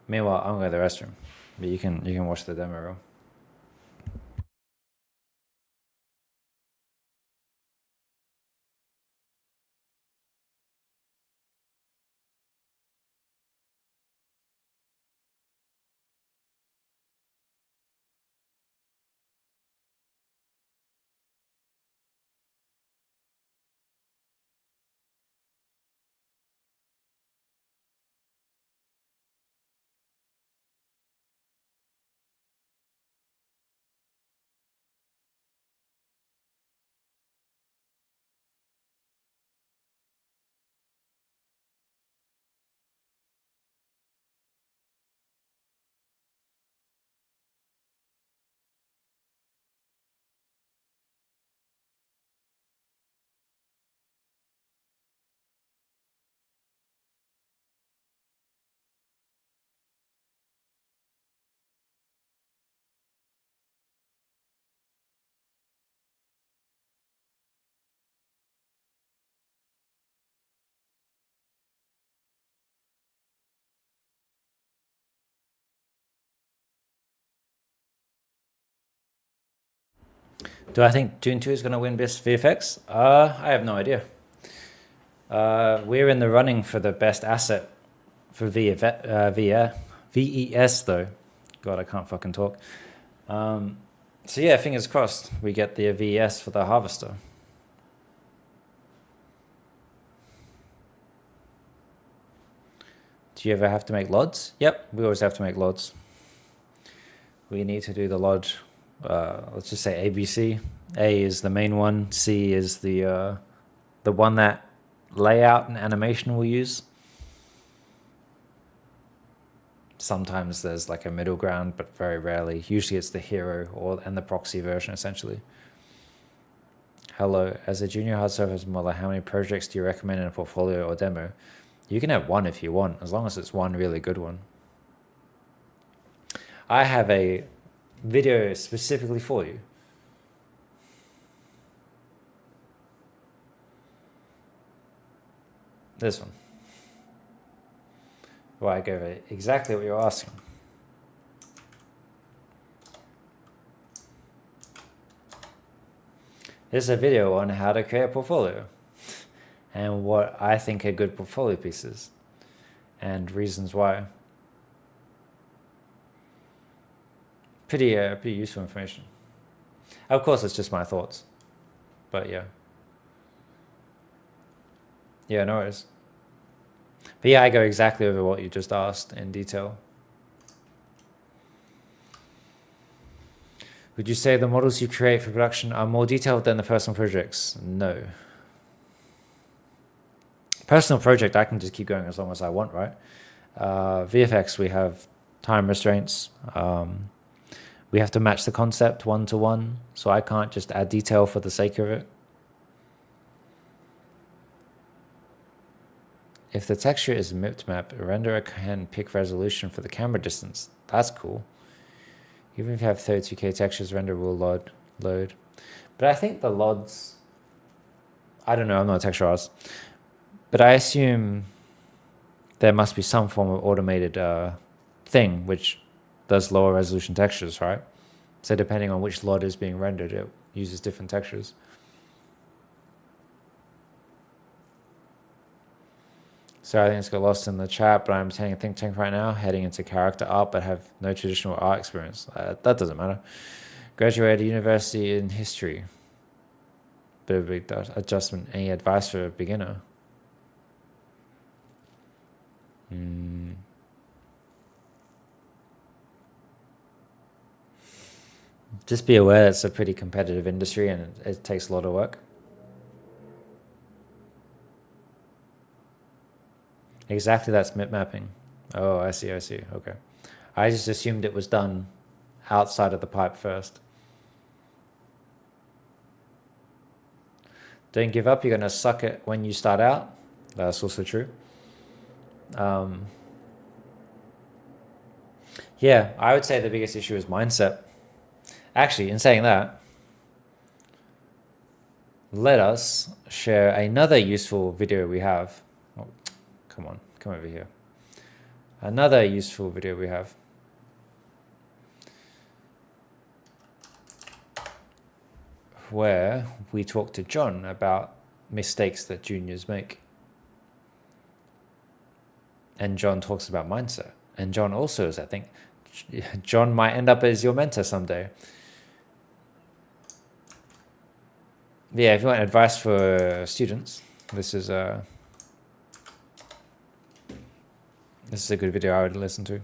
Meanwhile, I'm going to the restroom, but you can watch the demo reel. Do I think Dune 2 is going to win Best VFX? I have no idea. We're in the running for the best asset for VES though. God, I can't fucking talk. So yeah, fingers crossed we get the VES for the Harvester. Do you ever have to make LODs? Yep, we always have to make LODs. We need to do the LOD. Let's just say ABC. A is the main one. C is the one that layout and animation will use. Sometimes there's like a middle ground, but very rarely. Usually it's the hero and the proxy version essentially. Hello, as a junior hard surface modeler, how many projects do you recommend in a portfolio or demo? You can have one if you want, as long as it's one really good one. I have a video specifically for you. This one. Where I go over exactly what you're asking. This is a video on how to create a portfolio and what I think are good portfolio pieces and reasons why. Pretty useful information. Of course, it's just my thoughts, but yeah. Yeah, no worries. But yeah, I go exactly over what you just asked in detail. Would you say the models you create for production are more detailed than the personal projects? No. Personal project, I can just keep going as long as I want, right? VFX, we have time restraints. We have to match the concept one-to-one, so I can't just add detail for the sake of it. If the texture is MIPT map, a renderer can pick resolution for the camera distance. That's cool. Even if you have 32K textures, render will load. But I think the LODs, I don't know, I'm not a texture artist, but I assume there must be some form of automated thing which does lower resolution textures, right? So depending on which LOD is being rendered, it uses different textures. So I think it's got lost in the chat, but I'm saying think tank right now, heading into character art, but have no traditional art experience. That doesn't matter. Graduated university in history. Bit of a big adjustment. Any advice for a beginner? Just be aware it's a pretty competitive industry and it takes a lot of work. Exactly, that's MIP mapping. Oh, I see. Okay. I just assumed it was done outside of the pipe first. Don't give up. You're going to suck it when you start out. That's also true. Yeah, I would say the biggest issue is mindset. Actually, in saying that, let us share another useful video we have. Oh, come on, come over here. Another useful video we have. Where we talk to John about mistakes that juniors make. And John talks about mindset. And John also is, I think, John might end up as your mentor someday. But yeah, if you want advice for students, this is a good video I would listen to.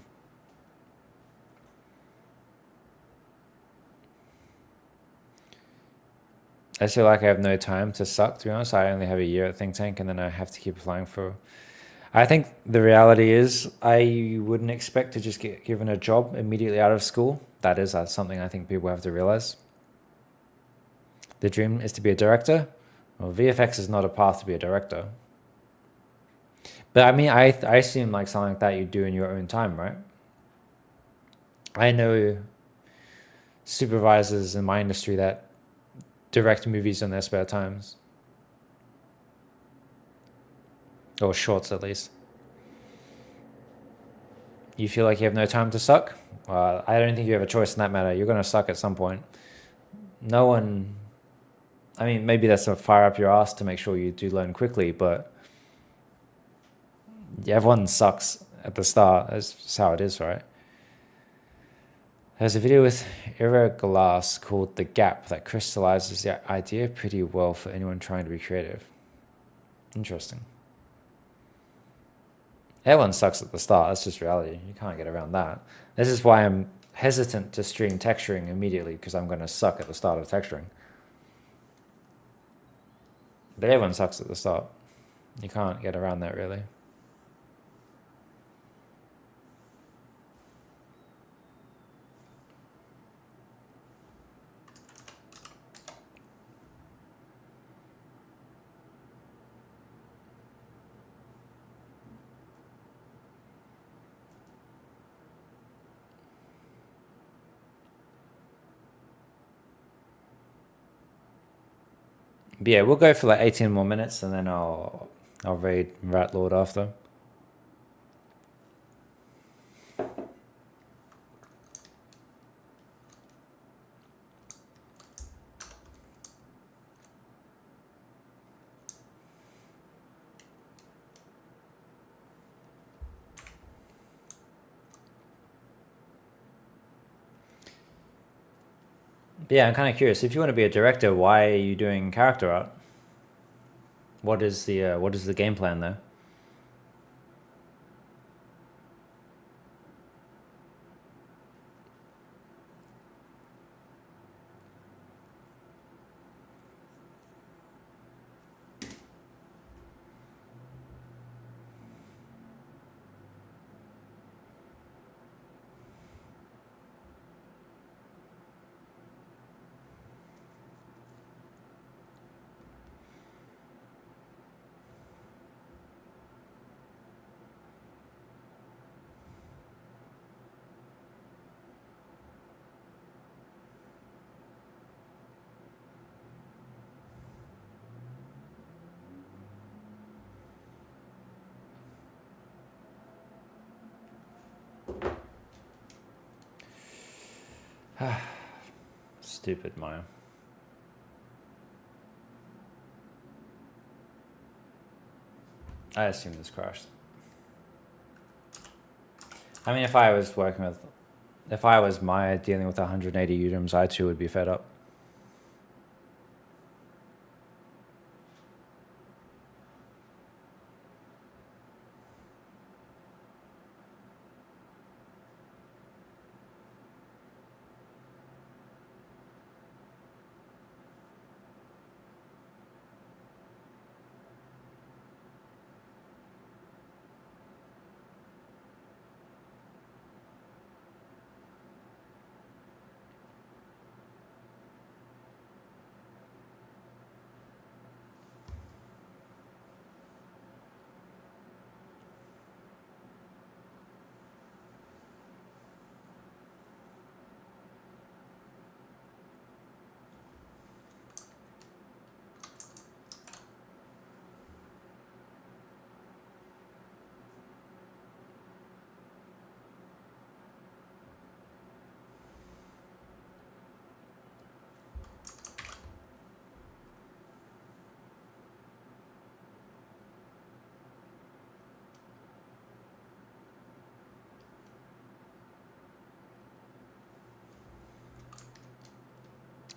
I feel like I have no time to suck, to be honest. I only have a year at Think Tank, and then I have to keep applying for... I think the reality is I wouldn't expect to just get given a job immediately out of school. That is something I think people have to realize. The dream is to be a director. Well, VFX is not a path to be a director. But I mean, I assume like something like that you do in your own time, right? I know supervisors in my industry that direct movies in their spare times. Or shorts, at least. You feel like you have no time to suck? I don't think you have a choice in that matter. You're going to suck at some point. No one... I mean, maybe that's to fire up your ass to make sure you do learn quickly, but everyone sucks at the start. That's just how it is, right? There's a video with Ira Glass called The Gap that crystallizes the idea pretty well for anyone trying to be creative. Interesting. Everyone sucks at the start. That's just reality. You can't get around that. This is why I'm hesitant to stream texturing immediately, because I'm going to suck at the start of texturing. But everyone sucks at the start. You can't get around that, really. But yeah, we'll go for like 18 more minutes, and then I'll raid Rat Lord after. But yeah, I'm kind of curious. If you want to be a director, why are you doing character art? What is the game plan there? Stupid Maya. I assume this crashed. I mean, if I was Maya dealing with 180 UDIMs, I too would be fed up.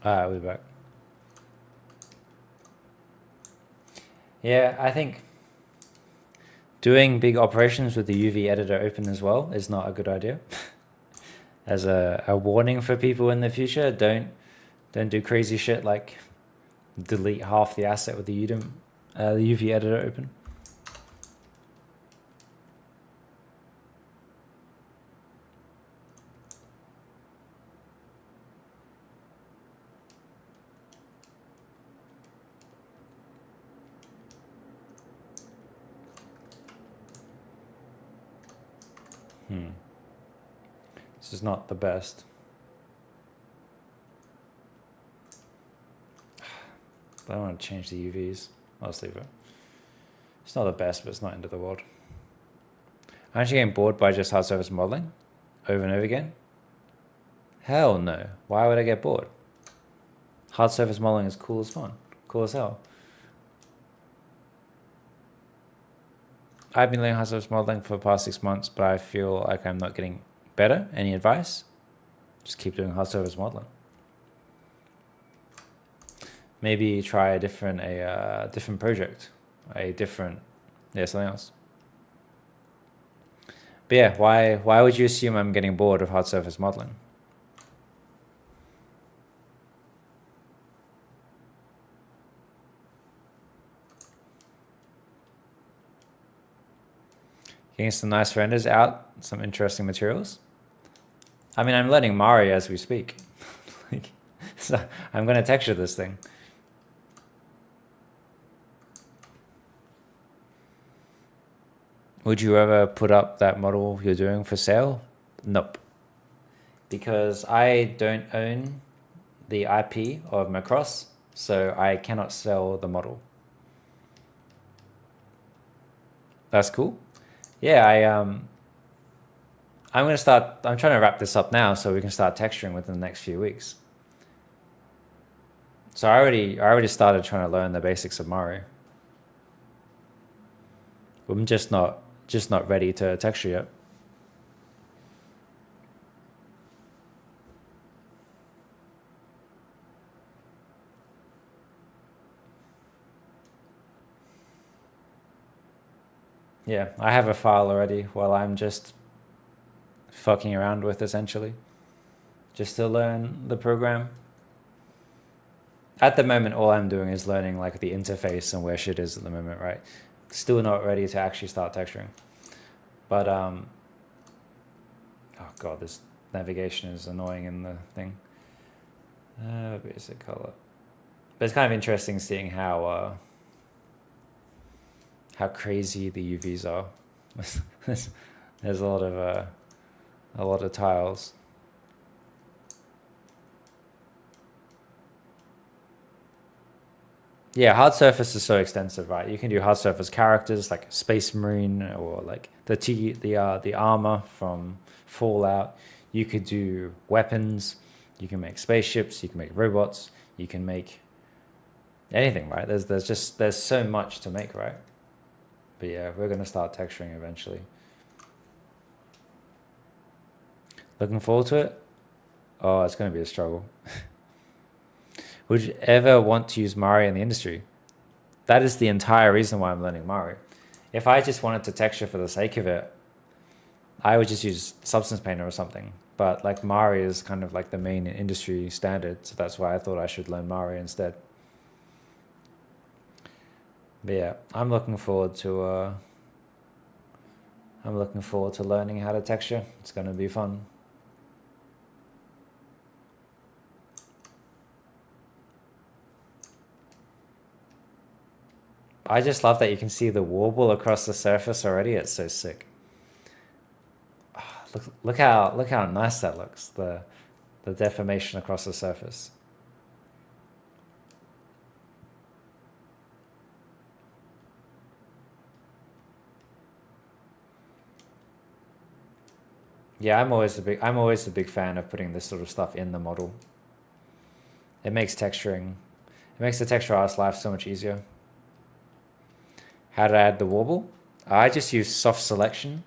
Alright, we'll be back. Yeah, I think doing big operations with the UV editor open as well is not a good idea. As a warning for people in the future, don't do crazy shit like delete half the asset with the UV editor open. This is not the best. I don't want to change the UVs. I'll just leave it. It's not the best, but it's not end of the world. I'm actually getting bored by just hard surface modeling over and over again. Hell no. Why would I get bored? Hard surface modeling is cool as fun. Cool as hell. I've been learning hard surface modeling for the past 6 months, but I feel like I'm not getting better. Any advice? Just keep doing hard surface modeling. Maybe try a different project, something else. But yeah, why would you assume I'm getting bored of hard surface modeling? Getting some nice renders out, some interesting materials. I mean, I'm learning Mari as we speak. So I'm going to texture this thing. Would you ever put up that model you're doing for sale? Nope. Because I don't own the IP of Macross, so I cannot sell the model. That's cool. Yeah, I'm trying to wrap this up now so we can start texturing within the next few weeks. So I already started trying to learn the basics of Mari. I'm just not ready to texture yet. Yeah, I have a file already while I'm just fucking around with, essentially, just to learn the program. At the moment, all I'm doing is learning like the interface and where shit is at the moment, right? Still not ready to actually start texturing. But oh god, this navigation is annoying in the thing. Basic color. But it's kind of interesting seeing how crazy the UVs are. There's a lot of tiles. Yeah, hard surface is so extensive, right? You can do hard surface characters like Space Marine or like the armor from Fallout. You could do weapons. You can make spaceships. You can make robots. You can make anything, right? There's so much to make, right? But yeah, we're gonna start texturing eventually. Looking forward to it. Oh, it's gonna be a struggle. Would you ever want to use Mari in the industry? That is the entire reason why I'm learning Mari. If I just wanted to texture for the sake of it, I would just use Substance Painter or something. But like Mari is kind of like the main industry standard, so that's why I thought I should learn Mari instead. But yeah, I'm looking forward to learning how to texture. It's gonna be fun. I just love that you can see the warble across the surface already. It's so sick. Oh, look how nice that looks. The deformation across the surface. Yeah, I'm always a big fan of putting this sort of stuff in the model. It makes the texture artist's life so much easier. How to add the warble? I just use soft selection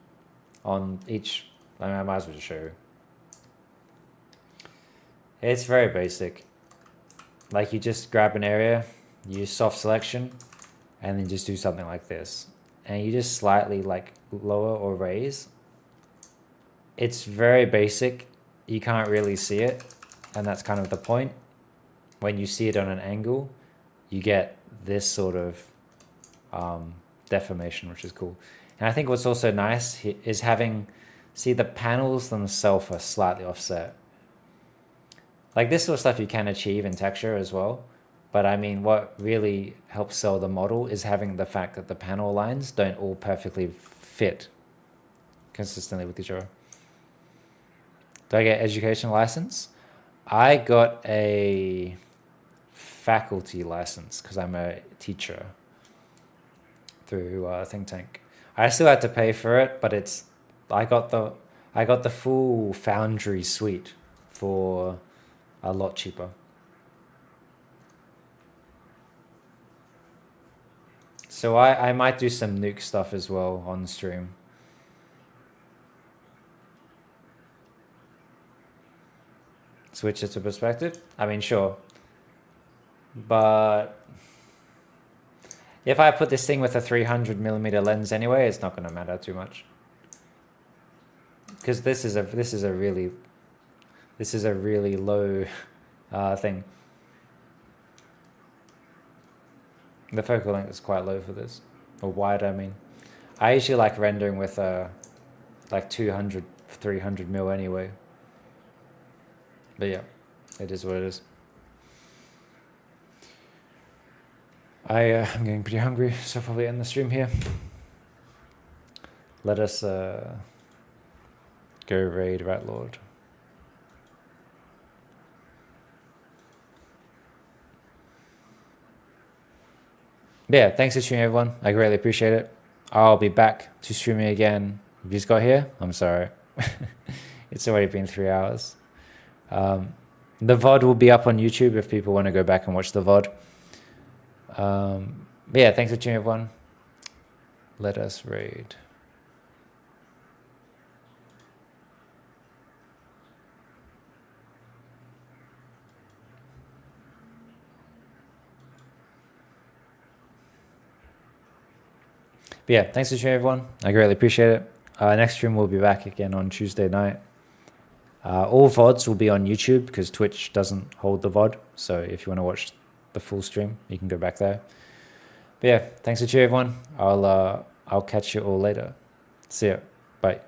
on each. I might as well just show you. It's very basic. like you just grab an area, use soft selection, and then just do something like this. And you just slightly like lower or raise. It's very basic. You can't really see it. And that's kind of the point. When you see it on an angle, you get this sort of deformation, which is cool. And I think what's also nice is having, see, the panels themselves are slightly offset. Like this sort of stuff you can achieve in texture as well. But I mean, what really helps sell the model is having the fact that the panel lines don't all perfectly fit consistently with each other. Do I get education license? I got a faculty license because I'm a teacher through Think Tank. I still had to pay for it, but it's I got the full Foundry suite for a lot cheaper. So I might do some Nuke stuff as well on stream. Switch it to perspective? I mean, sure. But if I put this thing with a 300mm lens anyway, it's not going to matter too much. Because this is a really low thing. The focal length is quite low for this, or wide. I mean, I usually like rendering with like 200, 300mm anyway. But yeah, it is what it is. I'm getting pretty hungry, so I'll probably end the stream here. Let us go raid Rat Lord. Yeah, thanks for streaming, everyone. I greatly appreciate it. I'll be back to streaming again. If you just got here, I'm sorry. It's already been 3 hours. The VOD will be up on YouTube if people want to go back and watch the VOD. But yeah, thanks for tuning in, everyone. Let us raid. But yeah, thanks for tuning in, everyone. I greatly appreciate it. Next stream will be back again on Tuesday night. All VODs will be on YouTube because Twitch doesn't hold the VOD. So if you want to watch the full stream, you can go back there. But yeah, thanks for tuning in, everyone. I'll catch you all later. See ya. Bye.